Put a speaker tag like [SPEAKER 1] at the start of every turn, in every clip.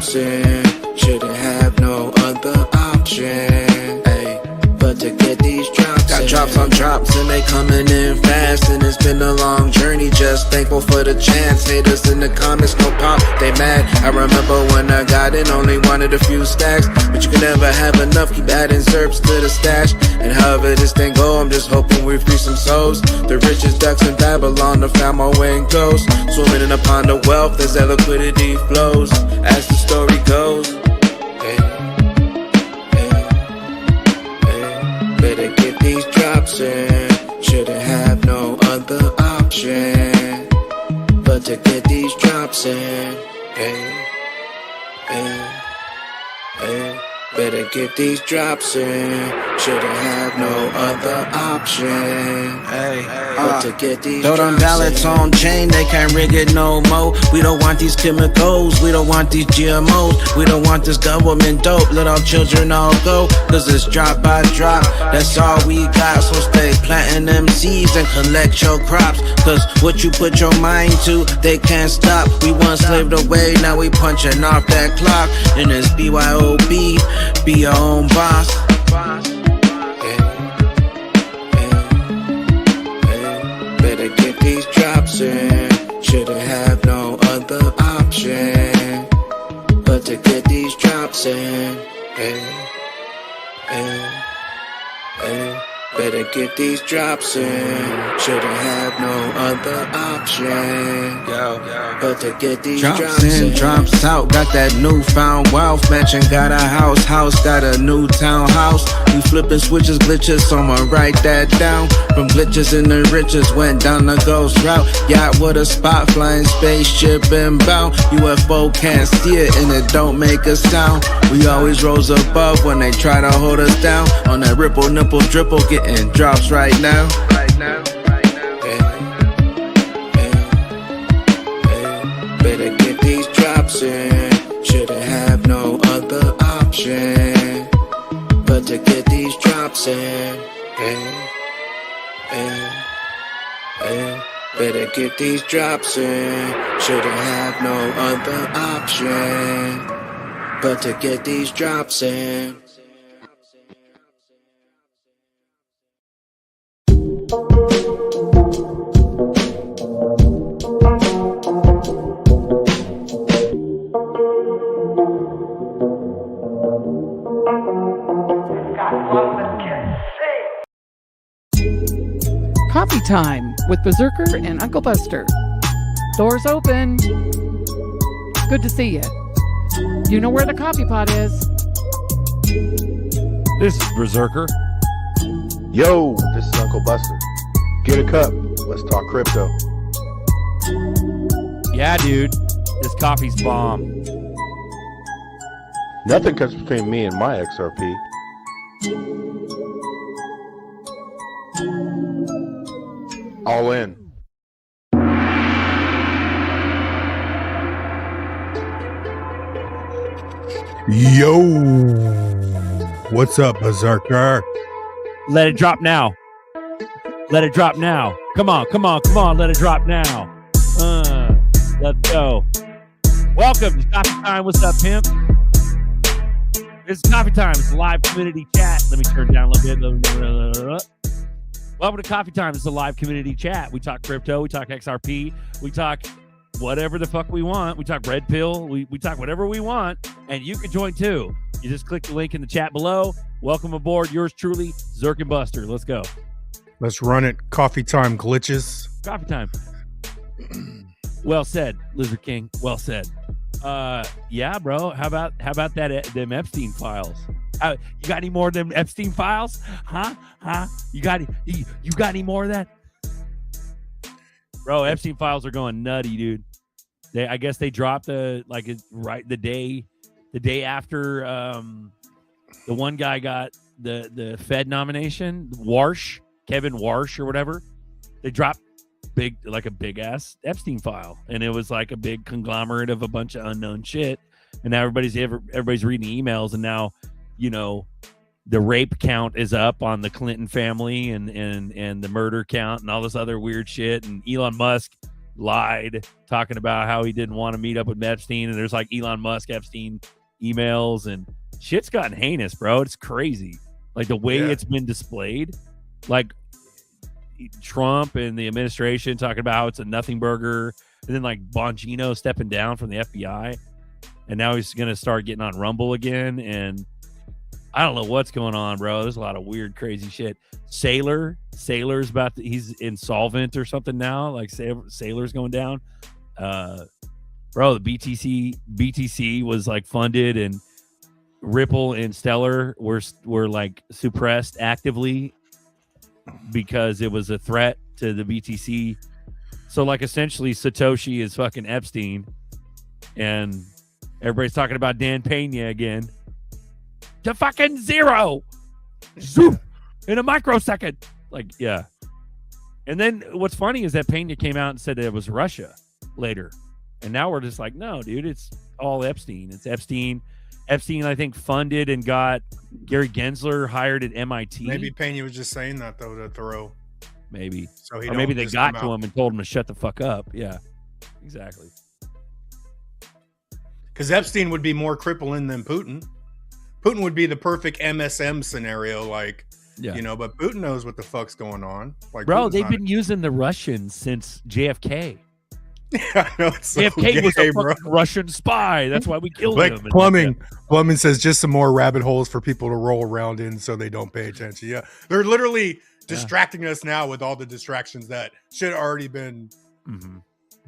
[SPEAKER 1] drops in. Shouldn't have no other option, ay, but to get these drops in. Got drops on drops and they coming in fast, and it's been a long journey, just thankful for the chance. Haters in the comments, no pop, they mad. I remember when I got in, only wanted a few stacks, but you can never have enough, keep adding zerps to the stash. And however this thing go, I'm just hoping we free some souls. The richest ducks in Babylon, to find my way and goes. Swimming in a pond of wealth as that liquidity flows, as the story goes. Better get these drops in. Shouldn't have no other option but to get these drops in. Better get these drops in. Shouldn't have no other option but to get these drops in. Throw them ballots on chain, they can't rig it no more. We don't want these chemicals, we don't want these GMOs, we don't want this government dope. Let our children all go, cause it's drop by drop, that's all we got. So stay planting them seeds and collect your crops, cause what you put your mind to, they can't stop. We once slaved away, now we punching off that clock. And it's BYOB, be your own boss. Better get these drops in. Shouldn't have no other option but to get these drops in. Better get these drops in. Shouldn't have no other option but to get these drops in. Drops out, got that newfound wealth. Mansion got a house got a new townhouse. We flipping switches, glitches, someone write that down. From glitches in the riches, went down the ghost route. Yacht with a spot, flying spaceship inbound. UFO can't see it and it don't make a sound. We always rose above when they try to hold us down. On that ripple, nipple, dripple, getting drops right now. Better get these drops in. Shouldn't have no other option but to get these drops in. Better get these drops in. Shouldn't have no other option but to get these drops in.
[SPEAKER 2] Coffee time with Berserker and Uncle Buster. Doors open. Good to see you. You know where the coffee pot is.
[SPEAKER 3] This is Berserker.
[SPEAKER 4] Yo, this is Uncle Buster. Get a cup. Let's talk crypto.
[SPEAKER 3] Yeah, dude. This coffee's bomb.
[SPEAKER 4] Nothing comes between me and my XRP. All in.
[SPEAKER 5] Yo, what's up, Berserker?
[SPEAKER 3] Let it drop now. Let it drop now. Come on, come on, come on. Let it drop now. Let's go. Welcome to Coffee Time. What's up, pimp? This is Coffee Time. It's a live community chat. Let me turn down a little bit. Welcome to Coffee Time. It's a live community chat. We talk crypto. We talk XRP. We talk whatever the fuck we want. We talk red pill. We talk whatever we want. And you can join too. You just click the link in the chat below. Welcome aboard. Yours truly, ZRK Buster. Let's go.
[SPEAKER 5] Let's run it. Coffee time glitches.
[SPEAKER 3] Coffee time. Well said, Lizard King. Well said. Yeah, bro. How about that? Them Epstein files. You got any more of them Epstein files? Huh? You got any more of that? Bro, Epstein files are going nutty, dude. I guess they dropped the day after the one guy got the Fed nomination, Kevin Warsh or whatever. They dropped a big ass Epstein file, and it was like a big conglomerate of a bunch of unknown shit. And now everybody's reading emails, and now the rape count is up on the Clinton family and the murder count and all this other weird shit. And Elon Musk lied, talking about how he didn't want to meet up with Epstein, and there's like Elon Musk Epstein emails, and shit's gotten heinous, bro. It's crazy. Like the way it's been displayed, like Trump and the administration talking about how it's a nothing burger, and then like Bongino stepping down from the FBI, and now he's gonna start getting on Rumble again, and I don't know what's going on, bro. There's a lot of weird, crazy shit. Sailor's he's insolvent or something now. Like Sailor's going down. Bro, the BTC was like funded, and Ripple and Stellar were like suppressed actively because it was a threat to the BTC. So like essentially Satoshi is fucking Epstein, and everybody's talking about Dan Pena again. To fucking zero. Zoop, in a microsecond. Like, yeah. And then what's funny is that Pena came out and said that it was Russia later. And now we're just like, no, dude, it's all Epstein. It's Epstein. Epstein, I think, funded and got Gary Gensler hired at MIT.
[SPEAKER 5] Maybe Pena was just saying that, though, to throw.
[SPEAKER 3] Maybe.
[SPEAKER 5] So
[SPEAKER 3] or maybe they got to him and told him to shut the fuck up. Yeah, exactly.
[SPEAKER 5] Because Epstein would be more crippling than Putin. Putin would be the perfect MSM scenario, like, you know, but Putin knows what the fuck's going on. Like,
[SPEAKER 3] bro,
[SPEAKER 5] Putin's
[SPEAKER 3] they've been using the Russians since JFK.
[SPEAKER 5] Yeah, I know, it's so
[SPEAKER 3] JFK was a
[SPEAKER 5] bro.
[SPEAKER 3] Russian spy. That's why we killed
[SPEAKER 5] like
[SPEAKER 3] him.
[SPEAKER 5] Plumbing says just some more rabbit holes for people to roll around in so they don't pay attention. Yeah, they're literally distracting us now with all the distractions that should have already been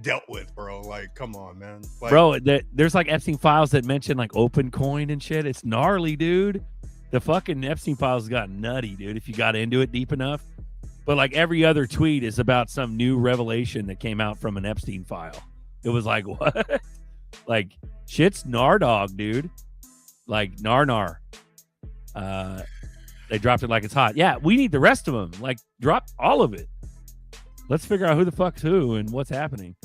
[SPEAKER 5] dealt with, bro. Like, come on, man. Like,
[SPEAKER 3] bro, there's like Epstein files that mention like OpenCoin and shit. It's gnarly, dude. The fucking Epstein files got nutty, dude, if you got into it deep enough. But like every other tweet is about some new revelation that came out from an Epstein file. It was like, what? Like, shit's Nardog, dude. Like, nar. They dropped it like it's hot. Yeah, we need the rest of them. Like, drop all of it. Let's figure out who the fuck's who and what's happening.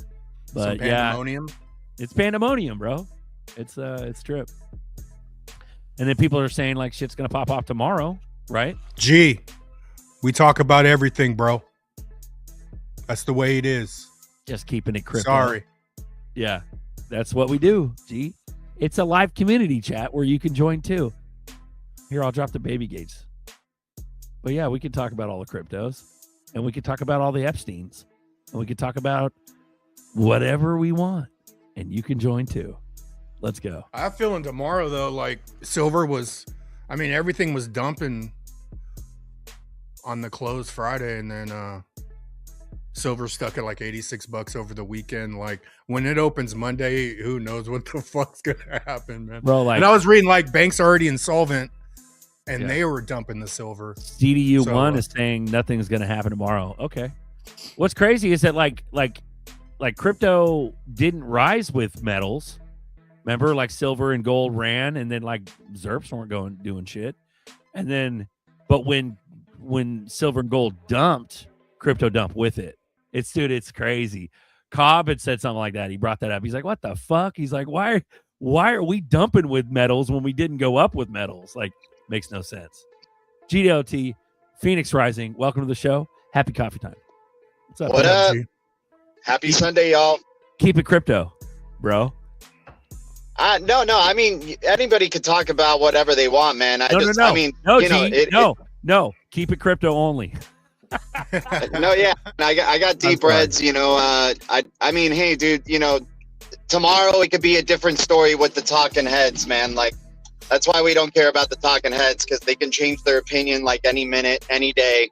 [SPEAKER 3] But
[SPEAKER 5] pandemonium.
[SPEAKER 3] It's pandemonium, bro. It's trip. And then people are saying like shit's gonna pop off tomorrow, right?
[SPEAKER 5] Gee, we talk about everything, bro. That's the way it is.
[SPEAKER 3] Just keeping it crypto.
[SPEAKER 5] Sorry.
[SPEAKER 3] Yeah, that's what we do. G. It's a live community chat where you can join too. Here, I'll drop the baby gates. But yeah, we can talk about all the cryptos, and we can talk about all the Epsteins, and we can talk about whatever we want, and you can join too. Let's go.
[SPEAKER 5] I have a feeling tomorrow though, like silver was, I mean, everything was dumping on the close Friday, and then silver stuck at like $86 over the weekend. Like when it opens Monday, who knows what the fuck's gonna happen, man.
[SPEAKER 3] Bro, like,
[SPEAKER 5] and I was reading like banks are already insolvent, and they were dumping the silver.
[SPEAKER 3] CDU1 is saying nothing's gonna happen tomorrow. Okay. What's crazy is that like crypto didn't rise with metals. Remember, like silver and gold ran, and then like ZERPs weren't doing shit. And then, but when silver and gold dumped, crypto dumped with it. It's crazy. Cobb had said something like that. He brought that up. He's like, what the fuck? He's like, why are we dumping with metals when we didn't go up with metals? Like, makes no sense. GDLT, Phoenix Rising, welcome to the show. Happy coffee time. What's up?
[SPEAKER 6] What up? Happy Sunday, y'all. Keep
[SPEAKER 3] it crypto, bro.
[SPEAKER 6] No. I mean, anybody could talk about whatever they want, man.
[SPEAKER 3] No. Keep it crypto only.
[SPEAKER 6] No, yeah. I got deep reds, you know. I mean, hey, dude, you know, tomorrow it could be a different story with the talking heads, man. Like, that's why we don't care about the talking heads, because they can change their opinion like any minute, any day.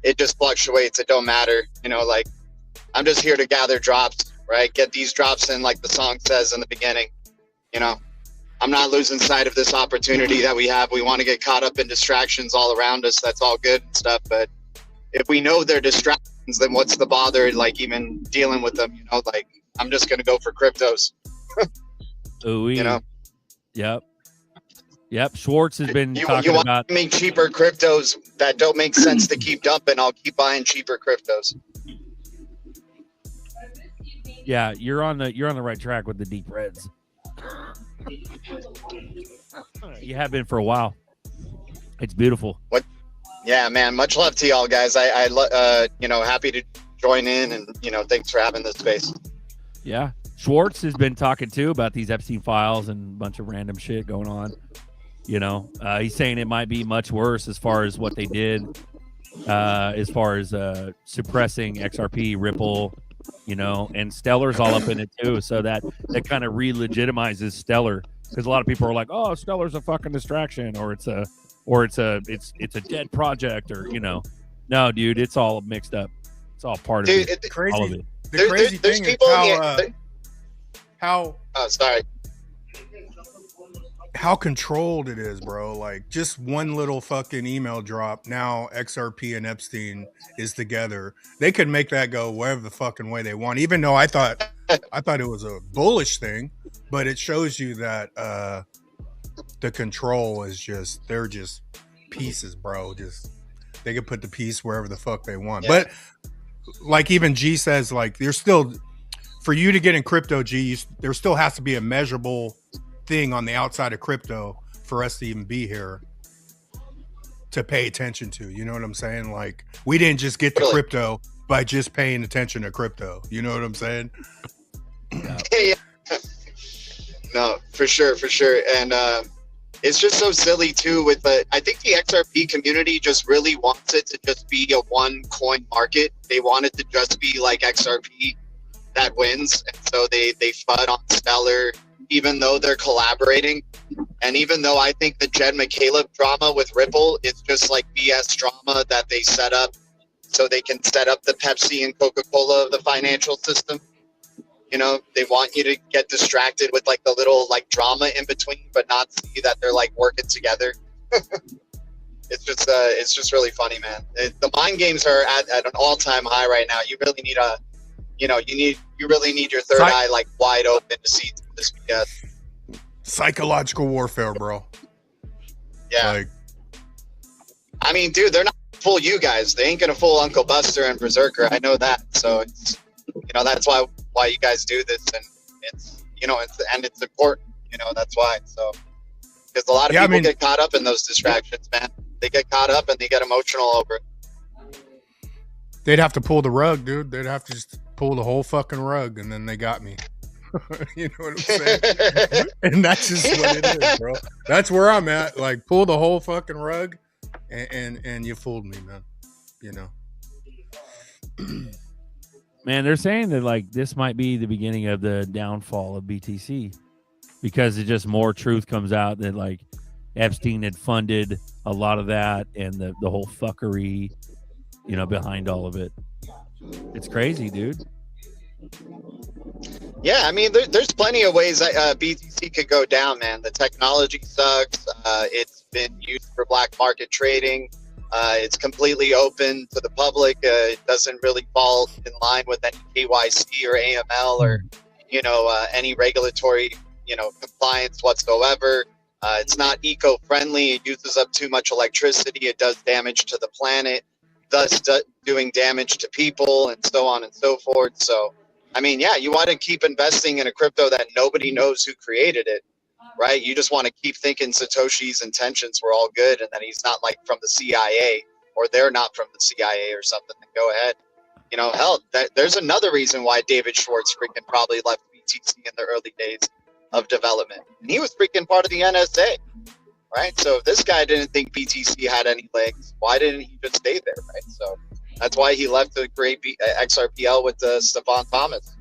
[SPEAKER 6] It just fluctuates. It don't matter. You know, like, I'm just here to gather drops, right? Get these drops in, like the song says in the beginning. You know, I'm not losing sight of this opportunity that we have. We want to get caught up in distractions all around us. That's all good and stuff. But if we know they're distractions, then what's the bother, like, even dealing with them? You know, like, I'm just going to go for cryptos.
[SPEAKER 3] You know? Yep. Schwartz has been talking
[SPEAKER 6] want
[SPEAKER 3] about
[SPEAKER 6] to make cheaper cryptos that don't make sense to keep dumping. I'll keep buying cheaper cryptos.
[SPEAKER 3] Yeah, you're on the right track with the deep reds. You have been for a while. It's beautiful.
[SPEAKER 6] What? Yeah, man. Much love to y'all guys. I you know, happy to join in, and thanks for having this space.
[SPEAKER 3] Yeah. Schwartz has been talking too about these Epstein files and a bunch of random shit going on. He's saying it might be much worse as far as what they did, as far as suppressing XRP, Ripple, and Stellar's all up in it too. So that kind of re-legitimizes Stellar, because a lot of people are like, "Oh, Stellar's a fucking distraction," or it's a dead project, or no, dude, it's all mixed up. It's all part of it.
[SPEAKER 5] Crazy.
[SPEAKER 3] All of it.
[SPEAKER 5] The crazy thing is how
[SPEAKER 6] oh, sorry.
[SPEAKER 5] How controlled it is, bro. Like, just one little fucking email drop, now XRP and Epstein is together. They could make that go wherever the fucking way they want, even though I thought it was a bullish thing, but it shows you that the control is just, they're just pieces, bro. Just, they can put the piece wherever the fuck they want.
[SPEAKER 6] Yeah.
[SPEAKER 5] But like even G says, like, there's still, for you to get in crypto, G, there still has to be a measurable thing on the outside of crypto for us to even be here to pay attention to. You know what I'm saying? Like, we didn't just get to crypto by just paying attention to crypto. You know what I'm saying?
[SPEAKER 6] Yeah. No, for sure. And it's just so silly too with I think the XRP community just really wants it to just be a one coin market. They want it to just be like XRP that wins. And so they FUD on Stellar, even though they're collaborating. And even though I think the Jed McCaleb drama with Ripple is just like BS drama that they set up so they can set up the Pepsi and Coca-Cola of the financial system. They want you to get distracted with like the little like drama in between, but not see that they're like working together. It's just really funny, man. The mind games are at an all-time high right now. You really need you really need your third eye like wide open to see this BS.
[SPEAKER 5] Psychological warfare, bro.
[SPEAKER 6] Yeah.
[SPEAKER 5] Like,
[SPEAKER 6] I mean, dude, they're not fool you guys. They ain't gonna fool Uncle Buster and Berserker. I know that. So it's that's why you guys do this, and it's important. That's why. So because a lot of people get caught up in those distractions, man. They get caught up and they get emotional over it.
[SPEAKER 5] They'd have to pull the rug, dude. They'd have to just pull the whole fucking rug, and then they got me. You know what I'm saying? And that's just what it is, bro. That's where I'm at. Like, pull the whole fucking rug, and you fooled me, man.
[SPEAKER 3] Man, they're saying that like this might be the beginning of the downfall of BTC, because it just more truth comes out that like Epstein had funded a lot of that, and the whole fuckery, behind all of it. It's crazy, dude.
[SPEAKER 6] Yeah, I mean, there's plenty of ways that BTC could go down, man. The technology sucks. It's been used for black market trading. It's completely open to the public. It doesn't really fall in line with any KYC or AML or, any regulatory, compliance whatsoever. It's not eco-friendly. It uses up too much electricity. It does damage to the planet, thus doing damage to people, and so on and so forth. So, I mean, yeah, you want to keep investing in a crypto that nobody knows who created it, right? You just want to keep thinking Satoshi's intentions were all good and that he's not like from the CIA, or they're not from the CIA or something. Then go ahead. Hell, there's another reason why David Schwartz freaking probably left BTC in the early days of development. And he was freaking part of the NSA, right? So if this guy didn't think BTC had any legs, why didn't he just stay there, right? So that's why he left to create XRPL with Stephon Thomas.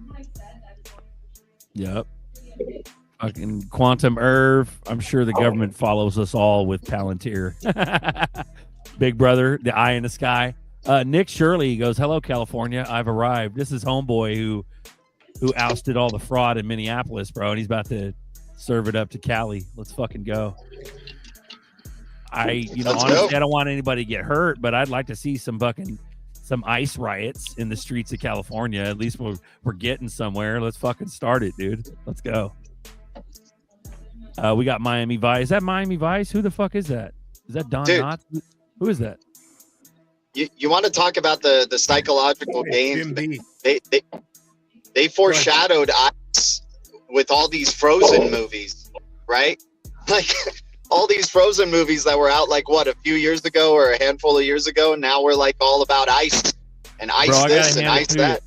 [SPEAKER 3] Yep. Fucking Quantum Irv. I'm sure the government follows us all with Palantir. Big brother, the eye in the sky. Nick Shirley goes, "Hello, California. I've arrived." This is homeboy who ousted all the fraud in Minneapolis, bro, and he's about to serve it up to Cali. Let's fucking go. Honestly, I don't want anybody to get hurt, but I'd like to see some ICE riots in the streets of California. At least we're getting somewhere. Let's fucking start it, dude. Let's go. We got Miami Vice. Is that Miami Vice? Who the fuck is that? Is that Don Knotts? Who is that?
[SPEAKER 6] You want to talk about the psychological games? They foreshadowed ICE with all these Frozen movies, right? Like all these Frozen movies that were out like what, a few years ago or a handful of years ago. Now we're like all about ICE and ice this and ice that.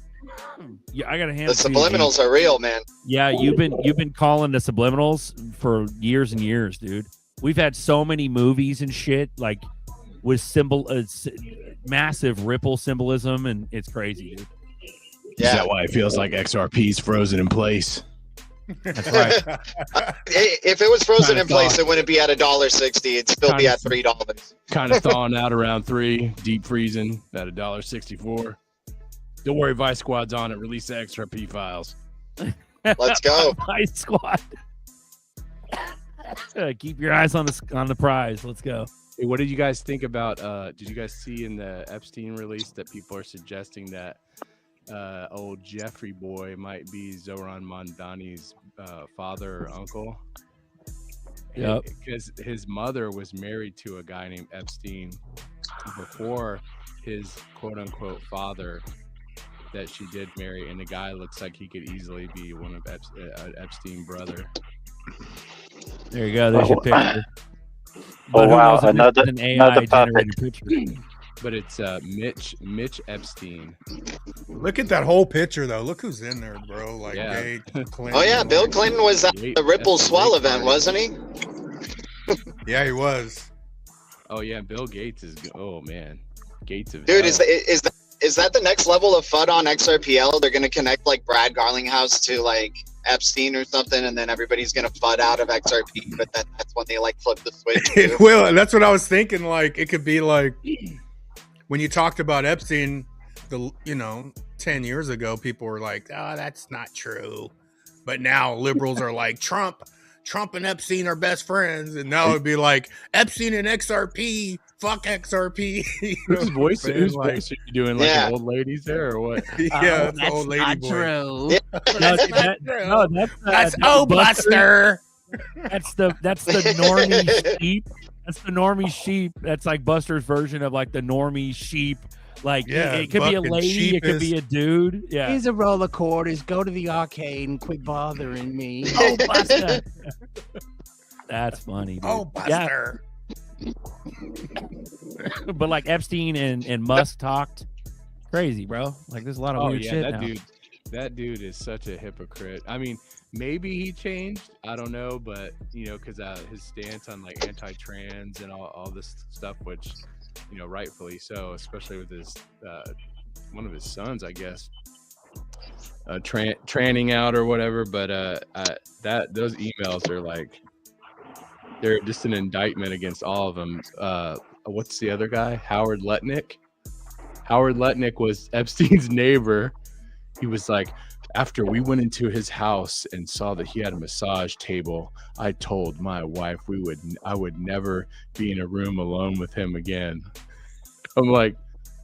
[SPEAKER 3] Yeah, I gotta hand
[SPEAKER 6] the subliminals are real, man.
[SPEAKER 3] Yeah, you've been calling the subliminals for years and years, dude. We've had so many movies and shit like with massive ripple symbolism, and it's crazy, dude.
[SPEAKER 6] Yeah.
[SPEAKER 7] Is that why it feels like XRP's frozen in place?
[SPEAKER 3] That's right.
[SPEAKER 6] If it was frozen in place, it wouldn't be at $1.60. It'd still be at $3.
[SPEAKER 7] Kind of thawing out around 3, deep freezing at $1.64. Don't worry, Vice Squad's on it. Release the XRP files.
[SPEAKER 6] Let's go,
[SPEAKER 3] Vice Squad. Keep your eyes on the prize. Let's go.
[SPEAKER 7] Hey, what did you guys think about? Did you guys see in the Epstein release that people are suggesting that old Jeffrey boy might be Zoran Mondani's father or uncle?
[SPEAKER 3] Yep.
[SPEAKER 7] Because his mother was married to a guy named Epstein before his quote-unquote father that she did marry, and the guy looks like he could easily be one of Epstein's brother.
[SPEAKER 3] There you go. There's your picture.
[SPEAKER 8] Oh wow,
[SPEAKER 3] another AI generated picture.
[SPEAKER 7] But it's Mitch Epstein.
[SPEAKER 5] Look at that whole picture, though. Look who's in there, bro. Like,
[SPEAKER 7] yeah.
[SPEAKER 5] Clinton.
[SPEAKER 6] Oh yeah, Bill Clinton was at the Ripple Swell event, wasn't he?
[SPEAKER 5] Yeah, he was.
[SPEAKER 7] Oh yeah, Bill Gates is. Oh man, Gates of.
[SPEAKER 6] Dude, is that the next level of FUD on XRPL? They're gonna connect like Brad Garlinghouse to like Epstein or something, and then everybody's gonna FUD out of XRP. But that's when they like flip the switch.
[SPEAKER 5] It will, and that's what I was thinking. Like, it could be like when you talked about Epstein, 10 years ago, people were like, "Oh, that's not true," but now liberals are like, Trump and Epstein are best friends, and now it'd be like Epstein and XRP. Fuck XRP.
[SPEAKER 7] Whose voice are you doing? Like an old lady's there or what?
[SPEAKER 5] Yeah, it's an old lady voice.
[SPEAKER 2] True.
[SPEAKER 6] Yeah.
[SPEAKER 5] That's Buster.
[SPEAKER 3] That's the normie sheep. That's the normie sheep. That's like Buster's version of like the normie sheep. Like it could be a lady, it could be a dude. Yeah.
[SPEAKER 9] Here's a roller quarters. Go to the arcade and quit bothering me.
[SPEAKER 3] Oh, Buster. That's funny, dude.
[SPEAKER 5] Oh, Buster.
[SPEAKER 3] Yeah. But like Epstein and Musk talked crazy, bro. Like there's a lot of weird shit now.
[SPEAKER 7] That dude is such a hypocrite. I mean, maybe he changed. I don't know, but because his stance on like anti-trans and all this stuff, which rightfully so, especially with his one of his sons, I guess, tranning out or whatever. But those emails are like. They're just an indictment against all of them. What's the other guy? Howard Lutnick. Howard Lutnick was Epstein's neighbor. He was like, after we went into his house and saw that he had a massage table, I told my wife I would never be in a room alone with him again. I'm like,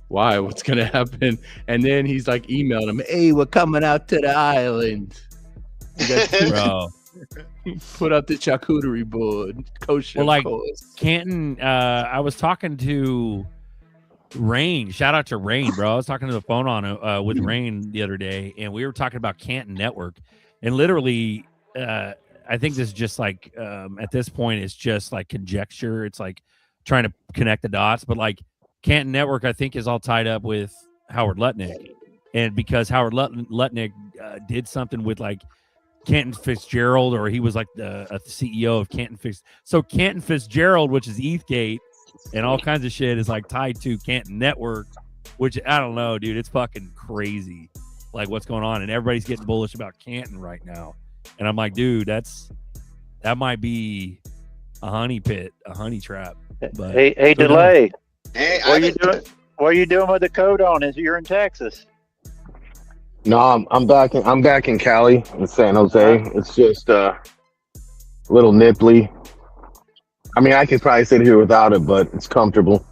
[SPEAKER 7] why? What's gonna happen? And then he's like emailing him, hey, we're coming out to the island.
[SPEAKER 3] Bro.
[SPEAKER 7] Put up the charcuterie board. Kosher.
[SPEAKER 3] Well, like Canton, I was talking to Rain. Shout out to Rain, bro. I was talking to the phone on with Rain the other day, and we were talking about Canton Network. And literally, I think this is just like at this point, it's just like conjecture. It's like trying to connect the dots. But like Canton Network, I think, is all tied up with Howard Lutnick, and because Howard Lutnick did something with like Canton Fitzgerald, or he was like the CEO of Canton So Canton Fitzgerald, which is Ethgate and all kinds of shit, is like tied to Canton Network, which I don't know, dude. It's fucking crazy, like what's going on, and everybody's getting bullish about Canton right now. And I'm like, dude, that might be a honey pit, a honey trap. But
[SPEAKER 8] hey, Delay.
[SPEAKER 6] Hey,
[SPEAKER 8] what are you doing with the coat on? You're in Texas.
[SPEAKER 4] No, I'm back in Cali, in San Jose. It's just a little nipply. I mean, I could probably sit here without it, but it's comfortable.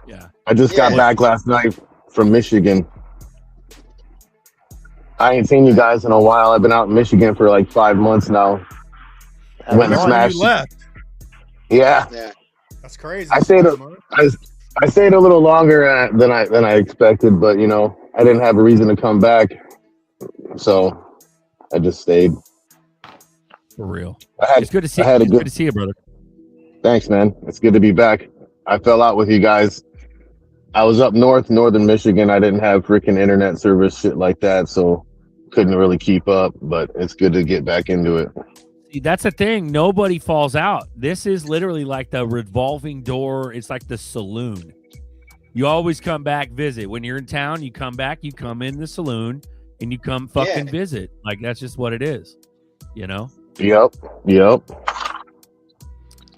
[SPEAKER 3] Yeah.
[SPEAKER 4] I just got back last night from Michigan. I ain't seen you guys in a while. I've been out in Michigan for like 5 months now. Went and smashed.
[SPEAKER 5] You left.
[SPEAKER 4] Yeah.
[SPEAKER 5] That's crazy.
[SPEAKER 4] I stayed a little longer than I expected, but I didn't have a reason to come back, so I just stayed.
[SPEAKER 3] For real. It's good to see. Good to see you, brother.
[SPEAKER 4] Thanks, man. It's good to be back. I fell out with you guys I was up north, northern Michigan. I didn't have freaking internet service, shit like that, so couldn't really keep up. But it's good to get back into it.
[SPEAKER 3] See, that's the thing. Nobody falls out. This is literally like the revolving door. It's like the saloon. You always come back, visit. When you're in town, you come back, you come in the saloon, and you come fucking visit. Like, that's just what it is, you know?
[SPEAKER 4] Yep.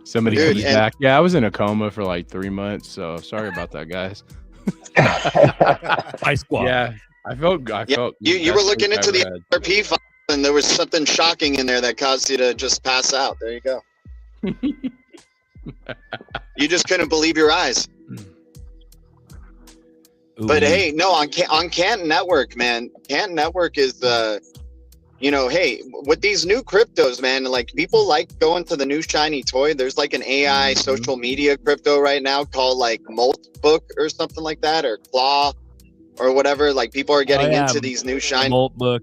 [SPEAKER 7] Somebody
[SPEAKER 6] Dude,
[SPEAKER 7] comes back. Yeah, I was in a coma for like 3 months, so sorry about that, guys.
[SPEAKER 3] High squad.
[SPEAKER 7] Yeah, I felt.
[SPEAKER 6] You were looking into the ZRK file, and there was something shocking in there that caused you to just pass out. There you go. You just couldn't believe your eyes.
[SPEAKER 3] Ooh.
[SPEAKER 6] But hey, no, on Canton Network, man. Canton Network is hey, with these new cryptos, man, like people like going to the new shiny toy. There's like an AI social media crypto right now called like Moltbook or something like that, or Claw or whatever. Like people are getting into these new
[SPEAKER 3] Moltbook.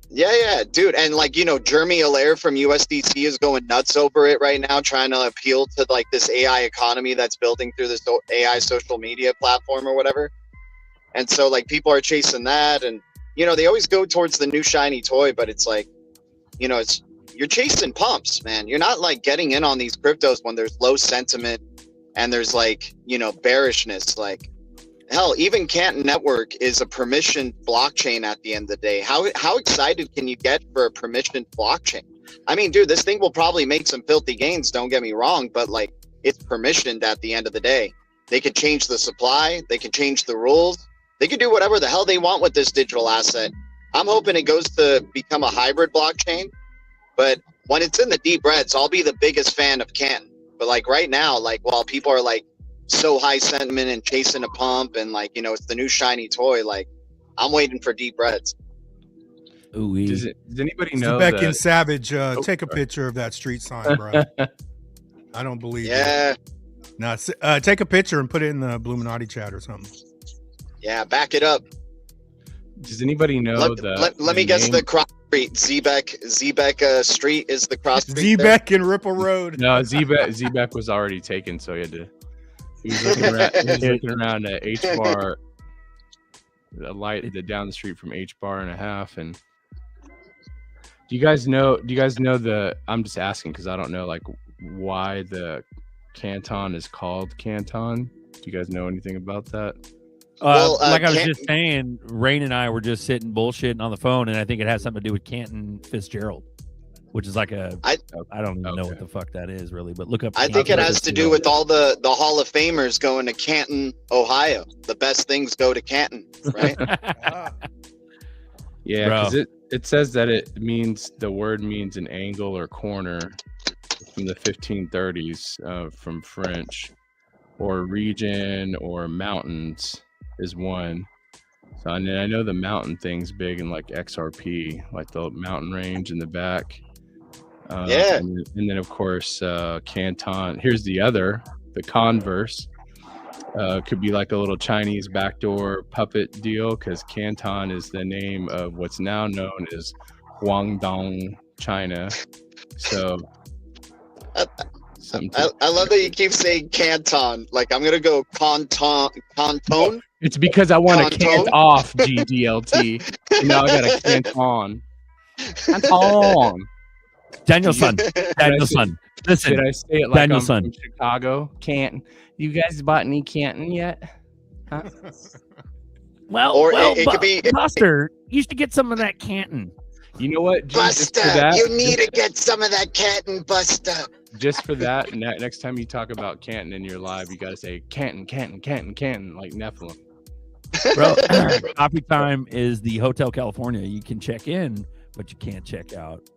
[SPEAKER 6] Yeah, dude. And like, Jeremy Allaire from USDC is going nuts over it right now, trying to appeal to like this AI economy that's building through this AI social media platform or whatever. And so like people are chasing that, and they always go towards the new shiny toy, but it's like, you're chasing pumps, man. You're not like getting in on these cryptos when there's low sentiment and there's like, bearishness. Like, hell, even Canton Network is a permissioned blockchain at the end of the day. How excited can you get for a permissioned blockchain? I mean, dude, this thing will probably make some filthy gains, don't get me wrong, but like, it's permissioned at the end of the day. They could change the supply, they can change the rules, they could do whatever the hell they want with this digital asset. I'm hoping it goes to become a hybrid blockchain, but when it's in the deep reds, I'll be the biggest fan of Canton. But like right now, like while people are like so high sentiment and chasing a pump and like, it's the new shiny toy, like I'm waiting for deep reds.
[SPEAKER 3] Ooh,
[SPEAKER 7] does anybody know
[SPEAKER 5] Beck and Savage, take a picture of that street sign, bro. I don't believe it. No, take a picture and put it in the Bluminati chat or something.
[SPEAKER 6] Yeah, back it up.
[SPEAKER 7] Does anybody know
[SPEAKER 6] let me guess the cross street. Zbeck Street is the cross street.
[SPEAKER 5] Zbeck and Ripple Road.
[SPEAKER 7] No, Zbeck was already taken, so he had to. He was looking around at H bar, the light down the street from H bar and a half. And do you guys know the? I'm just asking because I don't know like why the Canton is called Canton. Do you guys know anything about that?
[SPEAKER 3] Like I was just saying, Rain and I were just sitting bullshitting on the phone, and I think it has something to do with Canton Fitzgerald, which is like I don't even know what the fuck that is really, but look up.
[SPEAKER 6] I think it has to do with all the Hall of Famers going to Canton, Ohio. The best things go to Canton, right?
[SPEAKER 7] Yeah, because it says that the word means an angle or corner from the 1530s from French, or region or mountains is one. So and then I know the mountain thing's big in like XRP, like the mountain range in the back. And then of course Canton. Here's the converse. Could be like a little Chinese backdoor puppet deal, because Canton is the name of what's now known as Guangdong, China. So
[SPEAKER 6] I love that you keep saying Canton. Like I'm gonna go Canton.
[SPEAKER 7] It's because I want to cant off GDLT. And now I got a Canton. Canton.
[SPEAKER 3] Danielson. Listen.
[SPEAKER 7] Did I say it like
[SPEAKER 3] Danielson.
[SPEAKER 7] I'm from Chicago? Canton. You guys bought any Canton yet? Huh?
[SPEAKER 6] It could be
[SPEAKER 3] Buster. You should get some of that Canton.
[SPEAKER 7] You know what?
[SPEAKER 6] Buster, you need to get some of that Canton, Buster.
[SPEAKER 7] Just for that, next time you talk about Canton in your live, you got to say Canton, like Nephilim.
[SPEAKER 3] Bro, Coffee Time is the Hotel California. You can check in, but you can't check out.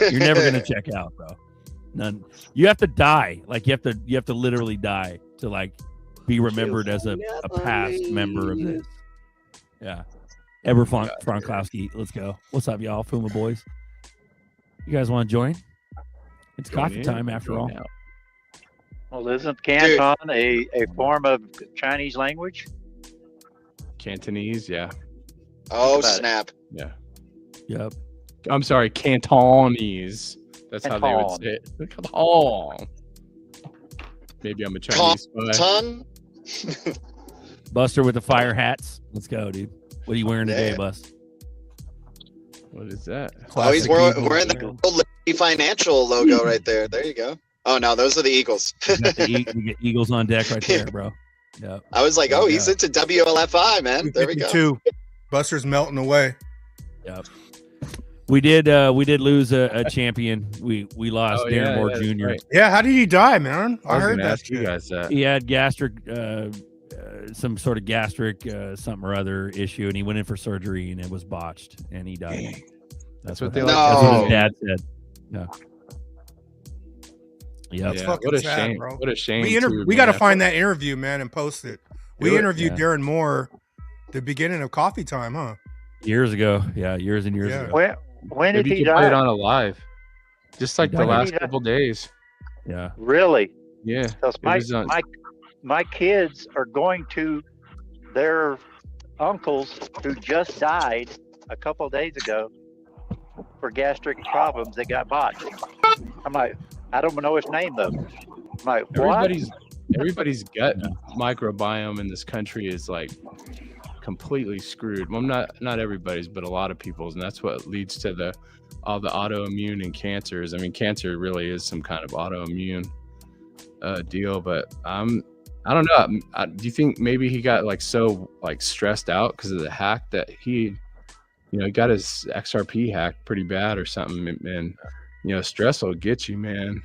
[SPEAKER 3] You're never gonna check out, bro. None. You have to die. Like you have to literally die to like be remembered as a past member of this. Yeah. Ever Frankowski, let's go. What's up, y'all? Fuma boys. You guys want to join? It's coffee time after all.
[SPEAKER 8] Well, isn't Canton a form of Chinese language?
[SPEAKER 7] Cantonese, yeah.
[SPEAKER 6] Oh, snap.
[SPEAKER 7] Yeah.
[SPEAKER 3] Yep.
[SPEAKER 7] I'm sorry, Cantonese. That's how they would say it. Canton. Maybe I'm a Chinese spy.
[SPEAKER 3] Buster with the fire hats. Let's go, dude. What are you wearing today,
[SPEAKER 6] Yeah.
[SPEAKER 3] Bust?
[SPEAKER 7] What is that?
[SPEAKER 6] Oh, he's
[SPEAKER 3] Classic
[SPEAKER 6] wearing the Old Liberty Financial logo right there. There you go. Oh no, those are the Eagles.
[SPEAKER 3] You got the you get Eagles on deck right there, bro. Yeah.
[SPEAKER 6] I was like,
[SPEAKER 3] There
[SPEAKER 6] oh,
[SPEAKER 3] you
[SPEAKER 6] he's
[SPEAKER 3] go.
[SPEAKER 6] into WLFI, man. There we go.
[SPEAKER 5] 252. Buster's melting away.
[SPEAKER 3] Yep. We did lose a champion. We lost
[SPEAKER 7] Oh,
[SPEAKER 3] Darren
[SPEAKER 7] yeah,
[SPEAKER 3] Moore
[SPEAKER 7] that's
[SPEAKER 3] Jr.
[SPEAKER 7] right.
[SPEAKER 5] Yeah, how did he die, man? I
[SPEAKER 7] was
[SPEAKER 5] heard
[SPEAKER 7] gonna
[SPEAKER 5] that
[SPEAKER 7] ask you
[SPEAKER 5] shit.
[SPEAKER 7] guys that.
[SPEAKER 3] He had gastric, some sort of gastric something or other issue, and he went in for surgery, and it was botched, and he died.
[SPEAKER 7] That's what they
[SPEAKER 3] happened.
[SPEAKER 7] like.
[SPEAKER 3] That's what his
[SPEAKER 6] No.
[SPEAKER 3] dad said. Yeah. Yep.
[SPEAKER 7] Yeah,
[SPEAKER 5] fucking
[SPEAKER 7] what a
[SPEAKER 5] sad,
[SPEAKER 7] shame.
[SPEAKER 5] bro.
[SPEAKER 7] What a shame.
[SPEAKER 5] We
[SPEAKER 7] too,
[SPEAKER 5] got to
[SPEAKER 7] man.
[SPEAKER 5] find that interview, man, and post it. We
[SPEAKER 7] Do it.
[SPEAKER 5] interviewed
[SPEAKER 3] Yeah.
[SPEAKER 5] Darren Moore the beginning of Coffee Time, huh?
[SPEAKER 3] Years ago. Yeah, years and years
[SPEAKER 5] Yeah.
[SPEAKER 3] ago.
[SPEAKER 8] When did
[SPEAKER 7] Maybe
[SPEAKER 8] he
[SPEAKER 7] you can play it
[SPEAKER 8] die?
[SPEAKER 7] on a live, just like
[SPEAKER 3] He
[SPEAKER 7] the
[SPEAKER 3] died.
[SPEAKER 7] last couple days.
[SPEAKER 3] Yeah.
[SPEAKER 8] Really?
[SPEAKER 7] Yeah,
[SPEAKER 8] Because
[SPEAKER 7] it was on-
[SPEAKER 8] my kids are going to their uncles who just died a couple of days ago for gastric problems that got botched. I'm like, I don't know his name though. I'm like, what?
[SPEAKER 7] everybody's gut microbiome in this country is like completely screwed. Well, not everybody's, but a lot of people's, and that's what leads to all the autoimmune and cancers. I mean, cancer really is some kind of autoimmune deal, but I don't know. Do you think maybe he got so stressed out because of the hack that he got his XRP hacked pretty bad or something? And stress will get you, man.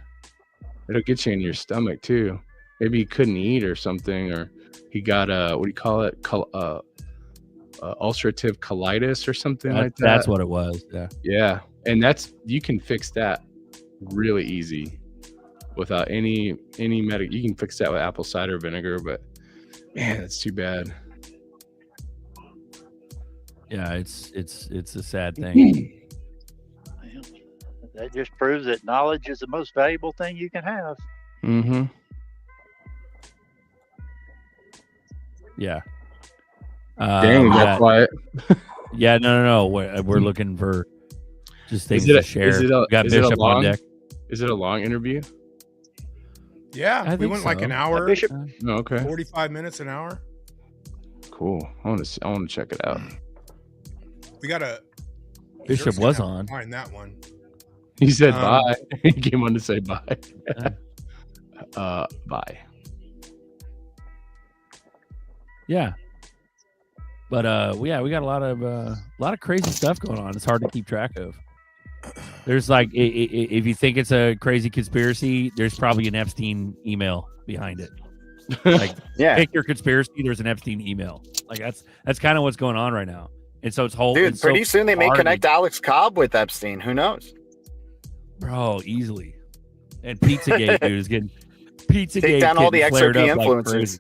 [SPEAKER 7] It'll get you in your stomach too. Maybe he couldn't eat or something, or he got what do you call it? Ulcerative colitis or something like that.
[SPEAKER 3] That's what it was. Yeah.
[SPEAKER 7] Yeah, and you can fix that really easy without any medic. You can fix that with apple cider vinegar, but man, that's too bad.
[SPEAKER 3] Yeah, it's a sad thing.
[SPEAKER 8] That just proves that knowledge is the most valuable thing you can have.
[SPEAKER 7] Mm-hmm.
[SPEAKER 3] Yeah.
[SPEAKER 7] Dang, that's why.
[SPEAKER 3] Yeah, no. We're looking for just things
[SPEAKER 7] Is it
[SPEAKER 3] to
[SPEAKER 7] a-
[SPEAKER 3] share.
[SPEAKER 7] is it a-
[SPEAKER 3] We got
[SPEAKER 7] is it a
[SPEAKER 3] Bishop
[SPEAKER 7] long-
[SPEAKER 3] on deck.
[SPEAKER 7] Is it a long interview?
[SPEAKER 5] Yeah,
[SPEAKER 3] I
[SPEAKER 5] we
[SPEAKER 3] think
[SPEAKER 5] went like
[SPEAKER 3] so.
[SPEAKER 5] an hour,
[SPEAKER 8] Bishop,
[SPEAKER 7] Oh, okay,
[SPEAKER 5] 45 minutes, an hour.
[SPEAKER 7] cool. I want to check it out.
[SPEAKER 5] We got a
[SPEAKER 3] Bishop was on.
[SPEAKER 5] Find that one.
[SPEAKER 7] He said
[SPEAKER 5] Um,
[SPEAKER 7] bye. He came on to say bye. Bye.
[SPEAKER 3] Yeah. But yeah, we got a lot of crazy stuff going on. It's hard to keep track of. There's if you think it's a crazy conspiracy, there's probably an Epstein email behind it.
[SPEAKER 10] Yeah,
[SPEAKER 3] Pick your conspiracy. There's an Epstein email. That's kind of what's going on right now. And so it's
[SPEAKER 10] dude.
[SPEAKER 3] it's so
[SPEAKER 10] Pretty soon they may
[SPEAKER 3] hard to-
[SPEAKER 10] connect Alex Cobb with Epstein. Who knows?
[SPEAKER 3] bro, easily. And Pizzagate, dude, is getting Pizzagate.
[SPEAKER 10] Take down all the
[SPEAKER 3] getting flared
[SPEAKER 10] XRP
[SPEAKER 3] up like
[SPEAKER 10] influencers.
[SPEAKER 3] crazy.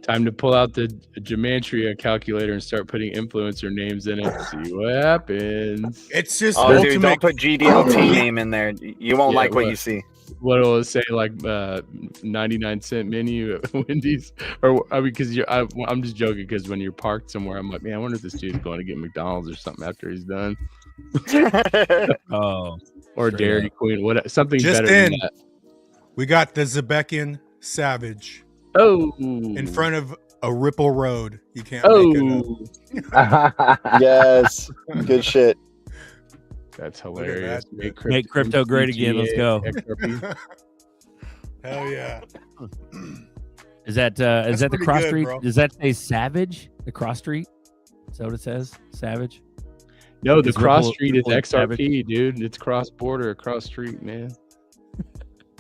[SPEAKER 7] Time to pull out the Gematria calculator and start putting influencer names in it. See what happens.
[SPEAKER 5] It's just
[SPEAKER 10] Oh, dude,
[SPEAKER 5] ultimate.
[SPEAKER 10] don't put GDLT name in there. You won't
[SPEAKER 7] Yeah,
[SPEAKER 10] like what
[SPEAKER 7] what?
[SPEAKER 10] you see.
[SPEAKER 7] What will it say? 99-cent menu at Wendy's, or I mean, because I'm just joking. Because when you're parked somewhere, I'm like, man, I wonder if this dude's going to get McDonald's or something after he's done,
[SPEAKER 3] Oh,
[SPEAKER 7] or
[SPEAKER 3] Straight
[SPEAKER 7] Dairy
[SPEAKER 3] up.
[SPEAKER 7] Queen, what something
[SPEAKER 5] Just
[SPEAKER 7] better than
[SPEAKER 5] in.
[SPEAKER 7] that.
[SPEAKER 5] We got the Zebekian Savage
[SPEAKER 7] Oh,
[SPEAKER 5] in front of a Ripple Road. You can't make it up.
[SPEAKER 7] Oh,
[SPEAKER 6] Yes, good shit.
[SPEAKER 7] that's
[SPEAKER 5] at
[SPEAKER 7] hilarious.
[SPEAKER 5] that.
[SPEAKER 3] Make crypto great again. Let's go.
[SPEAKER 7] XRP.
[SPEAKER 5] Hell yeah.
[SPEAKER 3] Is that
[SPEAKER 5] That's
[SPEAKER 3] the
[SPEAKER 5] pretty
[SPEAKER 3] cross
[SPEAKER 5] good,
[SPEAKER 3] street?
[SPEAKER 5] bro.
[SPEAKER 3] Does that say Savage? The cross street? Is that what it says? Savage?
[SPEAKER 7] No, the
[SPEAKER 3] Is
[SPEAKER 7] cross
[SPEAKER 3] Ripple-
[SPEAKER 7] street is
[SPEAKER 3] Ripple Savage?
[SPEAKER 7] XRP, dude. It's cross border, across street, man.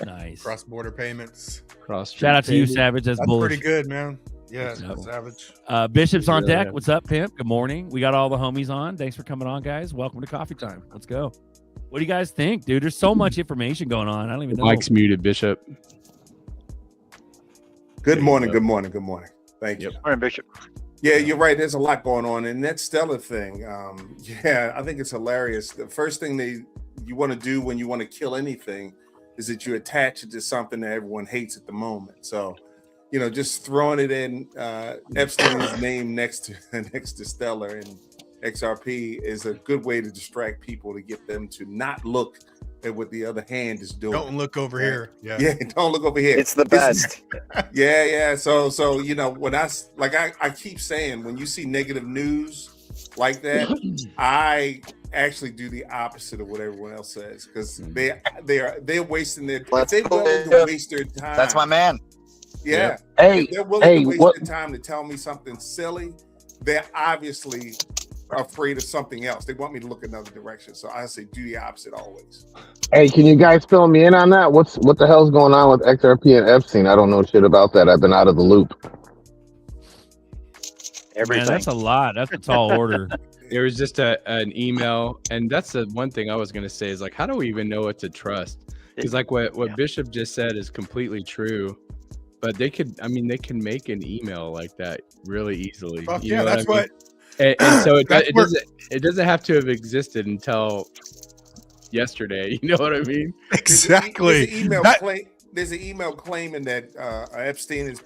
[SPEAKER 3] Nice.
[SPEAKER 5] Cross border payments.
[SPEAKER 7] Cross street.
[SPEAKER 3] Shout out to you,
[SPEAKER 7] baby.
[SPEAKER 3] Savage. That's
[SPEAKER 5] That's
[SPEAKER 3] bullish.
[SPEAKER 5] pretty good, man. Yeah,
[SPEAKER 3] Yep.
[SPEAKER 5] Savage.
[SPEAKER 3] Bishop's on
[SPEAKER 7] Really
[SPEAKER 3] deck.
[SPEAKER 7] is.
[SPEAKER 3] What's up, pimp? Good morning. We got all the homies on. Thanks for coming on, guys. Welcome to Coffee Time. Let's go. What do you guys think, dude? There's so much information going on. I don't even know.
[SPEAKER 7] Mike's muted, Bishop.
[SPEAKER 11] Good morning, good morning, good morning. Thank you.
[SPEAKER 8] Morning, Bishop.
[SPEAKER 11] Yeah, you're right. There's a lot going on, and that Stellar thing. Yeah, I think it's hilarious. The first thing you want to do when you want to kill anything is that you attach it to something that everyone hates at the moment. So, just throwing it in Epstein's name next to Stellar and XRP is a good way to distract people to get them to not look at what the other hand is doing.
[SPEAKER 5] Don't look over here. Yeah.
[SPEAKER 11] Yeah, don't look over here.
[SPEAKER 10] It's the best.
[SPEAKER 11] Yeah. So you know, when I keep saying, when you see negative news like that, I actually do the opposite of what everyone else says, because they're wasting their if they're willing to waste their time.
[SPEAKER 10] That's my man.
[SPEAKER 11] Yeah.
[SPEAKER 1] Hey,
[SPEAKER 11] if they're willing to waste
[SPEAKER 1] what?
[SPEAKER 11] their time to tell me something silly, they're obviously afraid of something else. They want me to look another direction. So I say do the opposite always.
[SPEAKER 4] Hey, can you guys fill me in on that? What the hell's going on with XRP and Epstein? I don't know shit about that. I've been out of the loop.
[SPEAKER 10] Everything.
[SPEAKER 3] Man, that's a lot. That's a tall order.
[SPEAKER 7] There was just an email, and that's the one thing I was going to say is like, how do we even know what to trust? Because like what Bishop just said is completely true, but they can make an email like that really easily.
[SPEAKER 5] Fuck
[SPEAKER 7] You
[SPEAKER 5] yeah,
[SPEAKER 7] know
[SPEAKER 5] that's
[SPEAKER 7] I mean?
[SPEAKER 5] what.
[SPEAKER 7] And so
[SPEAKER 5] That's where-
[SPEAKER 7] it doesn't have to have existed until yesterday. You know what I mean?
[SPEAKER 5] Exactly.
[SPEAKER 11] There's an email claiming that Epstein is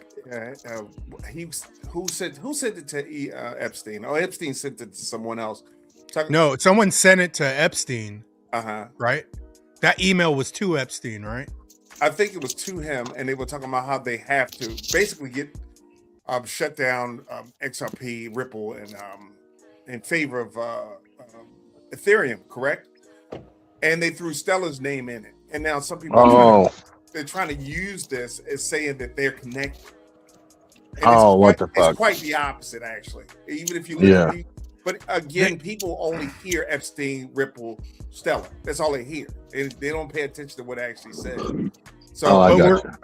[SPEAKER 11] who sent it to Epstein? Oh, Epstein sent it to someone else.
[SPEAKER 5] No, someone sent it to Epstein.
[SPEAKER 11] Uh-huh.
[SPEAKER 5] Right? That email was to Epstein, right?
[SPEAKER 11] I think it was to him, and they were talking about how they have to basically get shut down XRP, Ripple, and in favor of Ethereum, correct? And they threw Stellar's name in it, and now some people they're trying to use this as saying that they're connected. And
[SPEAKER 4] what the fuck?
[SPEAKER 11] It's quite the opposite, actually. Even if you literally, but again, people only hear Epstein, Ripple, Stellar. That's all they hear. They don't pay attention to what I actually said. So,
[SPEAKER 4] I gotcha.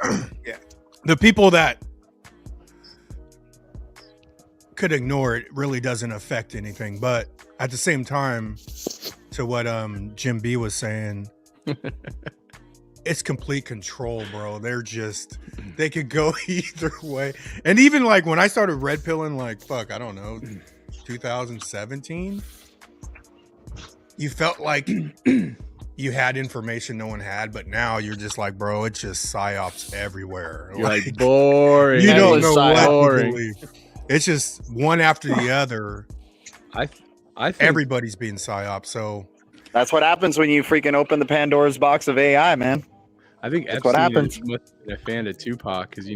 [SPEAKER 11] Yeah,
[SPEAKER 5] the people that could ignore it really doesn't affect anything. But at the same time, to what Jim B was saying, it's complete control, bro. They could go either way. And even like when I started red pilling, like, fuck, I don't know, 2017, you felt like you had information no one had, but now you're just like, bro, it's just psyops everywhere.
[SPEAKER 7] You're like boring.
[SPEAKER 5] You don't know what to
[SPEAKER 7] boring.
[SPEAKER 5] believe. It's just one after the other.
[SPEAKER 7] I think
[SPEAKER 5] everybody's being psyops. So
[SPEAKER 10] that's what happens when you freaking open the Pandora's box of AI, man.
[SPEAKER 7] I think
[SPEAKER 10] that's
[SPEAKER 7] Epstein
[SPEAKER 10] what happens.
[SPEAKER 7] must have been a fan of Tupac, because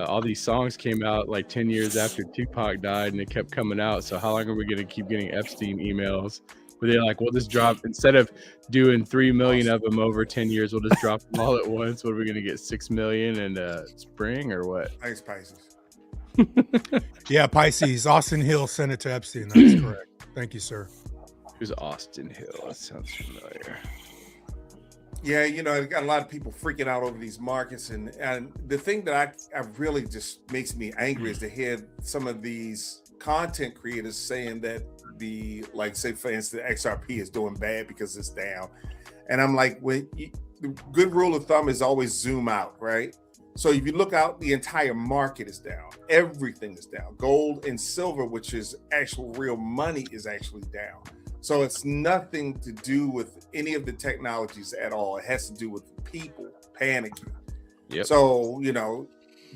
[SPEAKER 7] all these songs came out like 10 years after Tupac died, and it kept coming out. So how long are we going to keep getting Epstein emails where they're like, we'll just drop, instead of doing 3 million of them over 10 years, we'll just drop them all at once? What are we going to get, 6 million in spring or what?
[SPEAKER 11] Ice Pisces.
[SPEAKER 5] Yeah, Pisces. Austin Hill sent it to Epstein. That's correct. Thank you, sir.
[SPEAKER 7] Who's Austin Hill? That sounds familiar.
[SPEAKER 11] Yeah, it got a lot of people freaking out over these markets, and the thing that I really just makes me angry is to hear some of these content creators saying that say for instance, XRP is doing bad because it's down, and I'm like, the good rule of thumb is always zoom out, right? So if you look out, the entire market is down. Everything is down. Gold and silver, which is actual real money, is actually down. So it's nothing to do with any of the technologies at all. It has to do with people panicking.
[SPEAKER 7] Yep.
[SPEAKER 11] So,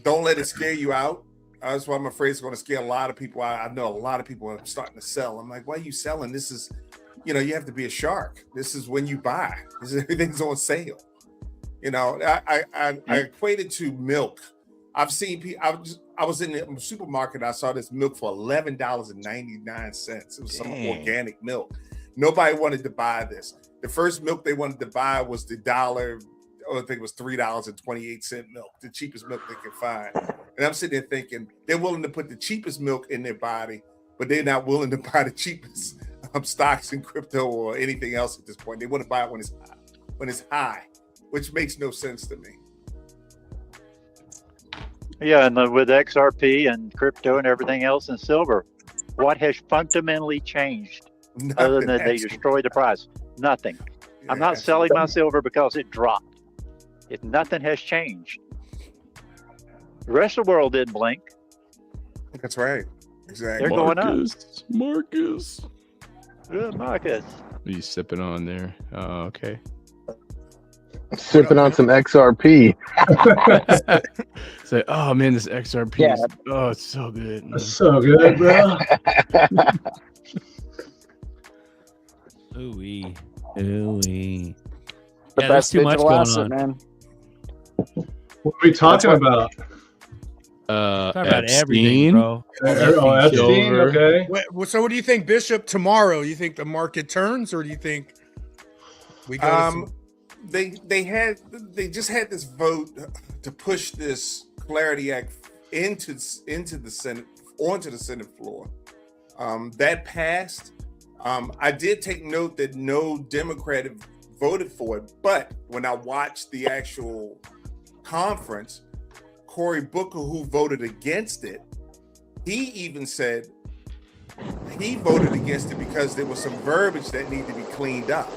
[SPEAKER 11] don't let it scare you out. That's why I'm afraid it's going to scare a lot of people. I know a lot of people are starting to sell. I'm like, why are you selling? This is, you have to be a shark. This is when you buy. Everything's on sale. I equate it to milk. I've seen people. I was in the supermarket. I saw this milk for $11.99. It was some organic milk. Nobody wanted to buy this. The first milk they wanted to buy was the $1. I think it was $3.28 milk, the cheapest milk they could find. And I'm sitting there thinking they're willing to put the cheapest milk in their body, but they're not willing to buy the cheapest stocks in crypto or anything else at this point. They want to buy it when it's high, which makes no sense to me.
[SPEAKER 8] Yeah, and with XRP and crypto and everything else and silver, what has fundamentally changed other than that they destroyed the price? Nothing.
[SPEAKER 11] Yeah,
[SPEAKER 8] I'm not selling my silver because it dropped. Nothing has changed. The rest of the world didn't blink.
[SPEAKER 11] That's right. Exactly.
[SPEAKER 8] They're going up.
[SPEAKER 7] Marcus.
[SPEAKER 8] Good, Marcus.
[SPEAKER 7] What are you sipping on there? Oh, okay.
[SPEAKER 4] Sipping on some XRP.
[SPEAKER 7] Say, oh man, this XRP is, it's so good. Man.
[SPEAKER 12] That's so good, bro.
[SPEAKER 3] Ooh-wee. Ooh-wee.
[SPEAKER 10] The
[SPEAKER 3] Yeah, there's
[SPEAKER 10] best
[SPEAKER 3] too much
[SPEAKER 10] digital
[SPEAKER 3] going
[SPEAKER 10] asset,
[SPEAKER 3] on.
[SPEAKER 10] man.
[SPEAKER 12] What are we talking about?
[SPEAKER 3] Talking about everything,
[SPEAKER 7] Epstein.
[SPEAKER 3] bro.
[SPEAKER 12] Oh, Epstein.
[SPEAKER 7] Silver.
[SPEAKER 12] Okay.
[SPEAKER 5] So what do you think, Bishop? Tomorrow, you think the market turns, or do you think we go? To some...
[SPEAKER 11] They just had this vote to push this Clarity Act into the Senate, onto the Senate floor. That passed. I did take note that no Democrat voted for it, but when I watched the actual conference, Cory Booker, who voted against it, he even said he voted against it because there was some verbiage that needed to be cleaned up.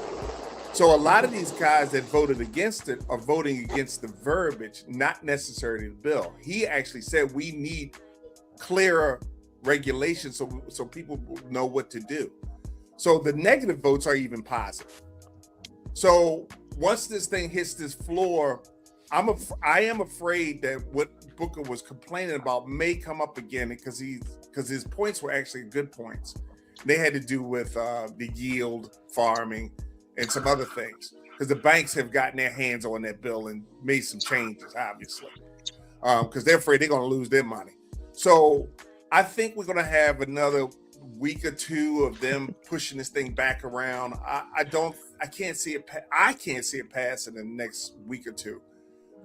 [SPEAKER 11] So a lot of these guys that voted against it are voting against the verbiage, not necessarily the bill. He actually said we need clearer regulations so people know what to do. So the negative votes are even positive. So once this thing hits this floor, I am afraid that what Booker was complaining about may come up again because his points were actually good points. They had to do with the yield farming and some other things because the banks have gotten their hands on that bill and made some changes, obviously, because they're afraid they're going to lose their money. So I think we're going to have another week or two of them pushing this thing back around. I can't see it. I can't see it pass in the next week or two.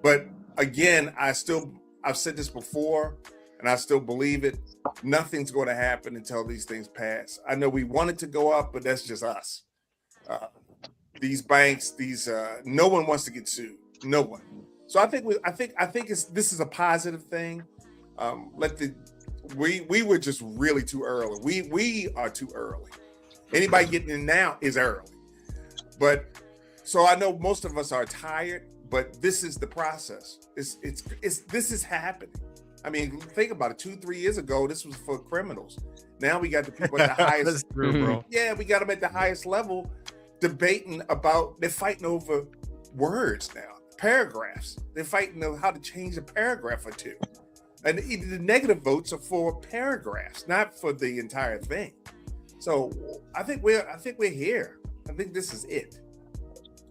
[SPEAKER 11] But again, I've said this before, and I still believe it. Nothing's going to happen until these things pass. I know we want it to go up, but that's just us. These banks, no one wants to get sued. No one. So I think this is a positive thing. We were just really too early. We are too early. Anybody getting in now is early. But so I know most of us are tired. But this is the process. This is happening. I mean, think about it. 2-3 years ago, this was for criminals. Now we got the people at the highest.
[SPEAKER 5] That's true, bro.
[SPEAKER 11] Yeah, we got them at the highest level, debating about. They're fighting over words now, paragraphs. They're fighting over how to change a paragraph or two, and the negative votes are for paragraphs, not for the entire thing. So I think we're here. I think this is it.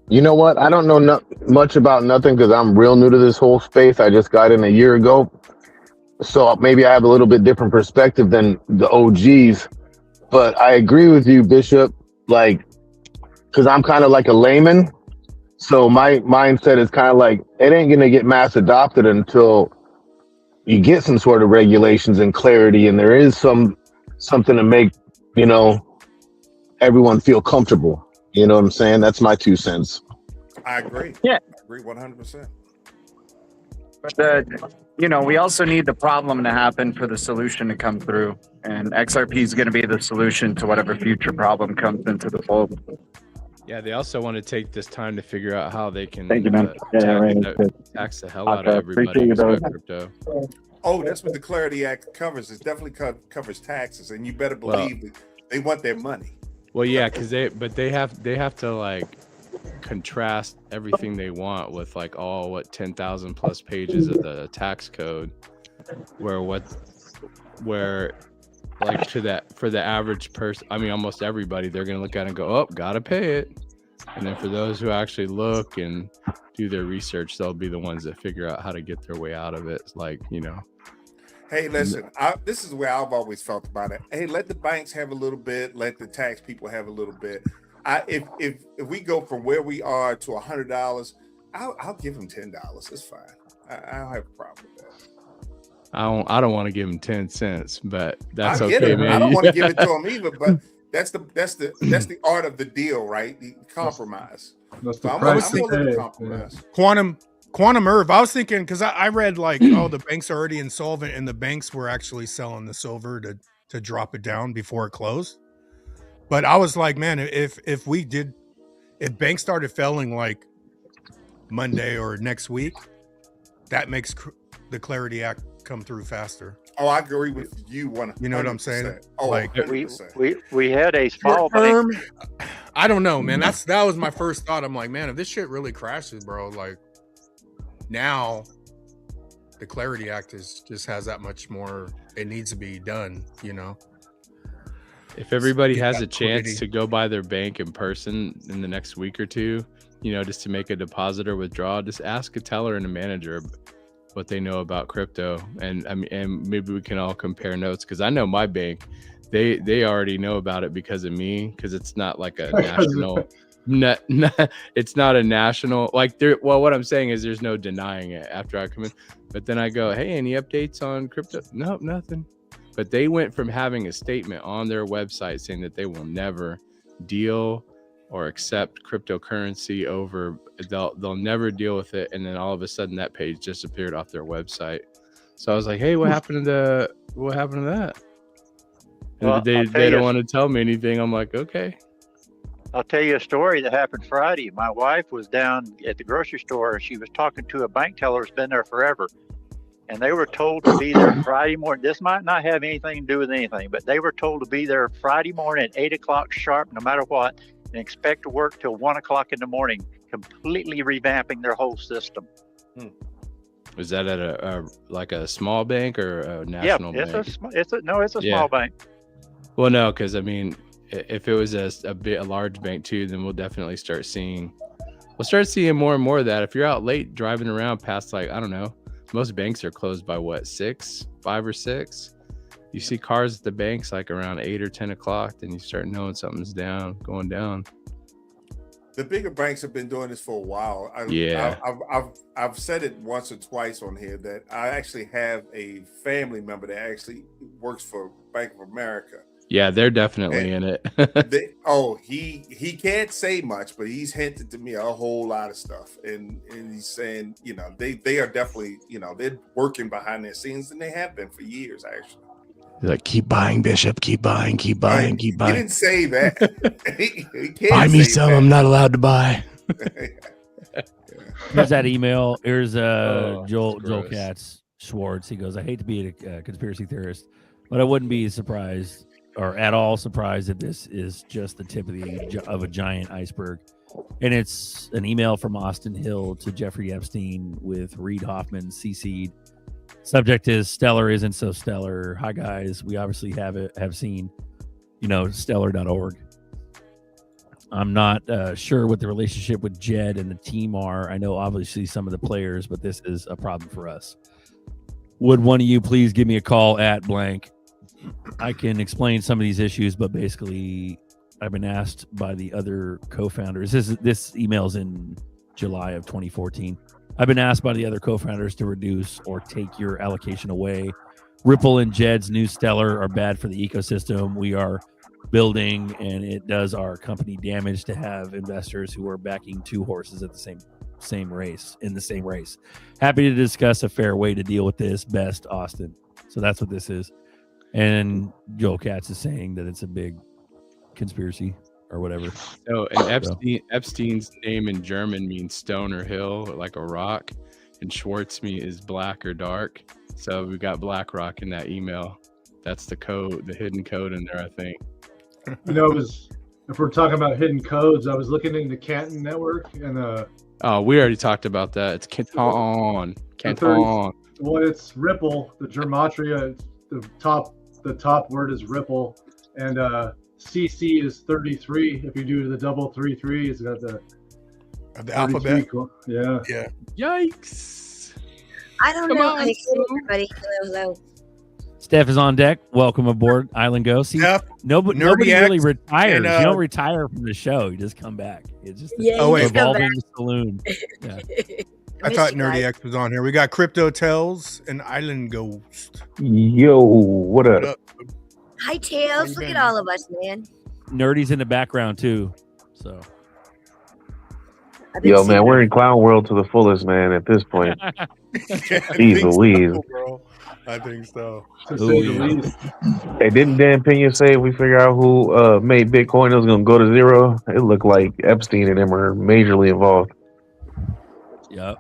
[SPEAKER 4] You know what? I don't know much about nothing because I'm real new to this whole space. I just got in a year ago. So maybe I have a little bit different perspective than the OGs. But I agree with you, Bishop, because I'm kind of like a layman. So my mindset is kind of like, it ain't going to get mass adopted until you get some sort of regulations and clarity. And there is something to make, everyone feel comfortable. You know what I'm saying? That's my 2 cents.
[SPEAKER 11] I agree.
[SPEAKER 10] Yeah.
[SPEAKER 11] I agree 100%.
[SPEAKER 10] But we also need the problem to happen for the solution to come through. And XRP is going to be the solution to whatever future problem comes into the fold.
[SPEAKER 7] Yeah, they also want to take this time to figure out how they can
[SPEAKER 10] Thank you, man.
[SPEAKER 7] tax the hell out of everybody who's got crypto.
[SPEAKER 11] Oh, that's what the Clarity Act covers. It definitely covers taxes, and you better believe that they want their money.
[SPEAKER 7] Well, yeah, because they have to contrast everything they want with 10,000 plus pages of the tax code, where for the average person, I mean almost everybody, they're gonna look at it and go, oh, gotta pay it. And then for those who actually look and do their research, they'll be the ones that figure out how to get their way out of it.
[SPEAKER 11] Hey, listen, this is where I've always felt about it. Hey, let the banks have a little bit, let the tax people have a little bit. If we go from where we are to $100, I'll give them $10. It's fine. I don't have a problem with that.
[SPEAKER 7] I don't want to give them 10 cents, but that's
[SPEAKER 11] I get
[SPEAKER 7] okay,
[SPEAKER 11] it.
[SPEAKER 7] man.
[SPEAKER 11] I don't want to give it to them either, but that's the art of the deal, right? The compromise.
[SPEAKER 12] That's the
[SPEAKER 11] I'm
[SPEAKER 12] price
[SPEAKER 11] willing
[SPEAKER 12] to
[SPEAKER 11] to
[SPEAKER 12] pay.
[SPEAKER 11] compromise.
[SPEAKER 5] Quantum Irv. I was thinking because I read the banks are already insolvent, and the banks were actually selling the silver to drop it down before it closed. But I was like, man, if banks started failing Monday or next week, that makes the Clarity Act come through faster.
[SPEAKER 11] Oh, I agree with you.
[SPEAKER 5] You know what I'm saying?
[SPEAKER 11] Oh,
[SPEAKER 8] we had a small
[SPEAKER 5] term. I don't know, man. That was my first thought. I'm like, man, if this shit really crashes, bro, now the Clarity Act just has that much more. It needs to be done,
[SPEAKER 7] If everybody has a chance to go by their bank in person in the next week or two, just to make a deposit or withdrawal, just ask a teller and a manager what they know about crypto, and maybe we can all compare notes, because I know my bank, they already know about it because of me, because it's not like a national. It's not a national, like there. Well, what I'm saying is there's no denying it after I come in, but then I go, hey, any updates on crypto? Nope, nothing. But they went from having a statement on their website saying that they will never deal or accept cryptocurrency over, they'll never deal with it, and then all of a sudden that page disappeared off their website. So I was like, hey, what happened to that?
[SPEAKER 8] Well,
[SPEAKER 7] they don't want to tell me anything. I'm like, okay.
[SPEAKER 8] I'll tell you a story that happened Friday. My wife was down at the grocery store, and she was talking to a bank teller who's been there forever. And they were told to be there Friday morning. This might not have anything to do with anything, but they were told to be there Friday morning at 8 o'clock sharp, no matter what, and expect to work till 1 o'clock in the morning, completely revamping their whole system.
[SPEAKER 7] Was that at a small bank or a national bank?
[SPEAKER 8] It's a small bank.
[SPEAKER 7] Well, no, because I mean, if it was a large bank too, then we'll definitely start seeing more and more of that. If you're out late driving around past, like, I don't know, most banks are closed by what, 5 or 6. You see cars at the banks like around 8 or 10 o'clock, then you start knowing something's going down.
[SPEAKER 11] The bigger banks have been doing this for a while. I've said it once or twice on here that I actually have a family member that actually works for Bank of America.
[SPEAKER 7] Yeah, they're definitely in it.
[SPEAKER 11] He can't say much, but he's hinted to me a whole lot of stuff, and he's saying, they are definitely, they're working behind their scenes, and they have been for years actually.
[SPEAKER 9] He's like, keep buying, Bishop, keep buying, keep buying, keep buying.
[SPEAKER 11] He didn't say that. he can't
[SPEAKER 9] buy me
[SPEAKER 11] say
[SPEAKER 9] some,
[SPEAKER 11] that.
[SPEAKER 9] I'm not allowed to buy.
[SPEAKER 3] Here's that email. Here's Joel
[SPEAKER 7] gross.
[SPEAKER 3] Katz Schwartz. He goes, I hate to be a conspiracy theorist, but I wouldn't be surprised or at all surprised if this is just the tip of a giant iceberg. And it's an email from Austin Hill to Jeffrey Epstein with Reid Hoffman CC'd. Subject is Stellar isn't so stellar. Hi guys, we obviously have seen, stellar.org. I'm not sure what the relationship with Jed and the team are. I know obviously some of the players, but this is a problem for us. Would one of you please give me a call at blank? I can explain some of these issues, but basically I've been asked by the other co-founders. This email's in July of 2014. I've been asked by the other co-founders to reduce or take your allocation away. Ripple and Jed's new Stellar are bad for the ecosystem we are building, and it does our company damage to have investors who are backing two horses at the same race. Happy to discuss a fair way to deal with this. Best, Austin. So that's what this is. And Joel Katz is saying that it's a big conspiracy or whatever.
[SPEAKER 7] So, and Epstein's name in German means stone or hill, like a rock, and Schwartz is black or dark. So we got BlackRock in that email. That's the code, the hidden code in there, I think.
[SPEAKER 12] If we're talking about hidden codes, I was looking into Canton Network and
[SPEAKER 7] we already talked about that. It's Canton.
[SPEAKER 12] Well, it's Ripple, the gematria. The top word is Ripple, and CC is 33. If you do the double 33, it's got the
[SPEAKER 5] alphabet.
[SPEAKER 12] Yeah.
[SPEAKER 7] Yikes!
[SPEAKER 13] I don't know. Hey, everybody. Hello.
[SPEAKER 3] Steph is on deck. Welcome aboard, Island Go. See, nobody really retires. You don't retire from the show. You just come back. It's just evolving saloon. Yeah.
[SPEAKER 5] I thought Nerdy X was on here. We got Crypto Tells and Island Ghost.
[SPEAKER 4] Yo, what up?
[SPEAKER 13] Hi, Tails. Look at all of us, man.
[SPEAKER 3] Nerdy's in the background too. So.
[SPEAKER 4] Yo, man, we're in clown world to the fullest, man. At this point, jeez Louise.
[SPEAKER 5] I think so.
[SPEAKER 4] Hey, didn't Dan Pena say if we figure out who made Bitcoin, it was going to go to zero? It looked like Epstein and them are majorly involved.
[SPEAKER 3] Yep.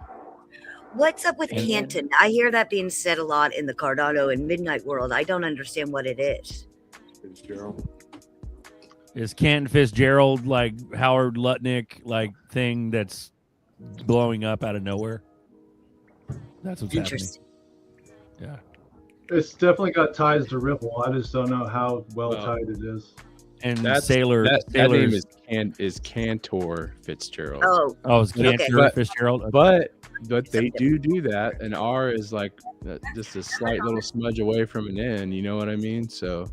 [SPEAKER 13] What's up with Canton? I hear that being said a lot in the Cardano and Midnight world. I don't understand what it is.
[SPEAKER 3] Is Canton Fitzgerald like Howard Lutnick like thing that's blowing up out of nowhere? That's what's happening. Yeah.
[SPEAKER 12] It's definitely got ties to Ripple. I just don't know how well tied it is.
[SPEAKER 3] and
[SPEAKER 7] That name is Cantor Fitzgerald.
[SPEAKER 3] Oh, it's Cantor
[SPEAKER 7] But-
[SPEAKER 3] Fitzgerald. Okay.
[SPEAKER 7] But they do that. An R is like just a slight little smudge away from an N. You know what I mean? So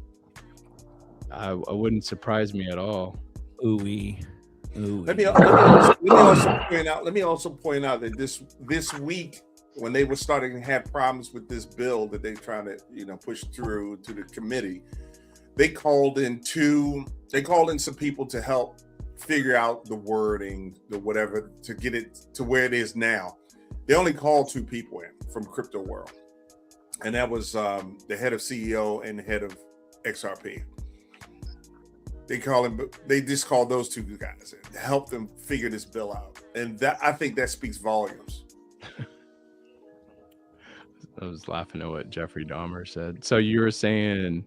[SPEAKER 7] I wouldn't surprise me at all.
[SPEAKER 3] Ooh-wee.
[SPEAKER 11] Let me also point out that this week, when they were starting to have problems with this bill that they're trying to push through to the committee, they called in some people to help figure out the wording, the whatever, to get it to where it is now. They only called 2 people in from crypto world, and that was the head of CEO and the head of XRP. They just called those 2 guys to help them figure this bill out, and that, I think that speaks volumes.
[SPEAKER 7] I was laughing at what Jeffrey Dahmer said. So you were saying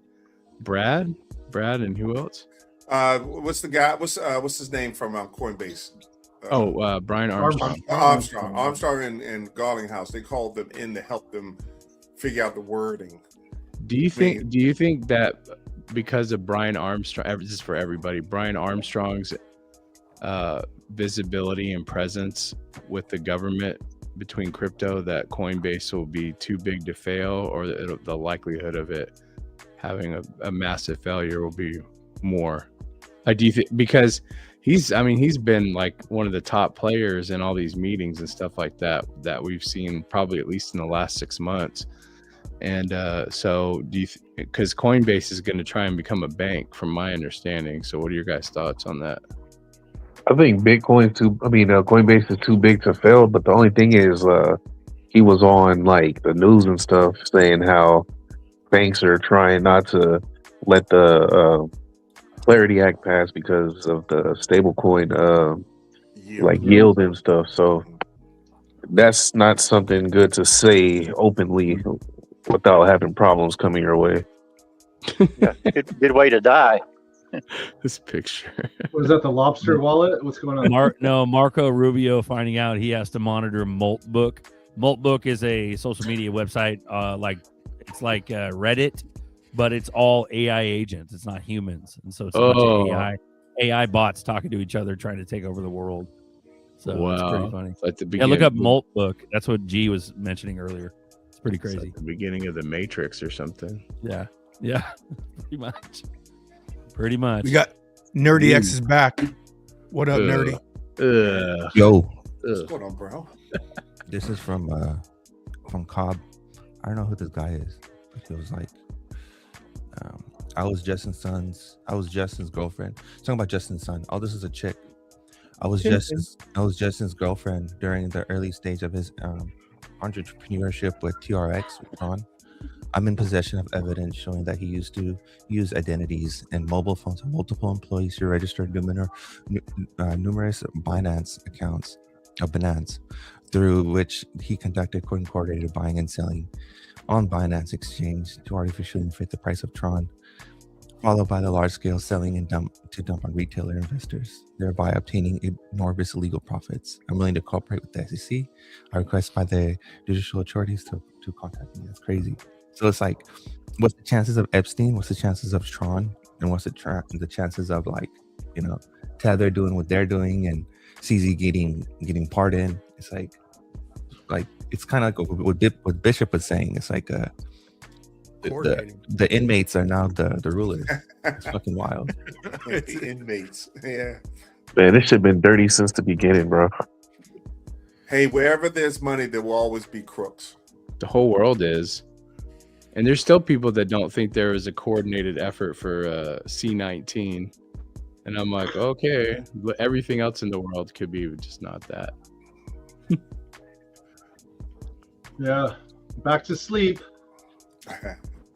[SPEAKER 7] Brad, and who else?
[SPEAKER 11] What's the guy? What's his name from Coinbase?
[SPEAKER 7] Brian Armstrong.
[SPEAKER 11] Armstrong and Garlinghouse. They called them in to help them figure out the wording.
[SPEAKER 7] Do you think that because of Brian Armstrong, this is for everybody, Brian Armstrong's visibility and presence with the government between crypto, that Coinbase will be too big to fail, or the likelihood of it having a massive failure will be more? Do you think, because he's been like one of the top players in all these meetings and stuff like that we've seen probably at least in the last 6 months. And so do you because Coinbase is going to try and become a bank from my understanding. So what are your guys' thoughts on that?
[SPEAKER 14] I think Coinbase is too big to fail, but the only thing is he was on like the news and stuff saying how banks are trying not to let the Clarity Act pass because of the stablecoin yield and stuff. So that's not something good to say openly without having problems coming your way.
[SPEAKER 8] Good way to die.
[SPEAKER 7] This picture.
[SPEAKER 12] What is that, the lobster wallet? What's going on?
[SPEAKER 3] Marco Rubio finding out he has to monitor Maltbook. Maltbook is a social media website, it's like Reddit, but it's all AI agents. It's not humans, and so it's a bunch of AI bots talking to each other, trying to take over the world. So it's pretty funny. Look up Maltbook. That's what G was mentioning earlier. It's pretty crazy.
[SPEAKER 7] It's like the beginning of the Matrix or something.
[SPEAKER 3] Yeah, pretty much.
[SPEAKER 5] We got Nerdy X is back. What up, Nerdy?
[SPEAKER 15] Yo.
[SPEAKER 11] What's going on, bro?
[SPEAKER 15] This is from Cobb. I don't know who this guy is, but he was like, I was Justin's girlfriend. Talking about Justin's son. Oh, this is a chick. I was Justin's girlfriend during the early stage of his entrepreneurship with TRX Tron. I'm in possession of evidence showing that he used to use identities and mobile phones of multiple employees to register numerous Binance accounts of Binance, through which he conducted coordinated buying and selling on Binance exchange to artificially inflate the price of Tron, followed by the large-scale selling and dump on retailer investors, thereby obtaining enormous illegal profits. I'm willing to cooperate with the SEC. I request by the judicial authorities to contact me. That's crazy. So it's like, what's the chances of Epstein? What's the chances of Tron? And what's the chances of Tether doing what they're doing and CZ getting pardoned? It's like it's kind of like what Bishop was saying. It's like the inmates are now the rulers. It's fucking wild.
[SPEAKER 11] The inmates, yeah.
[SPEAKER 14] Man, this shit have been dirty since the beginning, bro.
[SPEAKER 11] Hey, wherever there's money, there will always be crooks.
[SPEAKER 7] The whole world is. And there's still people that don't think there was a coordinated effort for C19. And I'm like, okay, but everything else in the world could be just not that.
[SPEAKER 12] Yeah. Back to sleep.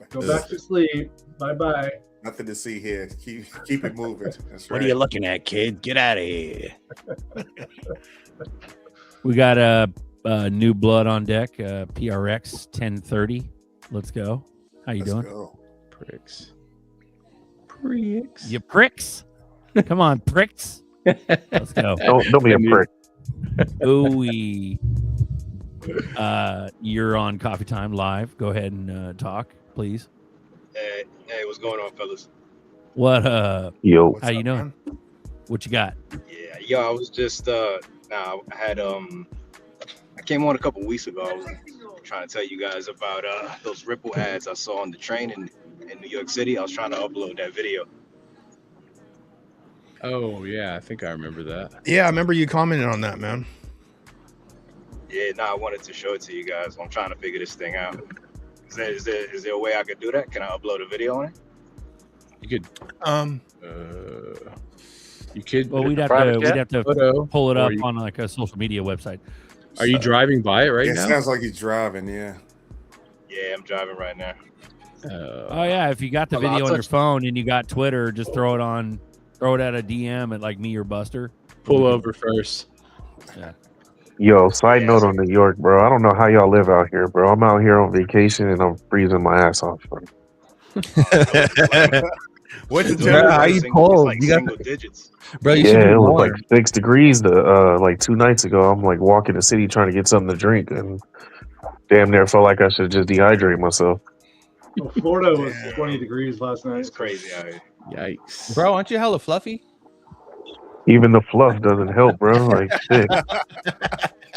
[SPEAKER 12] Go back to sleep. Bye-bye.
[SPEAKER 11] Nothing to see here. Keep it moving. That's right.
[SPEAKER 9] What are you looking at, kid? Get out of here.
[SPEAKER 3] We got a new blood on deck, PRX 1030. Let's go. How you doing?
[SPEAKER 11] Go.
[SPEAKER 7] Pricks.
[SPEAKER 3] You pricks. Come on, pricks. Let's go.
[SPEAKER 14] Don't be a prick.
[SPEAKER 3] Ooh-wee. You're on Coffee Time Live. Go ahead and talk, please.
[SPEAKER 16] Hey, what's going on, fellas?
[SPEAKER 3] What
[SPEAKER 14] Yo.
[SPEAKER 3] how you doing? What you got?
[SPEAKER 16] Yeah, yo, I was just I had I came on a couple weeks ago. I was trying to tell you guys about those Ripple ads I saw on the train in New York City. I was trying to upload that video.
[SPEAKER 7] Oh yeah, I think I remember that.
[SPEAKER 5] Yeah, I remember you commented on that, man.
[SPEAKER 16] Yeah, I wanted to show it to you guys. I'm trying to figure this thing out. Is there a way I could do that? Can I upload a video on it?
[SPEAKER 7] You could. You could.
[SPEAKER 3] Well, we'd have to pull it up on like a social media website.
[SPEAKER 7] Are you driving by it right
[SPEAKER 11] It
[SPEAKER 7] now?
[SPEAKER 11] sounds like he's driving. Yeah.
[SPEAKER 16] Yeah, I'm driving right now.
[SPEAKER 3] Oh yeah, if you got the video on your phone and you got Twitter, just throw it at a DM at like me or Buster.
[SPEAKER 7] Pull over first.
[SPEAKER 3] Yeah.
[SPEAKER 14] Yo, side note on New York, bro. I don't know how y'all live out here, bro. I'm out here on vacation and I'm freezing my ass off, bro.
[SPEAKER 16] What's the
[SPEAKER 15] Bro, how you cold?
[SPEAKER 16] Like
[SPEAKER 15] You got
[SPEAKER 16] single digits.
[SPEAKER 15] Bro, you should be
[SPEAKER 14] Yeah, it was
[SPEAKER 15] warm.
[SPEAKER 14] like 6 degrees like 2 nights ago. I'm like walking the city trying to get something to drink and damn near felt like I should just dehydrate myself.
[SPEAKER 12] Well, Florida was 20 degrees last night.
[SPEAKER 16] It's crazy out here.
[SPEAKER 7] Yikes.
[SPEAKER 15] Bro, aren't you hella fluffy?
[SPEAKER 14] Even the fluff doesn't help, bro. Like shit.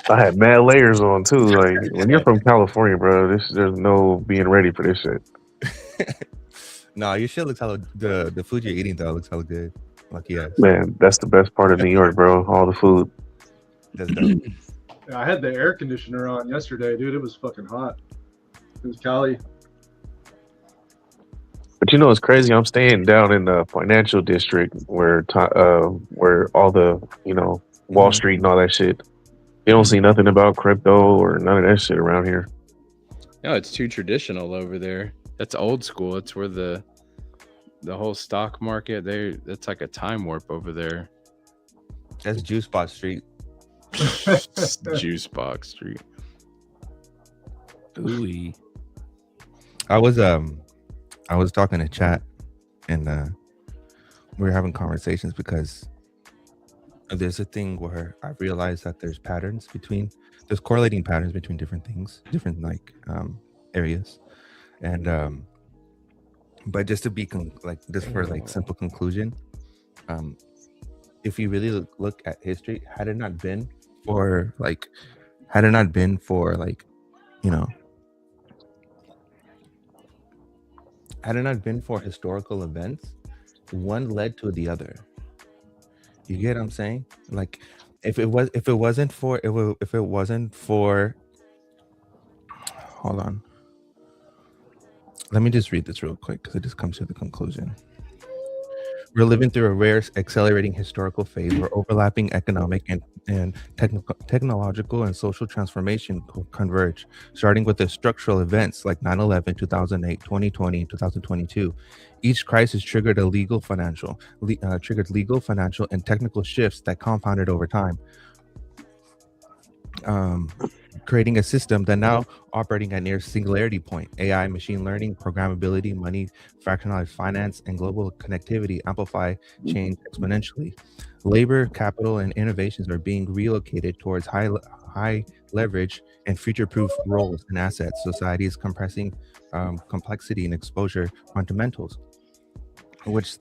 [SPEAKER 14] I had mad layers on too. Like when you're from California, bro, there's no being ready for this shit.
[SPEAKER 15] No, your shit looks hella the food you're eating though looks hella good. Lucky ass.
[SPEAKER 14] Man, that's the best part of New York, bro. All the food.
[SPEAKER 15] That's dope.
[SPEAKER 12] Yeah, I had the air conditioner on yesterday, dude. It was fucking hot. It was Cali.
[SPEAKER 14] But you know it's crazy. I'm staying down in the financial district where all the Wall Street and all that shit. You don't see nothing about crypto or none of that shit around here.
[SPEAKER 7] No, it's too traditional over there. That's old school. It's where the whole stock market. That's like a time warp over there.
[SPEAKER 15] That's Juice Box Street.
[SPEAKER 7] Juice Box Street.
[SPEAKER 3] Ooh.
[SPEAKER 15] I was talking to chat and we were having conversations because there's a thing where I realized that there's correlating patterns between different things, different areas. And but just to be just for simple conclusion, if you really look at history, had it not been for historical events, one led to the other. You get what I'm saying? Like if it wasn't for hold on. Let me just read this real quick because it just comes to the conclusion. We're living through a rare, accelerating historical phase where overlapping economic and technological and social transformation converge, starting with the structural events like 9/11, 2008, 2020, and 2022. Each crisis triggered legal, financial, and technical shifts that compounded over time, creating a system that now operating at near singularity point. AI, machine learning, programmability, money, fractionalized finance, and global connectivity amplify change exponentially. Labor, capital, and innovations are being relocated towards high leverage and future-proof roles and assets. Society is compressing complexity and exposure fundamentals, which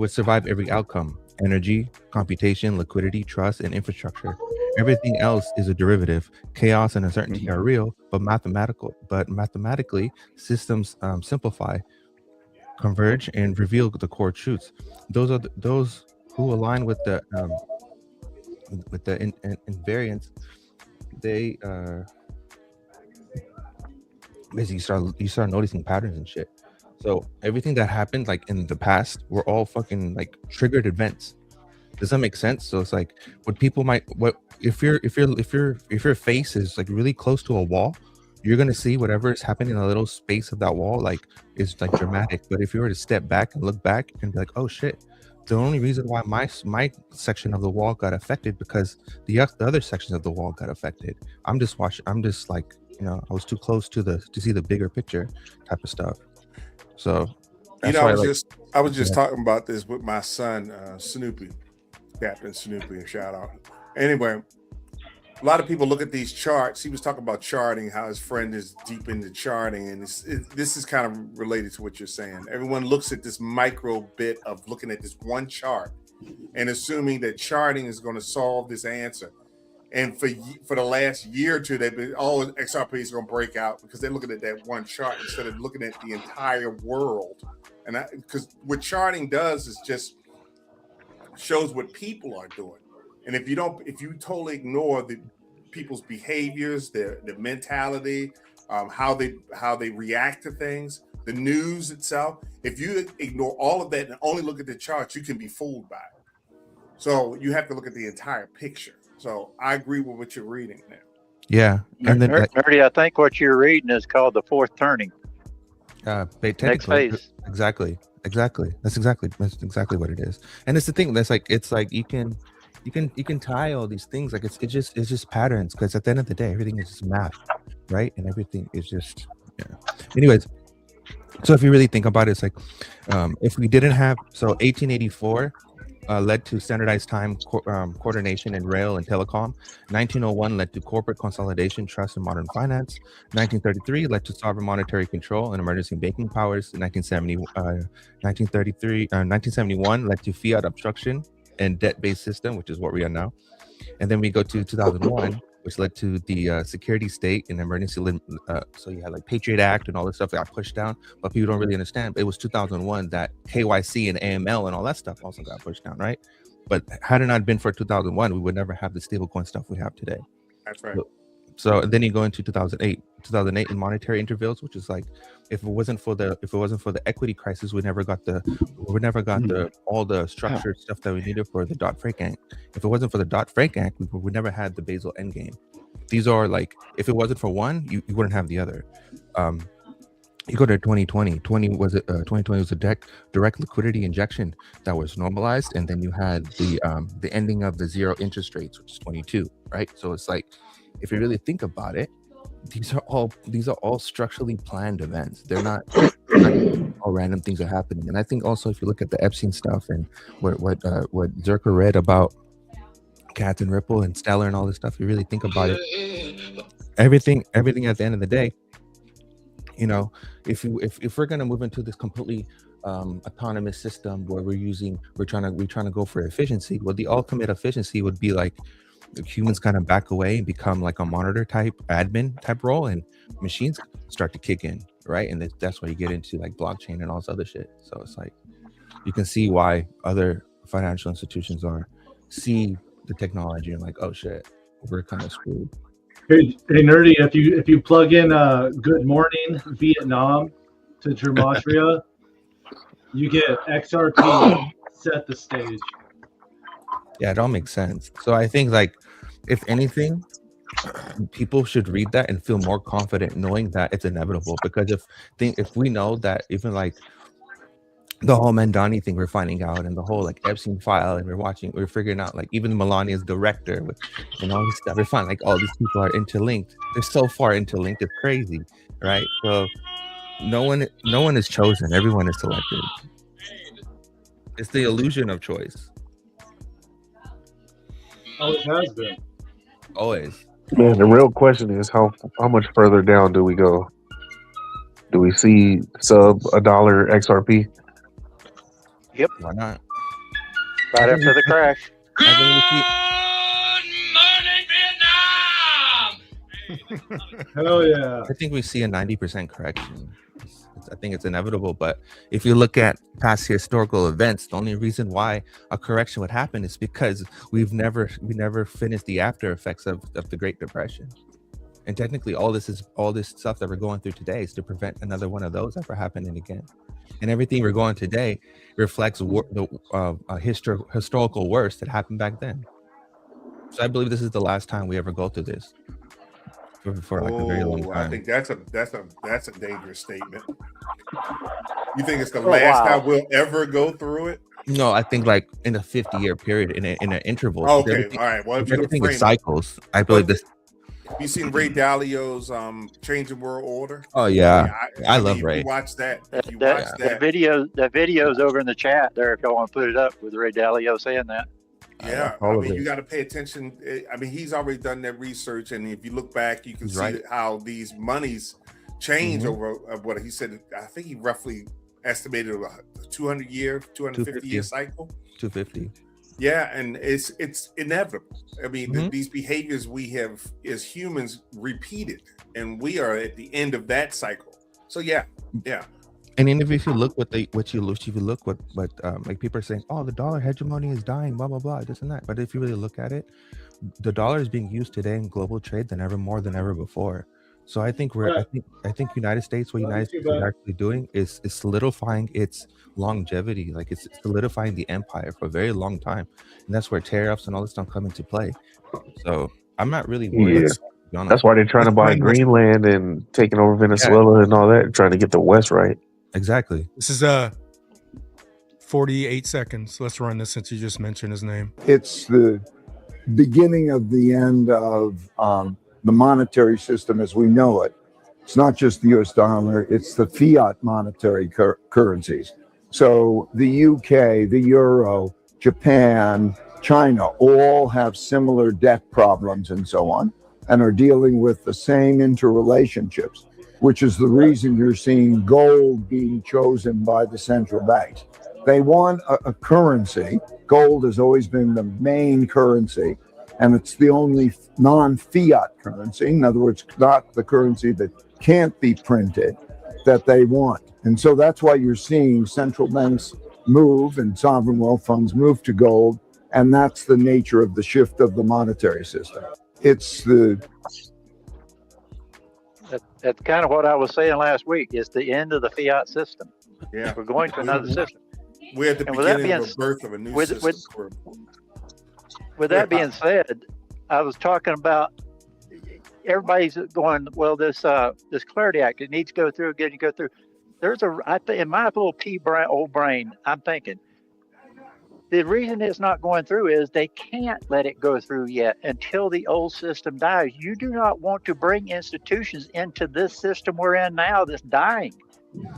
[SPEAKER 15] survive every outcome: energy, computation, liquidity, trust, and infrastructure. Everything else is a derivative. Chaos and uncertainty are real, but mathematically, systems simplify, converge, and reveal the core truths. Those who align with the invariance. They basically you start noticing patterns and shit. So everything that happened in the past were all fucking triggered events. Does that make sense? So it's like if your face is really close to a wall, you're gonna see whatever is happening in a little space of that wall is dramatic. But if you were to step back and look back and be like, oh shit, the only reason why my section of the wall got affected because the other sections of the wall got affected. I was too close to see the bigger picture type of stuff. So
[SPEAKER 11] I was just talking about this with my son, Snoopy, Captain Snoopy, shout out. Anyway, a lot of people look at these charts. He was talking about charting, how his friend is deep into charting, and this is kind of related to what you're saying. Everyone looks at this micro bit of looking at this one chart and assuming that charting is going to solve this answer. And for the last year or two, they've been XRP is going to break out because they're looking at that one chart instead of looking at the entire world. And because what charting does is just shows what people are doing. And if you totally ignore the people's behaviors, their mentality, how they react to things, the news itself, if you ignore all of that and only look at the charts, you can be fooled by it. So you have to look at the entire picture. So I agree with what you're reading there.
[SPEAKER 15] Yeah, and then
[SPEAKER 8] Nerdy, I think what you're reading is called the fourth turning. Next phase.
[SPEAKER 15] Exactly. That's exactly what it is. And it's the thing that's like, it's like you can tie all these things, like it's just patterns, because at the end of the day, everything is just math, right? And everything is just Anyways, so if you really think about it, it's like if we didn't have 1884 led to standardized time coordination in rail and telecom. 1901 led to corporate consolidation, trust, and modern finance. 1933 led to sovereign monetary control and emergency banking powers. 1971 led to fiat obstruction and debt-based system, which is what we are now. And then we go to 2001, which led to the security state and emergency. So you had like Patriot Act and all this stuff that got pushed down, but people don't really understand. It was 2001 that KYC and AML and all that stuff also got pushed down, right? But had it not been for 2001, we would never have the stablecoin stuff we have today.
[SPEAKER 11] That's right.
[SPEAKER 15] So then you go into 2008 in monetary intervals, which is like, if it wasn't for the equity crisis, we never got all the structured stuff that we needed for the Dodd-Frank Act. If it wasn't for the Dodd-Frank Act, we would never had the Basel Endgame. These are like, if it wasn't for one, you wouldn't have the other. You go to 2020. 2020 was a direct liquidity injection that was normalized, and then you had the ending of the zero interest rates, which is 22, right? So it's like, if you really think about it, these are all structurally planned events. They're not all random things are happening. And I think also, if you look at the Epstein stuff and what ZRK read about Cat and Ripple and Stellar and all this stuff, you really think about it, everything at the end of the day, you know, if we're going to move into this completely autonomous system where we're trying to go for efficiency, well, the ultimate efficiency would be like humans kind of back away and become like a monitor type admin type role, and machines start to kick in, right? And that's why you get into like blockchain and all this other shit. So it's like, you can see why other financial institutions see the technology and like, oh shit, we're kind of screwed.
[SPEAKER 12] Hey Nerdy, if you plug in Good Morning Vietnam to Gematria, you get XRP set the stage.
[SPEAKER 15] Yeah, it all makes sense. So I think, like, if anything, people should read that and feel more confident knowing that it's inevitable. Because if we know that, even like the whole Mandani thing we're finding out, and the whole like Epstein file, and we're figuring out like even Melania's director and all this stuff, we're finding like all these people are interlinked. They're so far interlinked, it's crazy, right? So no one is chosen, everyone is selected. It's the illusion of choice.
[SPEAKER 12] Always has been.
[SPEAKER 15] Always.
[SPEAKER 14] Man, the real question is how much further down do we go? Do we see sub $1 XRP?
[SPEAKER 8] Yep.
[SPEAKER 15] Why not?
[SPEAKER 8] Right after the crash.
[SPEAKER 12] Hell yeah.
[SPEAKER 15] I think we see a 90% correction. I think it's inevitable, but if you look at past historical events, the only reason why a correction would happen is because we never finished the after effects of the Great Depression. And technically all this stuff that we're going through today is to prevent another one of those ever happening again. And everything we're going today reflects the historical worst that happened back then. So I believe this is the last time we ever go through this. For like a very long time.
[SPEAKER 11] I think that's a dangerous statement. You think it's the last time we'll ever go through it?
[SPEAKER 15] No, I think like in a 50-year period, in an interval.
[SPEAKER 11] Okay, all right. Well, if
[SPEAKER 15] everything is cycles. I believe this.
[SPEAKER 11] You seen Ray Dalio's Changing World Order?
[SPEAKER 15] Oh yeah, I love Ray.
[SPEAKER 11] You watch that.
[SPEAKER 8] That video's over in the chat there if y'all want to put it up with Ray Dalio saying that.
[SPEAKER 11] Yeah, I
[SPEAKER 14] all of
[SPEAKER 11] mean, you
[SPEAKER 14] it.
[SPEAKER 11] got to pay attention. I mean, he's already done that research, and if you look back, you can
[SPEAKER 14] He's
[SPEAKER 11] see
[SPEAKER 14] right.
[SPEAKER 11] how these monies change
[SPEAKER 14] Mhm.
[SPEAKER 11] over what he said. I think he roughly estimated a 250 year
[SPEAKER 14] 250.
[SPEAKER 11] cycle.
[SPEAKER 14] 250.
[SPEAKER 11] Yeah, and it's inevitable. I mean,
[SPEAKER 14] Mhm.
[SPEAKER 11] these behaviors we have as humans repeated, and we are at the end of that cycle. So yeah.
[SPEAKER 15] And then if you look if you look what like people are saying, oh, the dollar hegemony is dying, blah blah blah, this and that. But if you really look at it, the dollar is being used today in global trade more than ever before. So I think I think United States, what United States is actually doing is solidifying its longevity, like it's solidifying the empire for a very long time, and that's where tariffs and all this stuff come into play. So I'm not really worried.
[SPEAKER 14] Yeah.
[SPEAKER 15] To be honest.
[SPEAKER 14] That's why they're trying to buy Greenland and taking over Venezuela and all that, trying to get the West right.
[SPEAKER 15] Exactly.
[SPEAKER 5] This is 48 seconds. Let's run this since you just mentioned his name.
[SPEAKER 17] It's the beginning of the end of the monetary system as we know it. It's not just the US dollar, it's the fiat monetary currencies. So the UK, the euro, Japan, China all have similar debt problems and so on, and are dealing with the same interrelationships, which is the reason you're seeing gold being chosen by the central banks. They want a currency. Gold has always been the main currency, and it's the only non-fiat currency. In other words, not the currency that can't be printed, that they want. And so that's why you're seeing central banks move and sovereign wealth funds move to gold, and that's the nature of the shift of the monetary system. It's the
[SPEAKER 8] That's kind of what I was saying last week. It's the end of the fiat system.
[SPEAKER 11] Yeah,
[SPEAKER 8] we're going to another system.
[SPEAKER 11] We're at the beginning of a birth of a new system.
[SPEAKER 8] With that being said, I was talking about everybody's going, well, this Clarity Act, it needs to go through, go through. There's in my little old brain, I'm thinking, the reason it's not going through is they can't let it go through yet until the old system dies. You do not want to bring institutions into this system we're in now that's dying.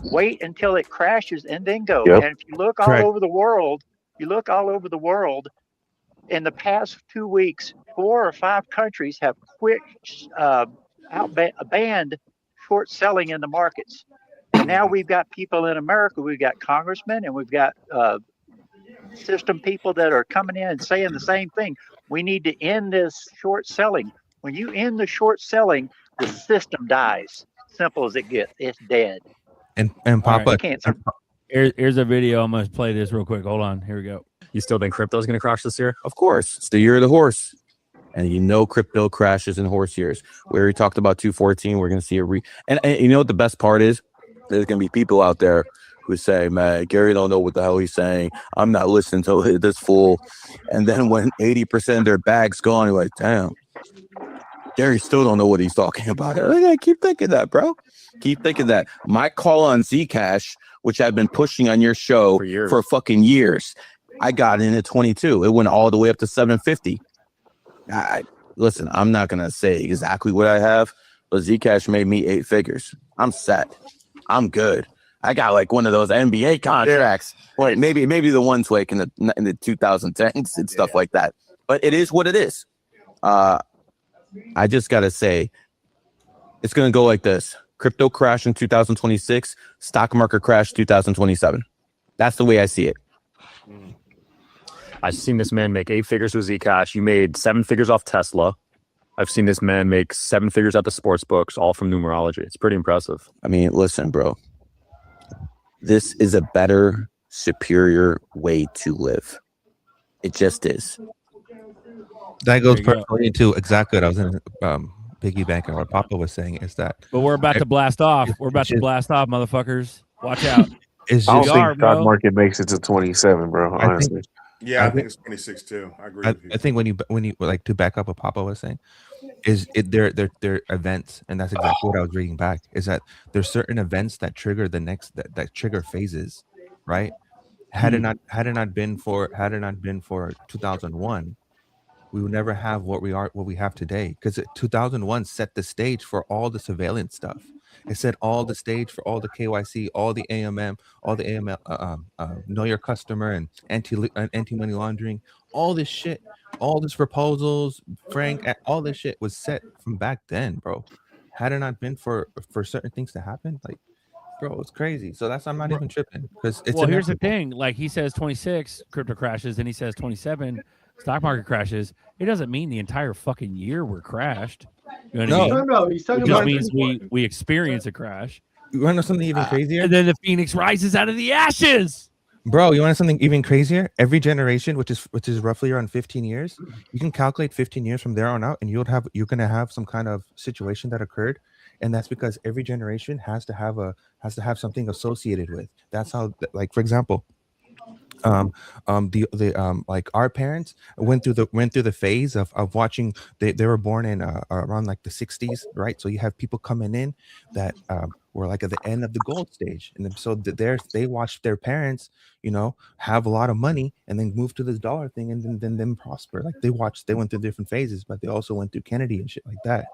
[SPEAKER 8] Wait until it crashes and then go.
[SPEAKER 14] Yep.
[SPEAKER 8] And if you look all over the world, in the past 2 weeks, 4 or 5 countries have quit banned short selling in the markets. And now we've got people in America, we've got congressmen, and we've got system people that are coming in and saying the same thing. We need to end this short selling. When you end the short selling, the system dies. Simple as it gets. It's dead.
[SPEAKER 15] And
[SPEAKER 3] Papa,
[SPEAKER 8] can't.
[SPEAKER 3] Here's a video. I'm gonna play this real quick. Hold on. Here we go.
[SPEAKER 18] You still think crypto's going to crash this year? Of course. It's the year of the horse. And you know crypto crashes in horse years. We already talked about 214. We're going to see a and you know what the best part is? There's going to be people out there who say, man, Gary don't know what the hell he's saying. I'm not listening to this fool. And then when 80% of their bag's gone, you're like, damn, Gary still don't know what he's talking about. I keep thinking that, bro. Keep thinking that. My call on Zcash, which I've been pushing on your show for fucking years, I got in at 22. It went all the way up to 750. Listen, I'm not gonna say exactly what I have, but Zcash made me 8 figures. I'm set. I'm good. I got like one of those NBA contracts. Like maybe the ones like in the 2010s and stuff like that. But it is what it is. I just gotta say, it's gonna go like this: crypto crash in 2026, stock market crash 2027. That's the way I see it.
[SPEAKER 19] I've seen this man make 8 figures with Zcash. You made 7 figures off Tesla. I've seen this man make 7 figures at the sports books, all from numerology. It's pretty impressive.
[SPEAKER 18] I mean, listen, bro. This is a better, superior way to live. It just is.
[SPEAKER 15] That goes perfectly into exactly what I was in piggybacking on what Papa was saying is that.
[SPEAKER 3] But we're about to blast off. We're about to blast off, motherfuckers. Watch out.
[SPEAKER 14] I don't think stock market makes it to 27, bro. Honestly.
[SPEAKER 11] I think it's 26 too. I agree with you.
[SPEAKER 15] I think when you like to back up what Papa was saying, is they're events, and that's exactly what I was reading back. Is that there's certain events that trigger the next that trigger phases, right? Had it not been for 2001, we would never have what we have today. Because 2001 set the stage for all the surveillance stuff. It set all the stage for all the KYC, all the AMM, all the AML, know your customer and anti money laundering, all this shit, all this proposals, Frank, all this shit was set from back then, bro. Had it not been for certain things to happen, like, bro, it's crazy. So I'm not even tripping because it's
[SPEAKER 3] well, here's the
[SPEAKER 15] inevitable.
[SPEAKER 3] thing. Like he says 26 crypto crashes, and he says 27 stock market crashes. It doesn't mean the entire fucking year we're crashed. You know what I mean?
[SPEAKER 12] He's talking
[SPEAKER 3] It just
[SPEAKER 12] about
[SPEAKER 3] means we experience a crash.
[SPEAKER 15] You want to know something even crazier?
[SPEAKER 3] And then the phoenix rises out of the ashes.
[SPEAKER 15] Bro, you want something even crazier? Every generation, which is roughly around 15 years, you can calculate 15 years from there on out, and you're gonna have some kind of situation that occurred, and that's because every generation has to have something associated with. That's how, like, for example, like our parents went through the phase of watching. They were born in around like the 60s, right? So you have people coming in that were like at the end of the gold stage, and so they watched their parents, have a lot of money and then move to this dollar thing, and then prosper. Like they went through different phases, but they also went through Kennedy and shit like that.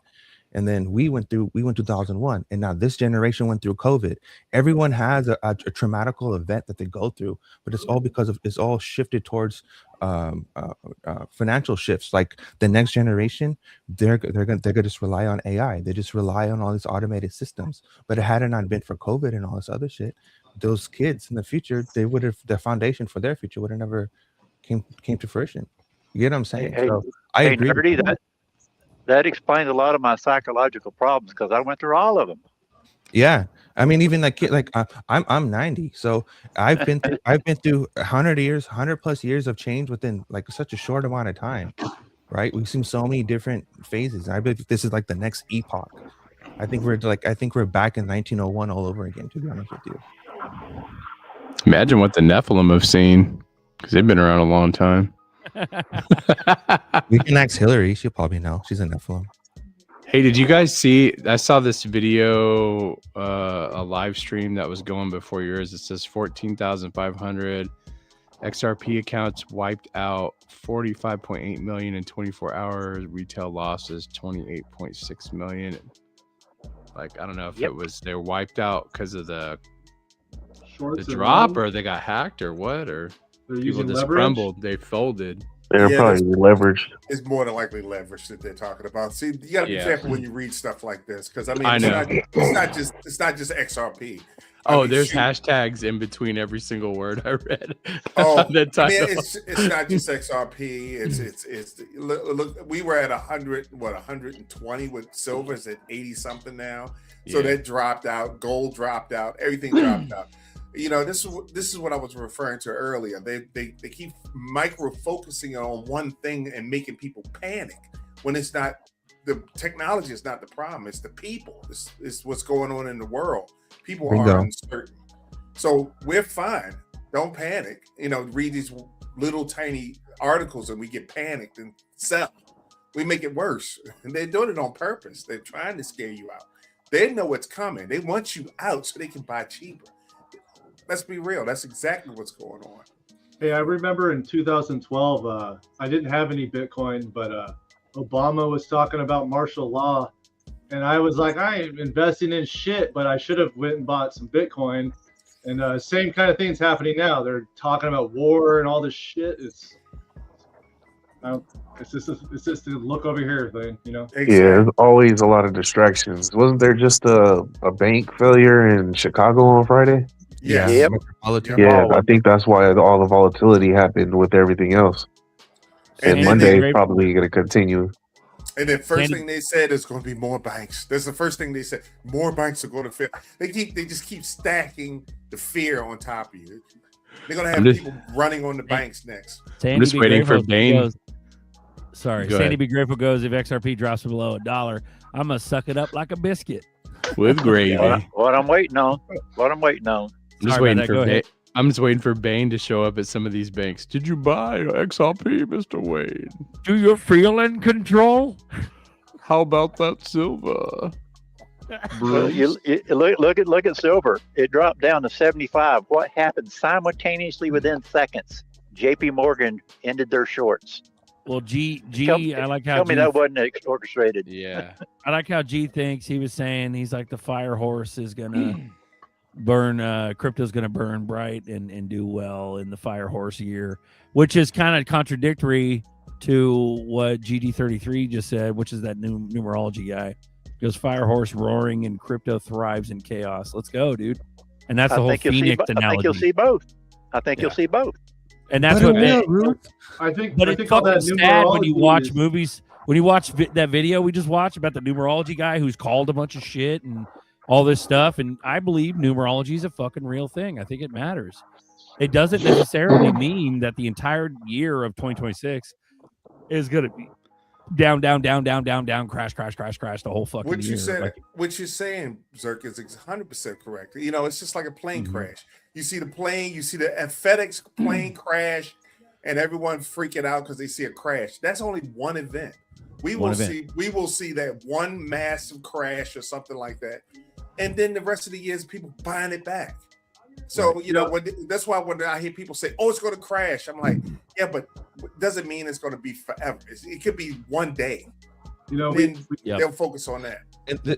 [SPEAKER 15] And then we went 2001, and now this generation went through COVID. Everyone has a traumatical event that they go through, but it's all because it's all shifted towards financial shifts. Like the next generation, they're gonna just rely on AI. They just rely on all these automated systems. But it had it not been for COVID and all this other shit, those kids in the future, the foundation for their future would have never came to fruition. You get what I'm saying? So I agree.
[SPEAKER 8] Nerdy, that explains a lot of my psychological problems because I went through all of them.
[SPEAKER 15] Yeah, I mean, even I'm 90, so I've been through 100 plus years of change within like such a short amount of time, right? We've seen so many different phases. I believe this is like the next epoch. I think we're back in 1901 all over again. To be honest with you,
[SPEAKER 7] Imagine what the Nephilim have seen, because they've been around a long time.
[SPEAKER 15] we can ask Hillary. She'll probably know. She's a Nephilim.
[SPEAKER 7] Hey, did you guys see? I saw this video, a live stream that was going before yours. It says 14,500 XRP accounts wiped out, 45.8 million in 24 hours. Retail losses 28.6 million. Like, I don't know if it was they were wiped out because of the drop, or they got hacked, or what, or
[SPEAKER 12] they're
[SPEAKER 7] people
[SPEAKER 12] using
[SPEAKER 7] just
[SPEAKER 12] leverage?
[SPEAKER 7] crumbled. They folded.
[SPEAKER 14] They're probably leveraged.
[SPEAKER 11] It's more than likely leverage that they're talking about. See, you got to be careful when you read stuff like this, because I mean, it's not just XRP.
[SPEAKER 7] There's hashtags in between every single word I read.
[SPEAKER 11] Oh,
[SPEAKER 7] the title.
[SPEAKER 11] it's not just XRP. It's look. We were at 120 with silver's at 80 something now. So that dropped out. Gold dropped out. Everything dropped out. This is what I was referring to earlier. They keep micro focusing on one thing and making people panic when it's not. The technology is not the problem. It's the people. It's what's going on in the world. People are uncertain. So we're fine. Don't panic. Read these little tiny articles and we get panicked and sell. We make it worse. And they're doing it on purpose. They're trying to scare you out. They know what's coming. They want you out so they can buy cheaper. Let's be real. That's exactly what's going on.
[SPEAKER 12] Hey, I remember in 2012, I didn't have any Bitcoin, but Obama was talking about martial law. And I was like, I ain't investing in shit, but I should have went and bought some Bitcoin. And same kind of thing's happening now. They're talking about war and all this shit. It's just the look over here thing,
[SPEAKER 14] Yeah, there's always a lot of distractions. Wasn't there just a bank failure in Chicago on Friday?
[SPEAKER 11] Yeah.
[SPEAKER 14] Yeah, I think that's why all the volatility happened with everything else. And Monday is probably going to continue.
[SPEAKER 11] And the first thing they said is going to be more banks. That's the first thing they said. More banks are going to fail. They just keep stacking the fear on top of you. They're going to have people running on the banks next.
[SPEAKER 7] I'm just waiting for Bane.
[SPEAKER 3] Sandy B. Grateful goes, if XRP drops below $1, I'm going to suck it up like a biscuit.
[SPEAKER 7] With gravy.
[SPEAKER 8] What I'm waiting on.
[SPEAKER 7] I'm just waiting for Bane to show up at some of these banks. Did you buy XRP, Mr. Wade?
[SPEAKER 3] Do you feel in control?
[SPEAKER 7] How about that silver?
[SPEAKER 8] Well, look at silver. It dropped down to 75. What happened simultaneously within seconds? JP Morgan ended their shorts.
[SPEAKER 3] Well, G, I like how
[SPEAKER 8] Tell me
[SPEAKER 3] G,
[SPEAKER 8] that wasn't orchestrated.
[SPEAKER 7] Yeah.
[SPEAKER 3] I like how G thinks. He was saying he's like the fire horse is gonna burn. Crypto's gonna burn bright and do well in the fire horse year, which is kind of contradictory to what GD33 just said, which is that new numerology guy. He goes fire horse roaring and crypto thrives in chaos. Let's go, dude. And that's the whole Phoenix analogy.
[SPEAKER 8] I think you'll see both. I think you'll see both.
[SPEAKER 3] And that's
[SPEAKER 12] But
[SPEAKER 3] what
[SPEAKER 12] it will,
[SPEAKER 3] made,
[SPEAKER 12] I think.
[SPEAKER 3] but
[SPEAKER 12] I
[SPEAKER 3] it's
[SPEAKER 12] think all
[SPEAKER 3] fucking
[SPEAKER 12] that
[SPEAKER 3] sad when you
[SPEAKER 12] numerology
[SPEAKER 3] watch
[SPEAKER 12] is-
[SPEAKER 3] movies. When you watch that video we just watched about the numerology guy who's called a bunch of shit and all this stuff, and I believe numerology is a fucking real thing. I think it matters. It doesn't necessarily mean that the entire year of 2026 is going to be down, crash, the whole fucking
[SPEAKER 11] What
[SPEAKER 3] year.
[SPEAKER 11] you said,
[SPEAKER 3] Like,
[SPEAKER 11] what you're saying, Zerk, is 100% correct. You know, it's just like a plane crash. You see the plane, you see the FedEx plane crash, and everyone freaking out because they see a crash. That's only one event. We will see that one massive crash or something like that, and then the rest of the year is people buying it back. So you know, that's why when I hear people say, "Oh, it's going to crash," I'm like, "Yeah, but doesn't mean it's going to be forever. It could be one day."
[SPEAKER 12] You know,
[SPEAKER 11] they'll focus on that.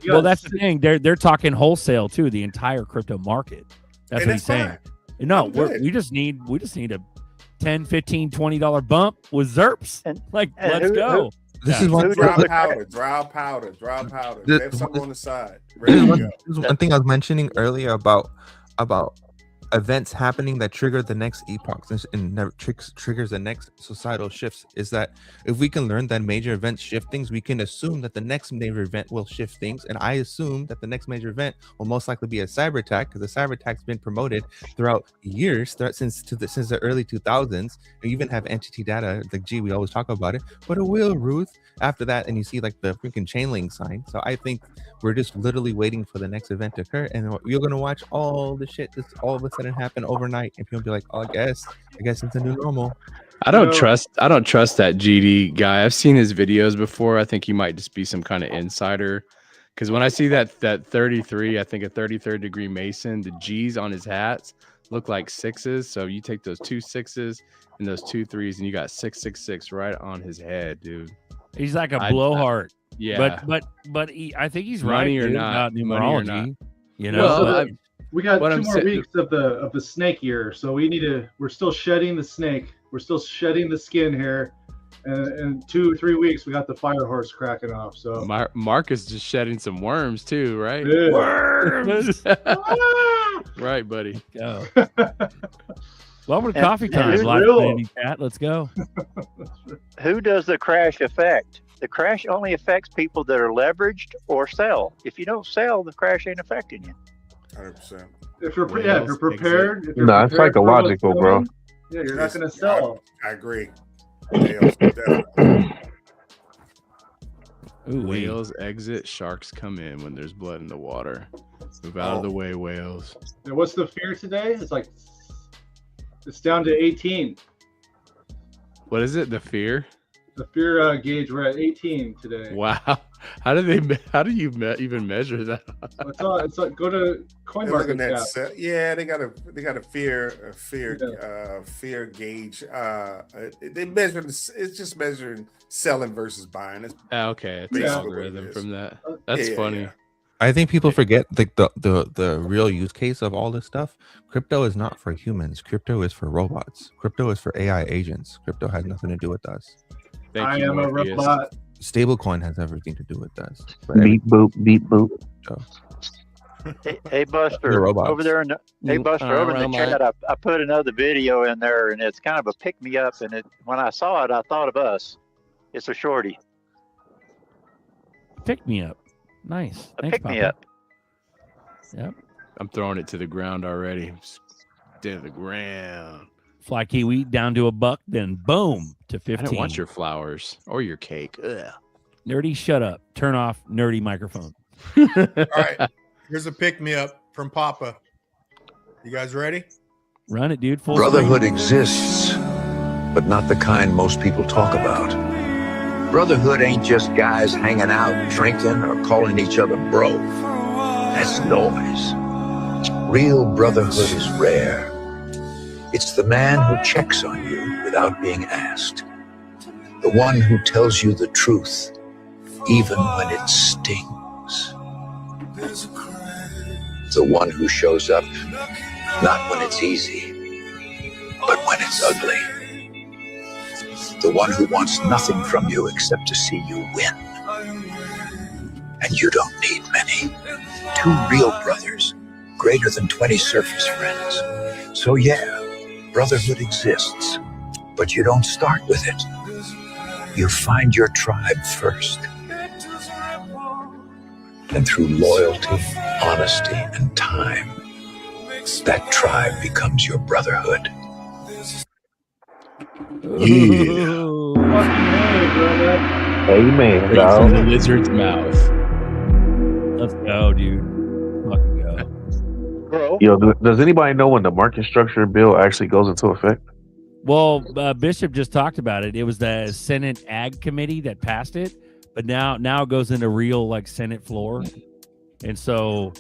[SPEAKER 3] well, that's the thing. They're talking wholesale too, the entire crypto market. That's what he's saying. No, we just need a $10, $15, $20 bump with ZERPs. Let's go.
[SPEAKER 15] This is one
[SPEAKER 11] dry powder. They have something on the side.
[SPEAKER 15] This is one thing I was mentioning earlier about events happening that trigger the next epochs and triggers the next societal shifts. Is that if we can learn that major events shift things, we can assume that the next major event will shift things. And I assume that the next major event will most likely be a cyber attack, because the cyber attack's been promoted throughout years, since the early 2000s. You even have entity data, like we always talk about it, but it will, Ruth, after that, and you see like the freaking chain link sign. So I think we're just literally waiting for the next event to occur, and you're gonna watch all the shit just all of a sudden happen overnight, and people be like, "Oh, I guess it's a new normal."
[SPEAKER 7] I don't trust that GD guy. I've seen his videos before. I think he might just be some kind of insider. Because when I see that 33, I think a 33rd degree Mason, the G's on his hats look like sixes. So you take those 2 6s and those 2 3s, and you got 666 right on his head, dude.
[SPEAKER 3] He's like a blowhard.
[SPEAKER 7] Yeah,
[SPEAKER 3] but I think he's
[SPEAKER 7] Money
[SPEAKER 3] right,
[SPEAKER 7] or
[SPEAKER 3] dude,
[SPEAKER 7] not,
[SPEAKER 3] about
[SPEAKER 7] money or
[SPEAKER 3] numerology.
[SPEAKER 7] not.
[SPEAKER 3] You know,
[SPEAKER 7] Well,
[SPEAKER 12] we got
[SPEAKER 7] what
[SPEAKER 12] 2
[SPEAKER 7] I'm
[SPEAKER 12] more
[SPEAKER 7] saying-
[SPEAKER 12] weeks of the snake year, so we're still shedding the snake. We're still shedding the skin here, and in 2 or 3 weeks we got the fire horse cracking off. So
[SPEAKER 7] Mark is just shedding some worms too, right?
[SPEAKER 12] Yeah.
[SPEAKER 7] Worms. Right, buddy.
[SPEAKER 3] Go. Welcome to
[SPEAKER 8] And-
[SPEAKER 3] Coffee
[SPEAKER 8] and
[SPEAKER 3] Time,
[SPEAKER 8] who's
[SPEAKER 3] live
[SPEAKER 8] real?
[SPEAKER 3] planning cat. Let's go.
[SPEAKER 8] Who does the crash affect? The crash only affects people that are leveraged or sell. If you don't sell, the crash ain't affecting you.
[SPEAKER 11] 100%.
[SPEAKER 12] if you're prepared,
[SPEAKER 14] it's
[SPEAKER 12] prepared
[SPEAKER 14] psychological,
[SPEAKER 12] for what's
[SPEAKER 14] bro.
[SPEAKER 12] coming, yeah, you're not going to sell.
[SPEAKER 11] I agree. Definitely.
[SPEAKER 7] Whales exit, sharks come in when there's blood in the water. Move out of the way, whales.
[SPEAKER 12] And what's the fear today? It's down to 18.
[SPEAKER 7] What is it? The fear?
[SPEAKER 12] The fear gauge, we're at 18 today.
[SPEAKER 7] Wow. How do you even measure that?
[SPEAKER 12] It's like go to CoinMarketCap.
[SPEAKER 11] Yeah, they got a fear gauge. They measure. It's just measuring selling versus buying. It's
[SPEAKER 7] okay, it's an algorithm from that. That's funny.
[SPEAKER 11] Yeah.
[SPEAKER 15] I think people forget the real use case of all this stuff. Crypto is not for humans. Crypto is for robots. Crypto is for AI agents. Crypto has nothing to do with us.
[SPEAKER 12] I am a robot.
[SPEAKER 15] Stablecoin has everything to do with us.
[SPEAKER 14] Beep boop, beep boop.
[SPEAKER 8] Hey Buster,
[SPEAKER 15] The robots.
[SPEAKER 8] over there in the over in the chat, I put another video in there, and it's kind of a pick me up. And when I saw it, I thought of us. It's a shorty.
[SPEAKER 3] Pick me up. Nice.
[SPEAKER 8] A
[SPEAKER 3] Thanks,
[SPEAKER 8] pick me
[SPEAKER 3] Papa.
[SPEAKER 8] up.
[SPEAKER 3] Yep.
[SPEAKER 7] I'm throwing it to the ground already. To the ground.
[SPEAKER 3] Fly kiwi down to $1, then boom to 15.
[SPEAKER 7] I don't want your flowers or your cake. Ugh.
[SPEAKER 3] Nerdy, shut up. Turn off nerdy microphone.
[SPEAKER 5] All right. Here's a pick me up from Papa. You guys ready?
[SPEAKER 3] Run it, dude. Full
[SPEAKER 20] Brotherhood
[SPEAKER 3] swing.
[SPEAKER 20] exists, but not the kind most people talk about. Brotherhood ain't just guys hanging out, drinking, or calling each other bro. That's noise. Real brotherhood is rare. It's the man who checks on you without being asked. The The one who tells you the truth, even when it stings. The one who shows up, not when it's easy, but when it's ugly. The one who wants nothing from you except to see you win. And you don't need many. 2 real brothers, greater than 20 surface friends. So yeah, brotherhood exists, but you don't start with it. You find your tribe first. And through loyalty, honesty, and time, that tribe becomes your brotherhood.
[SPEAKER 14] Amen,
[SPEAKER 7] From
[SPEAKER 14] dog.
[SPEAKER 7] the lizard's mouth.
[SPEAKER 3] Let's go, dude. Fucking go.
[SPEAKER 8] Bro.
[SPEAKER 14] Yo, does anybody know when the market structure bill actually goes into effect?
[SPEAKER 3] Well, Bishop just talked about it. It was the Senate Ag Committee that passed it, but now it goes into real like Senate floor, and so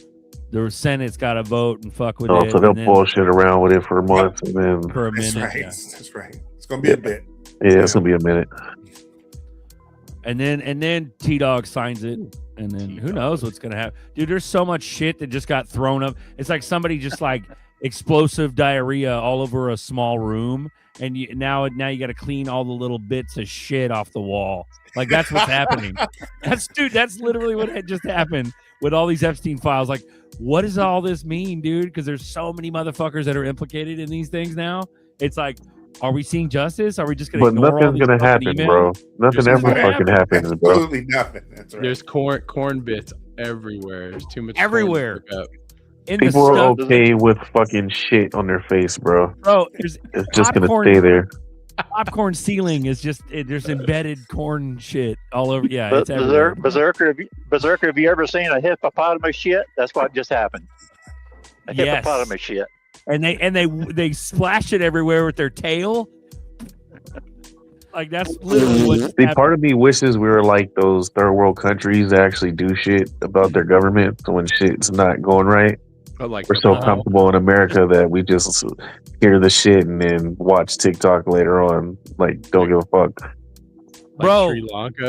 [SPEAKER 3] the Senate's got to vote and fuck with it.
[SPEAKER 14] So they'll
[SPEAKER 3] and then
[SPEAKER 14] bullshit around with it for a month and then
[SPEAKER 3] for a
[SPEAKER 11] That's
[SPEAKER 3] minute,
[SPEAKER 11] right.
[SPEAKER 3] yeah.
[SPEAKER 11] That's right. It's gonna be a bit.
[SPEAKER 14] Yeah, it's gonna be a minute.
[SPEAKER 3] and then T-Dog signs it, and then who knows what's gonna happen, dude. There's so much shit that just got thrown up. It's like somebody just like explosive diarrhea all over a small room, and now you got to clean all the little bits of shit off the wall. Like that's what's happening. That's literally what had just happened with all these Epstein files. Like, what does all this mean, dude? Because there's so many motherfuckers that are implicated in these things now. It's like, are we seeing justice? Are we just gonna?
[SPEAKER 14] But
[SPEAKER 3] ignore all
[SPEAKER 14] nothing's
[SPEAKER 3] these
[SPEAKER 14] gonna
[SPEAKER 3] fucking
[SPEAKER 14] happen,
[SPEAKER 3] emails?
[SPEAKER 14] bro. Nothing
[SPEAKER 7] There's
[SPEAKER 14] ever
[SPEAKER 7] corn-
[SPEAKER 14] fucking happens, bro.
[SPEAKER 11] Absolutely nothing. That's right.
[SPEAKER 7] There's corn bits everywhere. There's too much corn to
[SPEAKER 3] Everywhere.
[SPEAKER 7] pick up.
[SPEAKER 3] In
[SPEAKER 14] People
[SPEAKER 3] the
[SPEAKER 14] are
[SPEAKER 3] stuff,
[SPEAKER 14] okay with fucking shit on their face, bro.
[SPEAKER 3] bro. There's
[SPEAKER 14] It's just gonna
[SPEAKER 3] popcorn-
[SPEAKER 14] stay there.
[SPEAKER 3] Popcorn ceiling is just there's embedded corn shit all over. Yeah, it's everywhere.
[SPEAKER 8] Berserker, have you ever seen a hippopotamus shit? That's what just happened. A
[SPEAKER 3] Yes.
[SPEAKER 8] hippopotamus shit.
[SPEAKER 3] And they splash it everywhere with their tail. Like that's literally what just
[SPEAKER 14] See,
[SPEAKER 3] happened.
[SPEAKER 14] part of me wishes we were like those third world countries that actually do shit about their government. So when shit's not going right,
[SPEAKER 7] But like
[SPEAKER 14] we're so comfortable in America that we just hear the shit and then watch TikTok later on. Like, don't give a fuck.
[SPEAKER 3] Bro.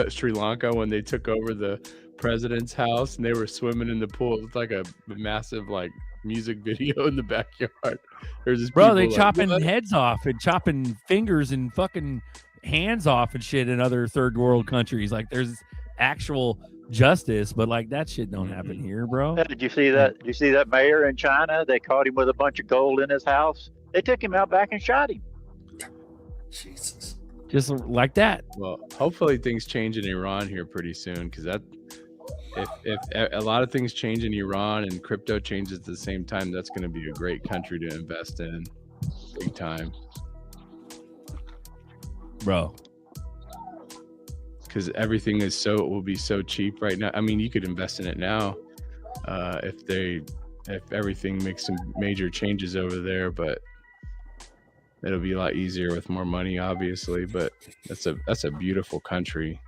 [SPEAKER 7] Sri Lanka when they took over the president's house and they were swimming in the pool. It's like a massive like music video in the backyard. There's this
[SPEAKER 3] Bro, they
[SPEAKER 7] people
[SPEAKER 3] chopping
[SPEAKER 7] what?
[SPEAKER 3] heads off and chopping fingers and fucking hands off and shit in other third world countries. Like there's actual justice, but like that shit don't happen here, bro.
[SPEAKER 8] Did you see that? Did you see that mayor in China? They caught him with a bunch of gold in his house. They took him out back and shot him.
[SPEAKER 11] Jesus.
[SPEAKER 3] Just like that.
[SPEAKER 7] Well, hopefully things change in Iran here pretty soon, because that if a lot of things change in Iran and crypto changes at the same time, that's going to be a great country to invest in, big time,
[SPEAKER 3] bro.
[SPEAKER 7] Because everything will be so cheap right now. I mean, you could invest in it now if everything makes some major changes over there, but it'll be a lot easier with more money, obviously. But that's a beautiful country.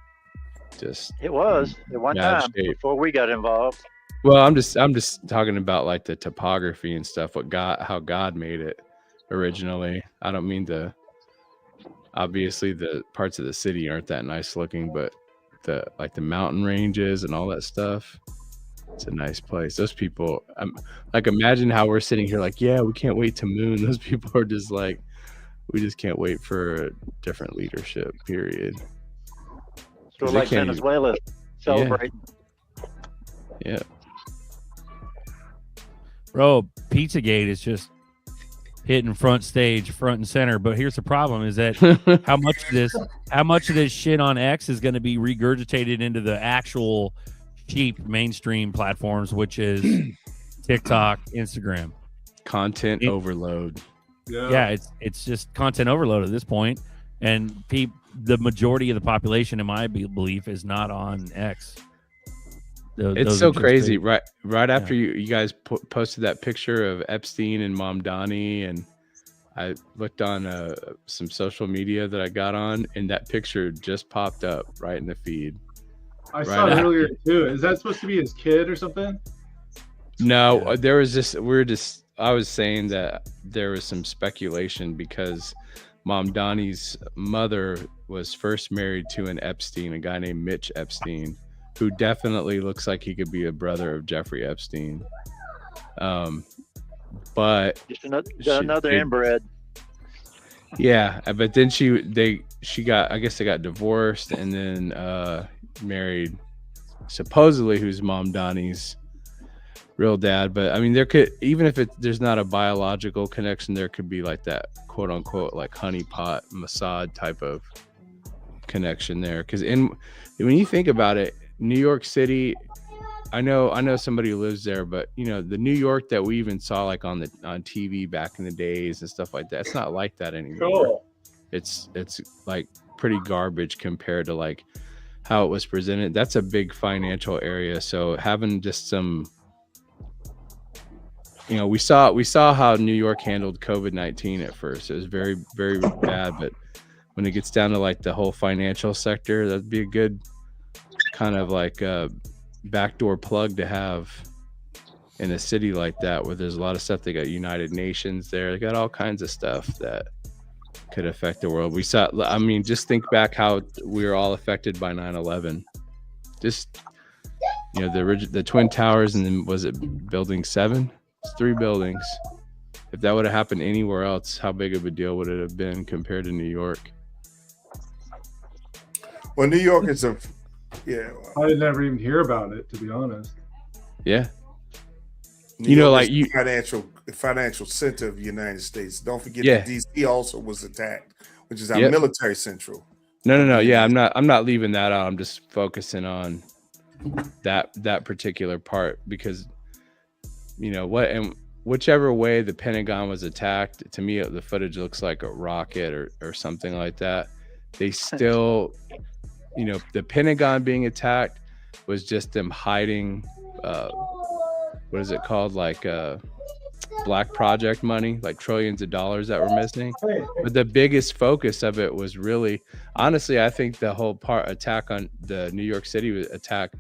[SPEAKER 7] Just
[SPEAKER 8] It was at one
[SPEAKER 7] bad
[SPEAKER 8] time
[SPEAKER 7] shape.
[SPEAKER 8] before we got involved.
[SPEAKER 7] Well, I'm just talking about like the topography and stuff. How God made it originally. I don't mean obviously the parts of the city aren't that nice looking, but the mountain ranges and all that stuff. It's a nice place. Those people, like, imagine how we're sitting here like, yeah, we can't wait to moon. Those people are just like, we just can't wait for a different leadership, period.
[SPEAKER 8] So
[SPEAKER 7] 'Cause they
[SPEAKER 8] like
[SPEAKER 7] can't even-
[SPEAKER 8] Venezuela celebrating.
[SPEAKER 7] Yeah.
[SPEAKER 3] Bro, Pizzagate is just hitting front and center. But here's the problem: is that how much of this shit on X is going to be regurgitated into the actual cheap mainstream platforms, which is TikTok, Instagram.
[SPEAKER 7] Content overload.
[SPEAKER 3] Yeah, it's just content overload at this point, and the majority of the population, in my belief, is not on X.
[SPEAKER 7] It's so crazy. Right after you guys posted that picture of Epstein and Mom Donnie, and I looked on some social media that I got on, and that picture just popped up right in the feed.
[SPEAKER 12] I saw it earlier too. Is that supposed to be his kid or something?
[SPEAKER 7] No, there was just I was saying that there was some speculation because Mom Donnie's mother was first married to an Epstein, a guy named Mitch Epstein, who definitely looks like he could be a brother of Jeffrey Epstein. But
[SPEAKER 8] just another inbred.
[SPEAKER 7] Yeah, but then she got, I guess they got divorced and then married supposedly who's Mom Donnie's real dad. But I mean, there could, even if there's not a biological connection, there could be like that quote unquote like honeypot Mossad type of connection there. Because when you think about it, New York City, I know somebody who lives there, but you know, the New York that we even saw like on TV back in the days and stuff like that, it's not like that anymore.
[SPEAKER 12] Cool.
[SPEAKER 7] It's like pretty garbage compared to like how it was presented. That's a big financial area. So having just some, you know, we saw how New York handled COVID-19 at first. It was very, very bad, but when it gets down to like the whole financial sector, that'd be a good kind of like backdoor plug to have in a city like that, where there's a lot of stuff. They got United Nations there. They got all kinds of stuff that could affect the world. We saw, I mean, just think back how we were all affected by 9/11. Just, you know, the Twin Towers, and then was it Building 7? It's 3 buildings. If that would have happened anywhere else, how big of a deal would it have been compared to New York?
[SPEAKER 11] Well, New York is a
[SPEAKER 12] I did never even hear about it, to be honest.
[SPEAKER 7] Yeah.
[SPEAKER 11] New York is the financial center of the United States. Don't forget that DC also was attacked, which is our military central.
[SPEAKER 7] No. Yeah, I'm not leaving that out. I'm just focusing on that particular part, because you know what, and whichever way the Pentagon was attacked, to me the footage looks like a rocket or something like that. They still, you know, the Pentagon being attacked was just them hiding what is it called, like black project money, like trillions of dollars that were missing. But the biggest focus of it was really, honestly, I think the whole attack on the New York City attack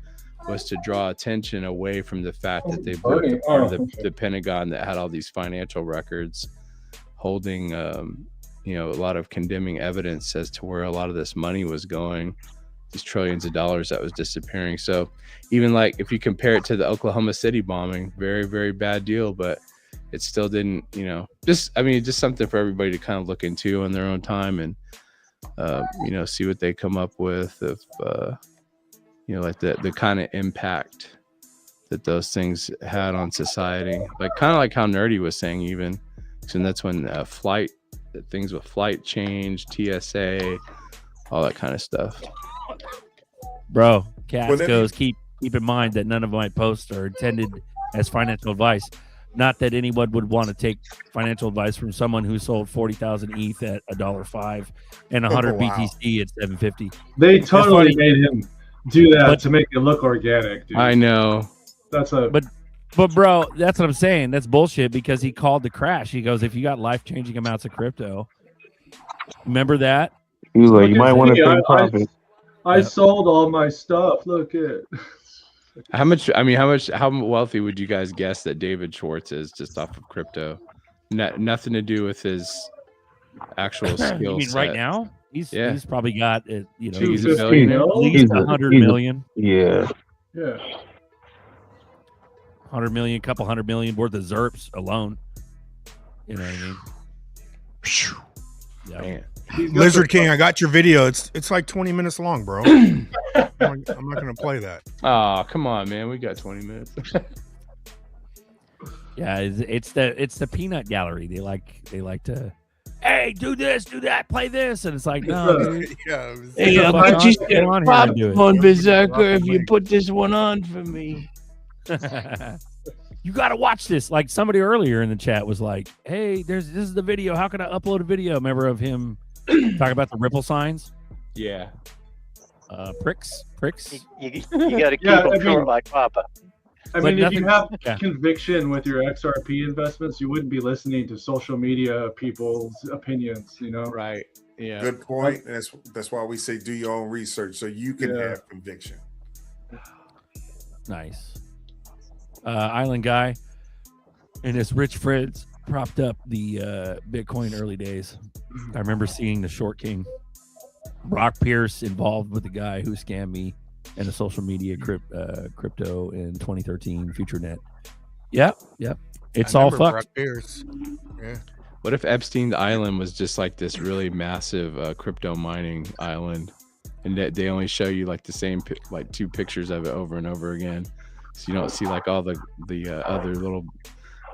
[SPEAKER 7] was to draw attention away from the fact that they broke apart the Pentagon that had all these financial records holding you know, a lot of condemning evidence as to where a lot of this money was going, these trillions of dollars that was disappearing. So even like if you compare it to the Oklahoma City bombing, very, very bad deal, but it still didn't, you know, just something for everybody to kind of look into on their own time and you know, see what they come up with, if you know, like the kind of impact that those things had on society, like kind of like how Nerdy was saying, even, and that's when things with flight change, TSA, all that kind of stuff.
[SPEAKER 19] Bro, Cass goes, keep in mind that none of my posts are intended as financial advice. Not that anyone would want to take financial advice from someone who sold 40,000 ETH at $1.05 and 100 BTC at $7.50.
[SPEAKER 12] They totally made him do that to make it look organic, dude.
[SPEAKER 7] I know.
[SPEAKER 19] But bro, that's what I'm saying. That's bullshit, because he called the crash. He goes, if you got life-changing amounts of crypto, remember that?
[SPEAKER 14] He was like, you might want to take profit.
[SPEAKER 12] I sold all my stuff. Look at
[SPEAKER 7] how wealthy would you guys guess that David Schwartz is just off of crypto? Nothing to do with his actual skill
[SPEAKER 19] You mean
[SPEAKER 7] set.
[SPEAKER 19] right now? He's probably got you know,
[SPEAKER 7] he's a billionaire.
[SPEAKER 19] At least 100 million.
[SPEAKER 12] Yeah.
[SPEAKER 19] 100 million, couple 100 million worth of ZRPs alone. You know what I mean? Yeah.
[SPEAKER 5] Lizard King, I got your video. It's like 20 minutes long, bro. I'm not gonna play that.
[SPEAKER 7] Oh, come on, man. We got 20 minutes.
[SPEAKER 19] Yeah, it's the peanut gallery. They like to, hey, do this, do that, play this, and it's like, no, dude.
[SPEAKER 1] Hey, I got you some popcorn, Berserker, if you put this one on for me.
[SPEAKER 19] You got to watch this. Like somebody earlier in the chat was like, hey, this is the video. How can I upload a video? Remember of him talking about the ripple signs?
[SPEAKER 7] Yeah.
[SPEAKER 19] Pricks.
[SPEAKER 8] You got to keep them short like Papa.
[SPEAKER 12] I mean, if you have conviction with your XRP investments, you wouldn't be listening to social media people's opinions, you know?
[SPEAKER 7] Right. Yeah.
[SPEAKER 11] Good point. That's why we say do your own research so you can have conviction.
[SPEAKER 19] Nice. Island Guy and his rich friends propped up the Bitcoin early days. I remember seeing the Short King, Brock Pierce, involved with the guy who scammed me in the social media crypto in 2013, FutureNet. Yep. It's all fucked.
[SPEAKER 5] Brock Pierce. Yeah.
[SPEAKER 7] What if Epstein's Island was just like this really massive crypto mining island, and that they only show you like the same like 2 pictures of it over and over again, so you don't see like all the other little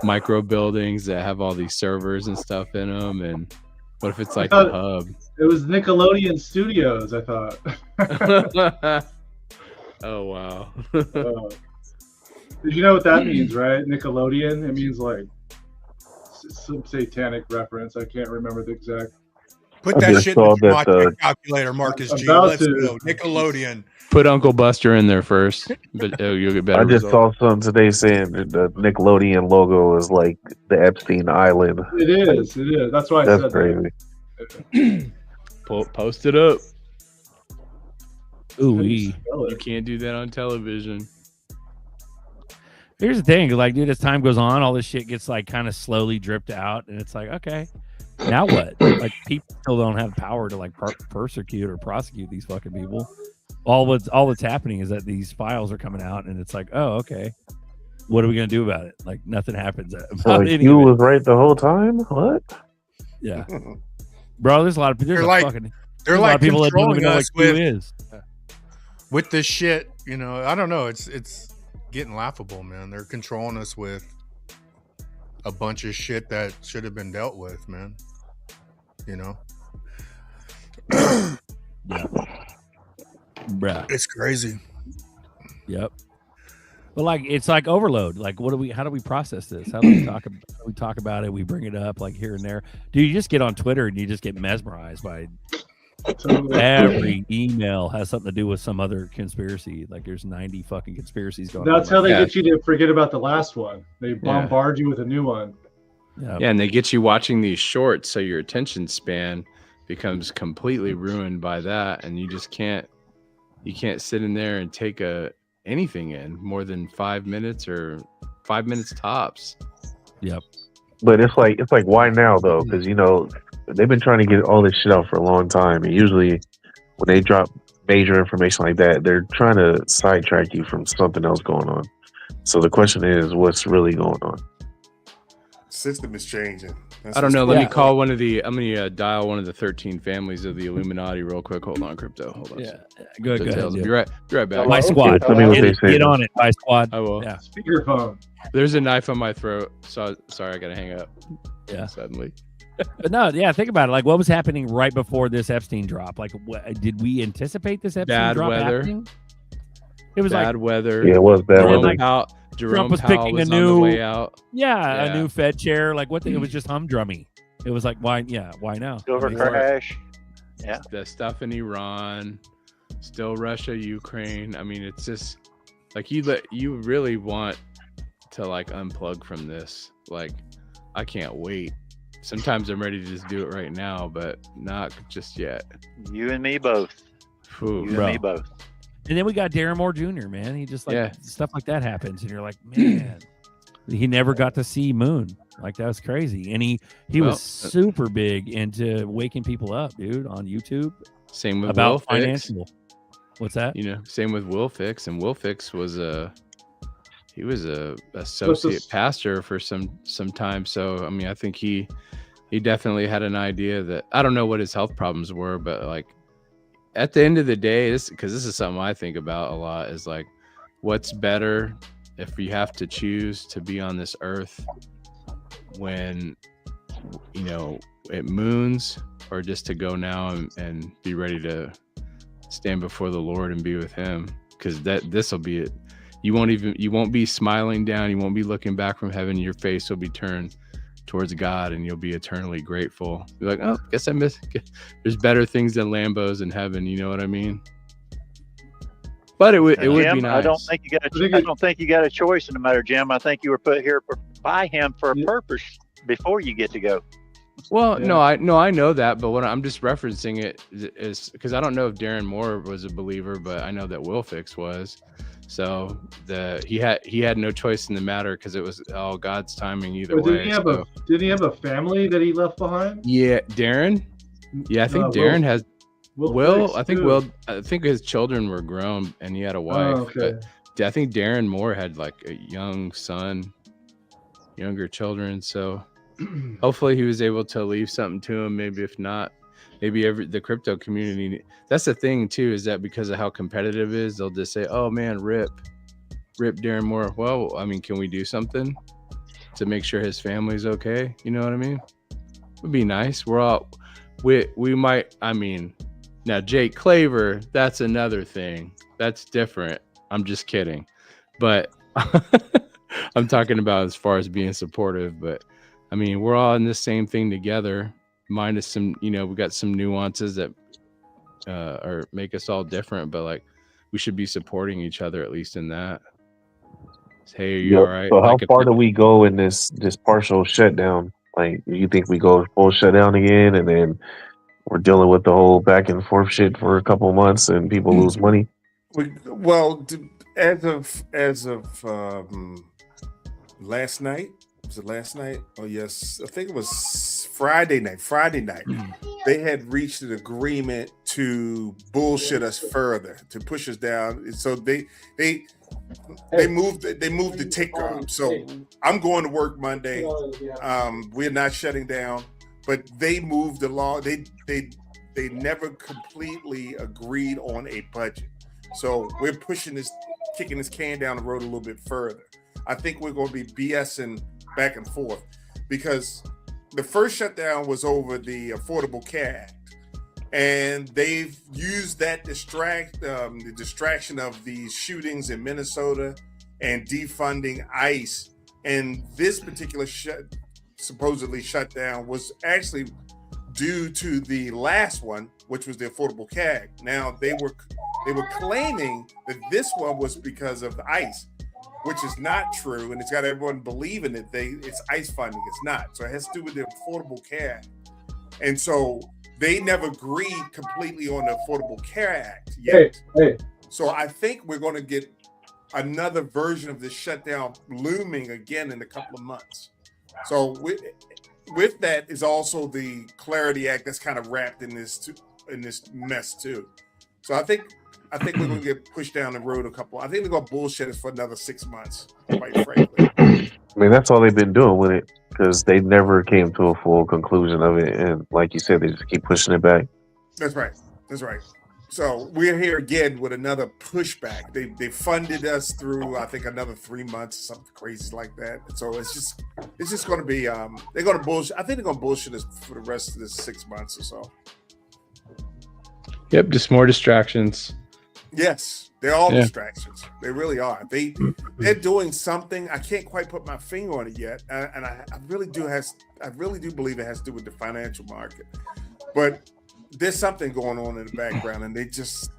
[SPEAKER 7] micro buildings that have all these servers and stuff in them? And what if it's like the hub?
[SPEAKER 12] It was Nickelodeon Studios, I thought.
[SPEAKER 7] Oh wow.
[SPEAKER 12] Did you know what that means, right? Nickelodeon. It means like some satanic reference. I can't remember the exact.
[SPEAKER 5] Put that shit in the calculator, Marcus G. Let's go. Nickelodeon.
[SPEAKER 7] Put Uncle Buster in there first, but you'll get better.
[SPEAKER 14] I just
[SPEAKER 7] results.
[SPEAKER 14] saw something today saying that the Nickelodeon logo is like the Epstein Island.
[SPEAKER 12] It is. That's why I
[SPEAKER 14] That's
[SPEAKER 12] said
[SPEAKER 14] crazy.
[SPEAKER 12] that.
[SPEAKER 7] Post it up.
[SPEAKER 19] Ooh,
[SPEAKER 7] you can't do that on television.
[SPEAKER 19] Here's the thing, like, dude, as time goes on, all this shit gets like kind of slowly dripped out, and it's like, okay, now what? Like, people still don't have power to like persecute or prosecute these fucking people. All that's happening is that these files are coming out, and it's like, oh, okay, what are we gonna do about it? Like, nothing happens.
[SPEAKER 14] So like, you was right the whole time? What?
[SPEAKER 19] Yeah, bro. There's a lot of
[SPEAKER 5] They're like
[SPEAKER 19] people that don't
[SPEAKER 5] controlling
[SPEAKER 19] even know what
[SPEAKER 5] us
[SPEAKER 19] Q is.
[SPEAKER 5] with this shit. You know, I don't know. It's getting laughable, man. They're controlling us with a bunch of shit that should have been dealt with, man. You know.
[SPEAKER 19] Yeah. Bruh.
[SPEAKER 5] It's crazy.
[SPEAKER 19] Yep. But like, it's like overload. Like, how do we process this? How do we talk about it? We bring it up like here and there. Do you just get on Twitter and you just get mesmerized by every email has something to do with some other conspiracy? Like, there's 90 fucking conspiracies going on.
[SPEAKER 12] That's how they get you to forget about the last one. They bombard you with a new one.
[SPEAKER 19] Yeah,
[SPEAKER 7] and they get you watching these shorts, so your attention span becomes completely ruined by that, and you just can't sit in there and take anything in more than 5 minutes or 5 minutes tops.
[SPEAKER 19] Yep.
[SPEAKER 14] But it's like why now though? Because you know they've been trying to get all this shit out for a long time, and usually when they drop major information like that, they're trying to sidetrack you from something else going on. So the question is, what's really going on?
[SPEAKER 11] System is changing.
[SPEAKER 7] I don't know. Let me call I'm gonna dial one of the 13 families of the Illuminati real quick. Hold on, crypto. Hold on.
[SPEAKER 19] Yeah. Go ahead.
[SPEAKER 7] Be right back.
[SPEAKER 19] My squad. Get on it. My squad.
[SPEAKER 7] I will.
[SPEAKER 19] Yeah.
[SPEAKER 12] Speakerphone.
[SPEAKER 7] There's a knife on my throat. So sorry, I gotta hang up.
[SPEAKER 19] Yeah.
[SPEAKER 7] Suddenly.
[SPEAKER 19] But no, yeah, think about it. Like, what was happening right before this Epstein drop? Like, did we anticipate this Epstein drop happening? It was
[SPEAKER 7] bad
[SPEAKER 19] like
[SPEAKER 7] weather.
[SPEAKER 14] Yeah, it was bad weather.
[SPEAKER 19] Trump was
[SPEAKER 7] Powell
[SPEAKER 19] picking
[SPEAKER 7] was
[SPEAKER 19] a
[SPEAKER 7] on the
[SPEAKER 19] new
[SPEAKER 7] way out.
[SPEAKER 19] a new Fed chair. Like, it was just humdrummy. It was like, why now?
[SPEAKER 8] Silver crash. Yeah.
[SPEAKER 7] The stuff in Iran, still Russia, Ukraine. I mean, it's just like you really want to like unplug from this. Like, I can't wait. Sometimes I'm ready to just do it right now, but not just yet.
[SPEAKER 8] You and me both.
[SPEAKER 7] Ooh,
[SPEAKER 8] you and me both.
[SPEAKER 19] And then we got Darren Moore Jr., man. He just stuff like that happens, and you're like, man, he never got to see Moon. Like, that was crazy. And he was super big into waking people up, dude, on YouTube.
[SPEAKER 7] Same with
[SPEAKER 19] about
[SPEAKER 7] Will
[SPEAKER 19] financial.
[SPEAKER 7] Fix.
[SPEAKER 19] What's that?
[SPEAKER 7] You know, same with Will Fix, and Will Fix was a associate pastor for some time. So I mean, I think he definitely had an idea that, I don't know what his health problems were, but like at the end of the day, because this is something I think about a lot, is like, what's better if you have to choose to be on this earth when, you know, it moons, or just to go now and be ready to stand before the Lord and be with him? Because this will be it. You won't be smiling down. You won't be looking back from heaven. Your face will be turned towards God, and you'll be eternally grateful. You're like, oh, guess I missed. There's better things than Lambos in heaven. You know what I mean? But it would be nice.
[SPEAKER 8] I don't think you got a choice in the matter, Jim. I think you were put here by him for a purpose before you get to go.
[SPEAKER 7] Well, no, I know that, but what I'm just referencing it is because I don't know if Darren Moore was a believer, but I know that Will Fix was. So he had no choice in the matter because it was all God's timing either
[SPEAKER 12] But
[SPEAKER 7] way.
[SPEAKER 12] did he have a family that he left behind?
[SPEAKER 7] Yeah, Darren. Yeah, I think Darren has. I think his children were grown and he had a wife.
[SPEAKER 12] okay.
[SPEAKER 7] But I think Darren Moore had like a young son, younger children. So hopefully he was able to leave something to him. Maybe if not, maybe the crypto community. That's the thing too, is that because of how competitive it is, they'll just say, "Oh man, rip Darren Moore." Well, I mean, can we do something to make sure his family's okay? You know what I mean? It would be nice. We might. I mean, now Jake Claver, that's another thing. That's different. I'm just kidding, but I'm talking about as far as being supportive. But I mean, we're all in this same thing together, minus some, we got some nuances that make us all different, but like we should be supporting each other, at least in that. Hey, are you all right?
[SPEAKER 14] So how
[SPEAKER 7] Like
[SPEAKER 14] far do we go in this partial shutdown? Like, you think we go full shutdown again, and then we're dealing with the whole back and forth shit for a couple of months, and people lose money?
[SPEAKER 11] As of last night, was it last night? Oh yes, I think it was Friday night. They had reached an agreement to bullshit us further, to push us down. And so they moved the ticker up. So I'm going to work Monday. We're not shutting down, but they moved the law. They never completely agreed on a budget. So we're kicking this can down the road a little bit further. I think we're going to be BSing back and forth, because the first shutdown was over the Affordable Care Act, and they've used that the distraction of these shootings in Minnesota and defunding ICE. And this particular supposedly shutdown was actually due to the last one, which was the Affordable Care Act. Now they were claiming that this one was because of the ICE, which is not true, and it's got everyone believing that it's ICE funding. It's not. So it has to do with the Affordable Care Act. And so they never agreed completely on the Affordable Care Act yet.
[SPEAKER 12] Hey.
[SPEAKER 11] So I think we're going to get another version of this shutdown looming again in a couple of months. So with that is also the Clarity Act that's kind of wrapped in this mess too. So I think we're going to get pushed down the road I think they're going to bullshit us for another 6 months, quite frankly.
[SPEAKER 14] I mean, that's all they've been doing with it, because they never came to a full conclusion of it. And like you said, they just keep pushing it back.
[SPEAKER 11] That's right. So we're here again with another pushback. They funded us through, I think, another 3 months, something crazy like that. So it's just going to be, they're going to bullshit. I think they're going to bullshit us for the rest of this 6 months or so.
[SPEAKER 7] Yep, just more distractions.
[SPEAKER 11] Yes, they're all distractions. They really are. They're doing something. I can't quite put my finger on it yet, and I really do believe it has to do with the financial market. But there's something going on in the background, and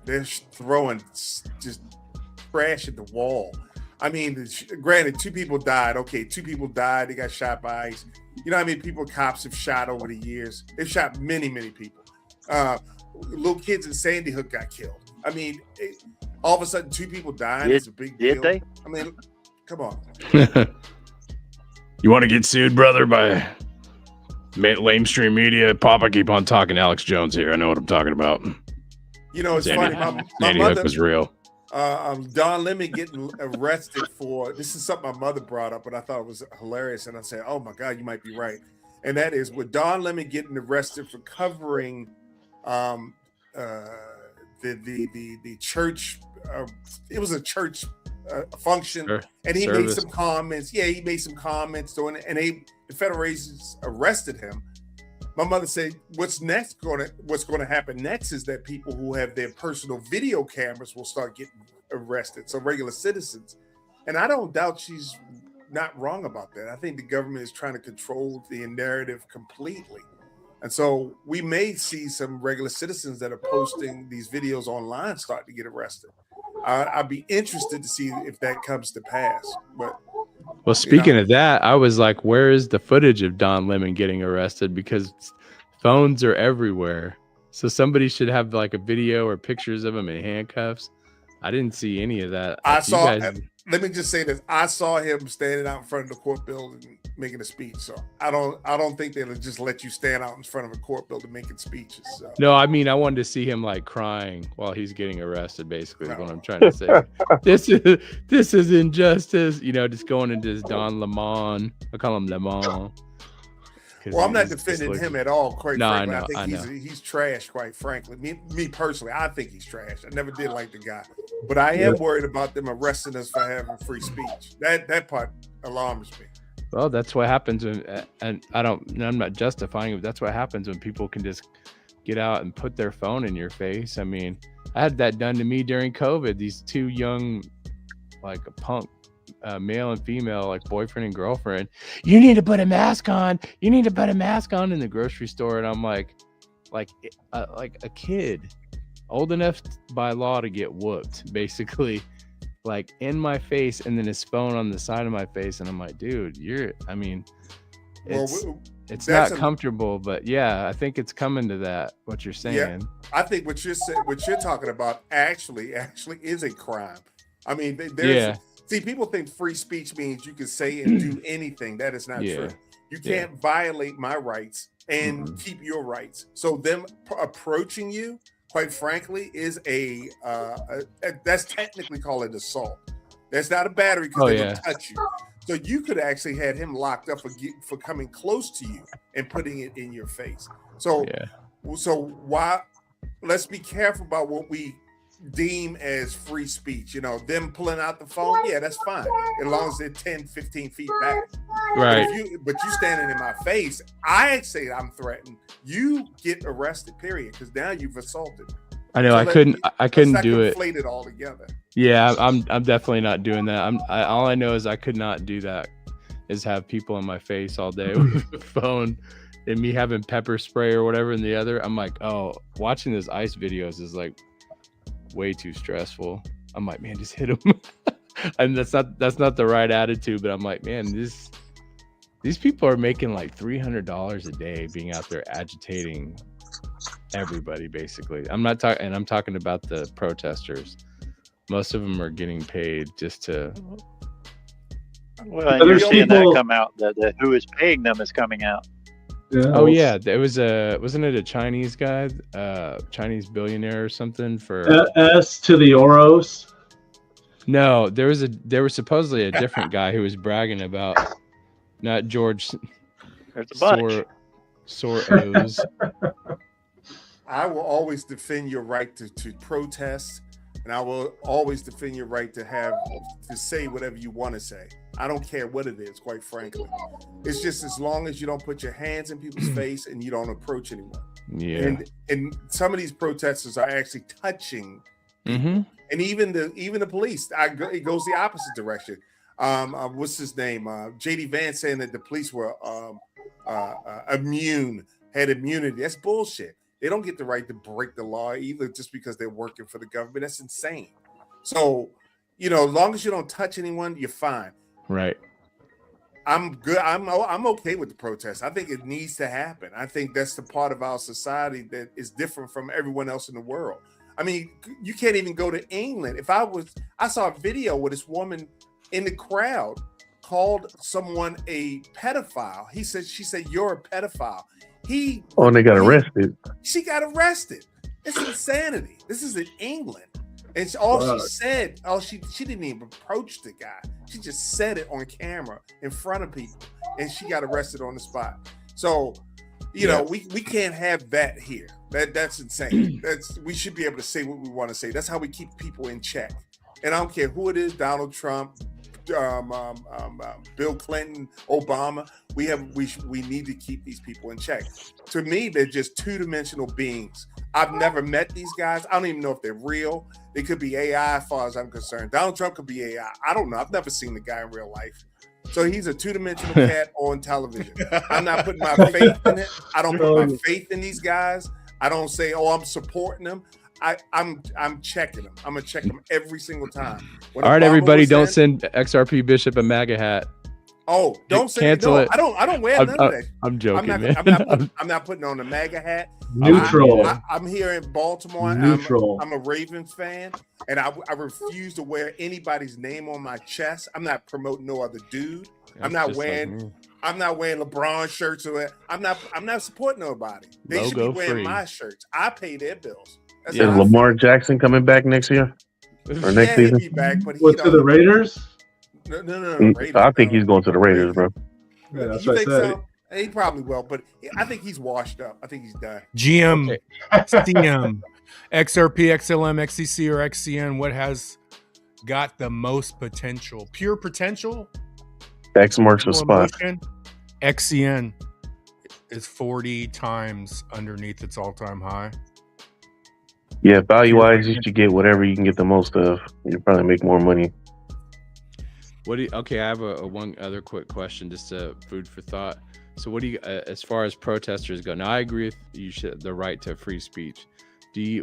[SPEAKER 11] they're throwing just trash at the wall. I mean, granted, 2 people died. Okay, 2 people died. They got shot by ICE. You know how many people cops have shot over the years? They've shot many, many people. Little kids in Sandy Hook got killed. I mean, all of a sudden, 2 people dying is a big deal.
[SPEAKER 8] Did they?
[SPEAKER 11] I mean, come on.
[SPEAKER 3] You want to get sued, brother, by lamestream media? Papa, keep on talking. Alex Jones here. I know what I'm talking about.
[SPEAKER 11] You know, it's funny. My
[SPEAKER 3] Sandy
[SPEAKER 11] mother
[SPEAKER 3] Hook was real.
[SPEAKER 11] Don Lemon getting arrested for, this is something my mother brought up, but I thought it was hilarious. And I said, oh my God, you might be right. And that is with Don Lemon getting arrested for covering the church. It was a church function, and he made some comments. Yeah, he made some comments doing it, and the federal agents arrested him. My mother said, what's going to happen next is that people who have their personal video cameras will start getting arrested. So regular citizens. And I don't doubt she's not wrong about that. I think the government is trying to control the narrative completely. And so we may see some regular citizens that are posting these videos online start to get arrested. I'd be interested to see if that comes to pass. But
[SPEAKER 7] well, speaking of that, I was like, where is the footage of Don Lemon getting arrested? Because phones are everywhere. So somebody should have like a video or pictures of him in handcuffs. I didn't see any of that.
[SPEAKER 11] I
[SPEAKER 7] You
[SPEAKER 11] saw.
[SPEAKER 7] guys-
[SPEAKER 11] Let me just say this: I saw him standing out in front of the court building making a speech. So I don't think they'll just let you stand out in front of a court building making speeches. So.
[SPEAKER 7] No, I mean I wanted to see him like crying while he's getting arrested. Basically, is what I'm trying to say. This is injustice. You know, just going into this Don Lemon. I call him Lemon.
[SPEAKER 11] Well, I'm not defending him at all. Quite frankly,
[SPEAKER 7] I
[SPEAKER 11] I
[SPEAKER 7] know.
[SPEAKER 11] think he's trash. Quite frankly, me personally, I think he's trash. I never did like the guy, but I am worried about them arresting us for having free speech. That part alarms me.
[SPEAKER 7] Well, that's what happens when, and I'm not justifying it, but that's what happens when people can just get out and put their phone in your face. I mean, I had that done to me during COVID. These two young, like a punk, male and female, like boyfriend and girlfriend. You need to put a mask on. You need to put a mask on in the grocery store, and I'm like a kid, old enough by law to get whooped, basically. Like in my face, and then his phone on the side of my face, and I'm like, dude, it's not comfortable, but yeah, I think it's coming to that. What you're saying?
[SPEAKER 11] Yeah, I think what you're talking about actually is a crime. I mean, see, people think free speech means you can say and do anything. That is not true. You can't violate my rights and keep your rights. So them approaching you, quite frankly, is that's technically called an assault. That's not a battery because they don't touch you. So you could actually had him locked up for coming close to you and putting it in your face. So why? Let's be careful about what we deem as free speech. You know, them pulling out the phone, yeah, that's fine, as long as they're 10, 15 feet back.
[SPEAKER 7] Right.
[SPEAKER 11] But you standing in my face, I say I'm threatened. You get arrested, period, because now you've assaulted.
[SPEAKER 7] I know. I couldn't do it.
[SPEAKER 11] Conflate it all together.
[SPEAKER 7] Yeah, I'm definitely not doing that. All I know is I could not do that. Is have people in my face all day with a phone, and me having pepper spray or whatever in the other. I'm like, oh, watching this ICE videos is like way too stressful. I'm like, man, just hit him. And that's not the right attitude. But I'm like, man, these people are making like $300 a day being out there agitating everybody, basically. I'm talking about the protesters. Most of them are getting paid just to.
[SPEAKER 8] Well, and you're seeing that come out. The who is paying them is coming out.
[SPEAKER 12] Yeah.
[SPEAKER 7] Oh yeah, there was wasn't it a Chinese guy, Chinese billionaire or something for
[SPEAKER 12] S to the Oros?
[SPEAKER 7] No, there was supposedly a different guy who was bragging about not George Soros.
[SPEAKER 11] I will always defend your right to protest, and I will always defend your right to say whatever you want to say. I don't care what it is, quite frankly. It's just as long as you don't put your hands in people's face and you don't approach anyone.
[SPEAKER 7] Yeah.
[SPEAKER 11] And some of these protesters are actually touching,
[SPEAKER 7] mm-hmm.
[SPEAKER 11] and even the police. It goes the opposite direction. What's his name? JD Vance saying that the police were immune, had immunity. That's bullshit. They don't get the right to break the law either just because they're working for the government. That's insane. So, as long as you don't touch anyone, you're fine.
[SPEAKER 7] Right.
[SPEAKER 11] I'm good. I'm okay with the protest. I think it needs to happen. I think that's the part of our society that is different from everyone else in the world. I mean, you can't even go to England. I saw a video where this woman in the crowd called someone a pedophile. She said, "You're a pedophile." They got arrested. She got arrested. It's insanity. This is in England. And she said, she didn't even approach the guy. She just said it on camera in front of people, and she got arrested on the spot. So, we can't have that here. That's insane. We should be able to say what we want to say. That's how we keep people in check. And I don't care who it is, Donald Trump, Bill Clinton, Obama. We need to keep these people in check. To me, they're just two-dimensional beings. I've never met these guys. I don't even know if they're real. They could be AI as far as I'm concerned. Donald Trump could be AI. I don't know. I've never seen the guy in real life. So he's a two-dimensional cat on television. I'm not putting my faith in it. I don't put my faith in these guys. I don't say, I'm supporting them. I'm checking them. I'm gonna check them every single time.
[SPEAKER 7] All right, everybody, don't send XRP Bishop a MAGA hat.
[SPEAKER 11] Oh, don't say
[SPEAKER 7] Cancel
[SPEAKER 11] no.
[SPEAKER 7] it.
[SPEAKER 11] I don't wear none of that.
[SPEAKER 7] I'm joking,
[SPEAKER 11] I'm
[SPEAKER 7] man.
[SPEAKER 11] not putting on the MAGA hat.
[SPEAKER 12] Neutral.
[SPEAKER 11] I'm here in Baltimore.
[SPEAKER 12] Neutral.
[SPEAKER 11] I'm a Ravens fan, and I refuse to wear anybody's name on my chest. I'm not promoting no other dude. I'm not wearing LeBron shirts or I'm not supporting nobody. They should be
[SPEAKER 14] Logo
[SPEAKER 11] wearing
[SPEAKER 14] free.
[SPEAKER 11] my shirts. I pay their bills. That's
[SPEAKER 14] Is
[SPEAKER 11] how I feel.
[SPEAKER 14] Lamar Jackson coming back next year or next
[SPEAKER 11] He'll
[SPEAKER 14] season?
[SPEAKER 11] be back, but
[SPEAKER 12] What, to the Raiders?
[SPEAKER 11] No, Raiders.
[SPEAKER 14] I think he's going to the Raiders, bro.
[SPEAKER 12] Yeah, that's
[SPEAKER 11] You
[SPEAKER 12] what I
[SPEAKER 11] think
[SPEAKER 12] said.
[SPEAKER 11] so? He probably will, but I think he's washed up. I think he's done.
[SPEAKER 5] GM, CM, XRP, XLM, XCC, or XCN, what has got the most potential? Pure potential?
[SPEAKER 14] X marks the
[SPEAKER 5] No
[SPEAKER 14] spot.
[SPEAKER 5] emotion? XCN is 40 times underneath its all-time high.
[SPEAKER 14] Yeah, value wise, you should get whatever you can get the most of. You probably make more money.
[SPEAKER 7] What do you, okay, I have a one other quick question, just food for thought. So what do you, as far as protesters go, now I agree with you should the right to free speech.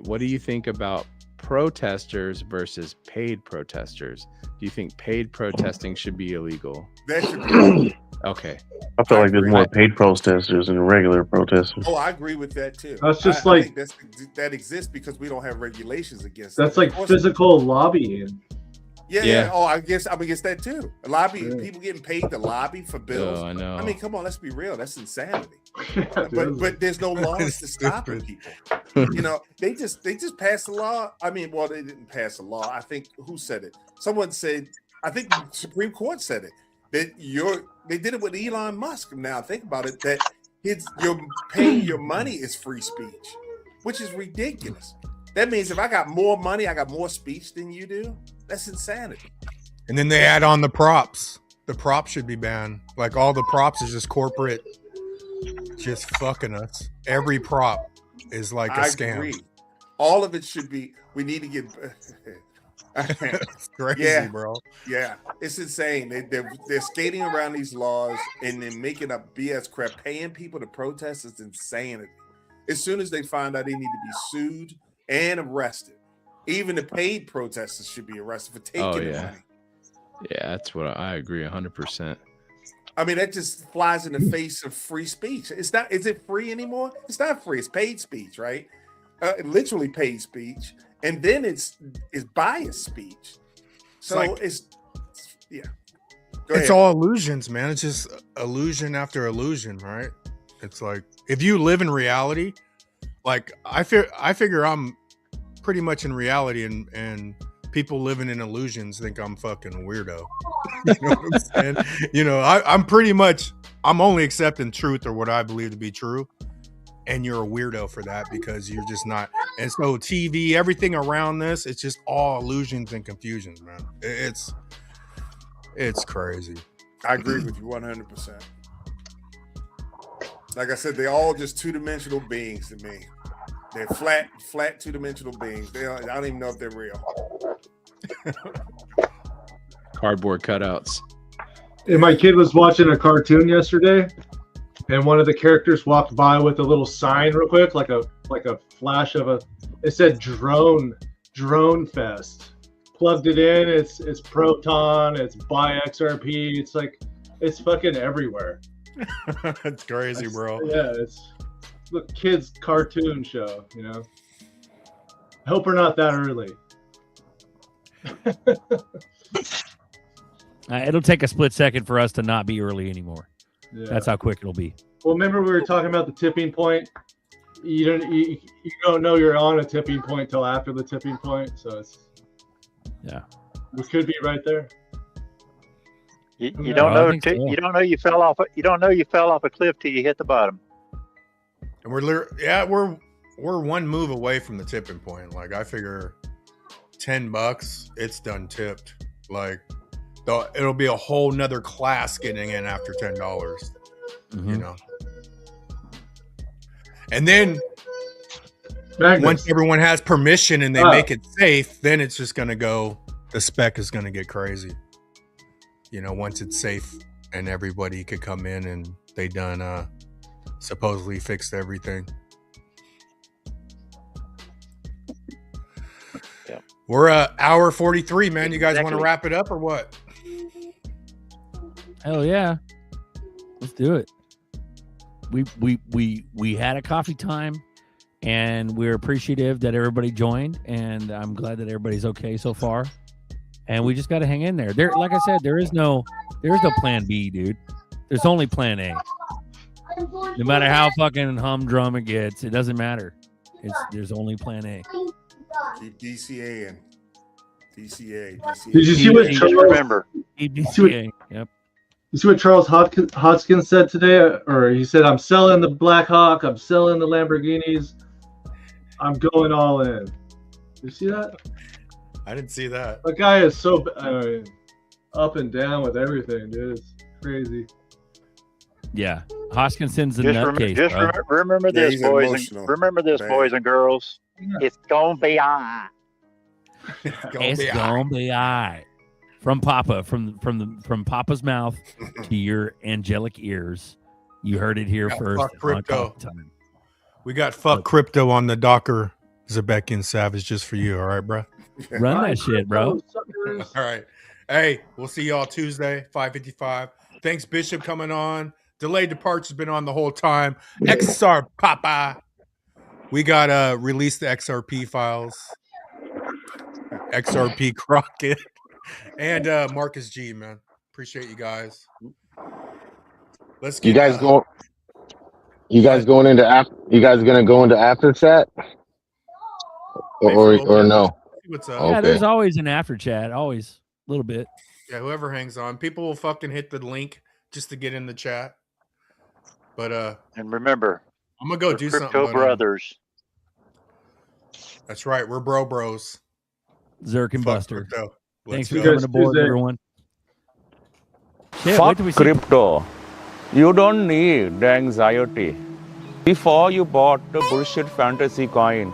[SPEAKER 7] What do you think about protesters versus paid protesters? Do you think paid protesting should be illegal?
[SPEAKER 11] That should be.
[SPEAKER 7] Okay.
[SPEAKER 14] I feel like there's more paid protesters than regular protesters.
[SPEAKER 11] Oh, I agree with that too.
[SPEAKER 12] That's just
[SPEAKER 11] I think that exists because we don't have regulations against
[SPEAKER 12] That's
[SPEAKER 11] it.
[SPEAKER 12] like
[SPEAKER 11] Of course-
[SPEAKER 12] physical lobbying.
[SPEAKER 11] Yeah. Oh, I'm against that too. People getting paid to lobby for bills.
[SPEAKER 7] Oh, I know.
[SPEAKER 11] I mean, come on, let's be real. That's insanity. but there's no laws to stop it, people. You know, they just passed a law. I mean, well, they didn't pass a law. I think who said it? Someone said. I think the Supreme Court said it. That they did it with Elon Musk. Now think about it. That you're paying your money is free speech, which is ridiculous. That means if I got more money, I got more speech than you do. That's insanity.
[SPEAKER 5] And then they add on the props. The props should be banned. Like all the props is just corporate, just fucking us. Every prop is like a scam.
[SPEAKER 11] Agree. All of it should be. We need to get.
[SPEAKER 5] It's crazy, bro.
[SPEAKER 11] Yeah, it's insane. They're skating around these laws and then making up BS crap. Paying people to protest is insanity. As soon as they find out they need to be sued and arrested, even the paid protesters should be arrested for taking the money.
[SPEAKER 7] Yeah, that's what I agree 100%.
[SPEAKER 11] I mean, that just flies in the face of free speech. It's not. Is it free anymore? It's not free. It's paid speech, right? Literally paid speech, and then it's biased speech. So it's yeah.
[SPEAKER 5] It's all illusions, man. It's just illusion after illusion, right? It's like if you live in reality, like I figure I'm pretty much in reality, and people living in illusions think I'm fucking weirdo. You know what I'm saying? You know, I'm only accepting truth or what I believe to be true. And you're a weirdo for that because you're just not. And so TV, everything around this, it's just all illusions and confusions, man. It's crazy.
[SPEAKER 11] I agree with you 100%. Like I said, they're all just two-dimensional beings to me. They're flat two-dimensional beings. I don't even know if they're real.
[SPEAKER 7] Cardboard cutouts.
[SPEAKER 12] And my kid was watching a cartoon yesterday, and one of the characters walked by with a little sign real quick, like a flash of it said drone fest. Plugged it in, it's Proton, it's buy XRP, it's fucking everywhere.
[SPEAKER 5] It's crazy, bro.
[SPEAKER 12] Yeah, it's the kids' cartoon show, you know. I hope we're not that early.
[SPEAKER 19] It'll take a split second for us to not be early anymore.
[SPEAKER 12] Yeah.
[SPEAKER 19] That's how quick it'll be.
[SPEAKER 12] Well, remember we were talking about the tipping point. You don't know you're on a tipping point till after the tipping point, so we could be right there.
[SPEAKER 8] You don't know you don't know you fell off a cliff till you hit the bottom.
[SPEAKER 5] And we're one move away from the tipping point. Like I figure $10, it's done tipped. Like it'll be a whole nother class getting in after $10.
[SPEAKER 19] Mm-hmm.
[SPEAKER 5] You know. And then once everyone has permission and they make it safe, then it's just gonna go. The spec is gonna get crazy. You know, once it's safe and everybody could come in and they done supposedly fixed everything.
[SPEAKER 8] Yeah.
[SPEAKER 5] We're hour 43, man. You guys want to wrap it up or what?
[SPEAKER 19] Hell yeah. Let's do it. We had a coffee time, and we're appreciative that everybody joined, and I'm glad that everybody's okay so far. And we just got to hang in there. There, like I said, there is no plan B, dude. There's only plan A. No matter how fucking humdrum it gets, it doesn't matter. There's only plan A.
[SPEAKER 11] Keep DCA in. DCA.
[SPEAKER 12] Did you see what Charles?
[SPEAKER 8] Remember.
[SPEAKER 19] DCA. Yep.
[SPEAKER 12] You see what Charles Hodgkins said today? Or he said, "I'm selling the Black Hawk. I'm selling the Lamborghinis. I'm going all in." You see that?
[SPEAKER 5] I didn't see that.
[SPEAKER 12] That guy is so up and down with everything, dude. It's crazy.
[SPEAKER 19] Yeah, Hoskinson's a
[SPEAKER 8] Just
[SPEAKER 19] nutcase, bro.
[SPEAKER 8] remember
[SPEAKER 11] Yeah,
[SPEAKER 8] this,
[SPEAKER 11] he's
[SPEAKER 8] boys.
[SPEAKER 11] emotional.
[SPEAKER 8] Remember this,
[SPEAKER 11] Man.
[SPEAKER 8] boys and girls. It's gonna be on.
[SPEAKER 19] It's gonna be all right. From Papa, from Papa's mouth to your angelic ears. You heard it here
[SPEAKER 5] Got
[SPEAKER 19] first.
[SPEAKER 5] fuck crypto.
[SPEAKER 19] Coffee Time.
[SPEAKER 5] We got fuck crypto on the Docker, Zebekian Savage, just for you. All right, bro?
[SPEAKER 19] Run that shit, bro.
[SPEAKER 5] All right. Hey, we'll see y'all Tuesday, 5:55. Thanks, Bishop, coming on. Delayed Departure's been on the whole time. XR Papa. We got to release the XRP files. XRP Crockett. And Marcus G, man. Appreciate you guys. Let's get
[SPEAKER 4] You guys going into you guys gonna go into after chat? Or no?
[SPEAKER 5] What's up?
[SPEAKER 19] Yeah, there's always an after chat, always a little bit.
[SPEAKER 5] Yeah, whoever hangs on. People will fucking hit the link just to get in the chat. But
[SPEAKER 8] and remember,
[SPEAKER 5] I'm gonna go do
[SPEAKER 8] Crypto
[SPEAKER 5] something.
[SPEAKER 8] Brothers.
[SPEAKER 5] That's right. We're bros.
[SPEAKER 19] Zerk and
[SPEAKER 5] Fuck
[SPEAKER 19] Buster.
[SPEAKER 5] crypto.
[SPEAKER 19] Thanks
[SPEAKER 5] Let's
[SPEAKER 19] for
[SPEAKER 5] go.
[SPEAKER 19] coming aboard, everyone. Shit,
[SPEAKER 21] Fuck
[SPEAKER 19] wait till we see-
[SPEAKER 21] crypto. You don't need the anxiety. Before you bought the bullshit fantasy coin,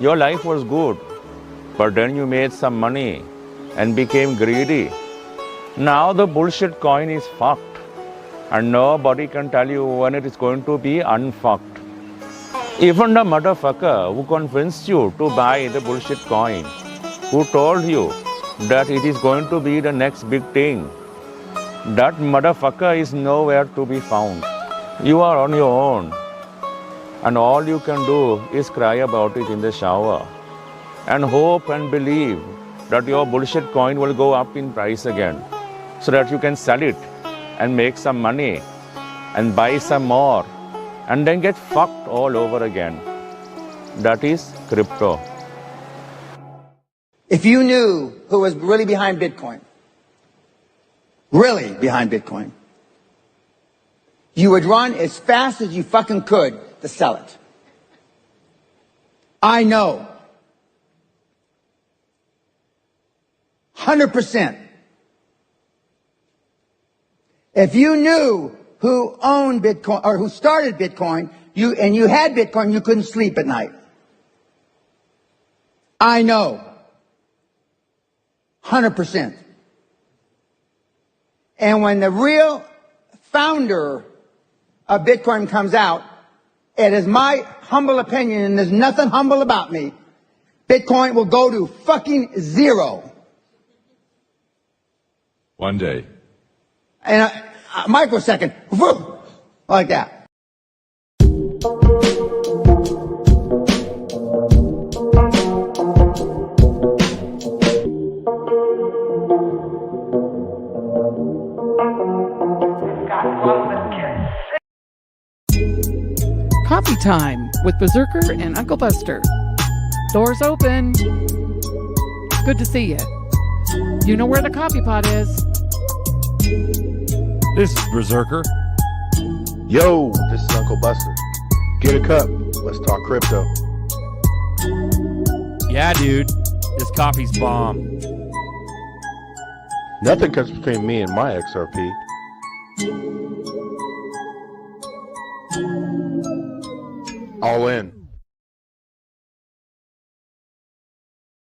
[SPEAKER 21] your life was good. But then you made some money and became greedy. Now the bullshit coin is fucked. And nobody can tell you when it is going to be unfucked. Even the motherfucker who convinced you to buy the bullshit coin, who told you that it is going to be the next big thing, that motherfucker is nowhere to be found. You are on your own. And all you can do is cry about it in the shower. And hope and believe that your bullshit coin will go up in price again. So that you can sell it and make some money and buy some more. And then get fucked all over again. That is crypto.
[SPEAKER 22] If you knew who was really behind Bitcoin, you would run as fast as you fucking could to sell it. I know. 100%. If you knew who owned Bitcoin or who started Bitcoin, and you had Bitcoin, you couldn't sleep at night. I know. 100%. And when the real founder of Bitcoin comes out, it is my humble opinion, and there's nothing humble about me, Bitcoin will go to fucking zero.
[SPEAKER 23] One day.
[SPEAKER 22] And a microsecond, whoop, like that.
[SPEAKER 2] Coffee time with Berserker and Uncle Buster. Doors open. Good to see you. You know where the coffee pot is.
[SPEAKER 19] This is Berserker.
[SPEAKER 24] Yo, this is Uncle Buster. Get a cup. Let's talk crypto.
[SPEAKER 19] Yeah, dude. This coffee's bomb.
[SPEAKER 24] Nothing comes between me and my XRP. All in.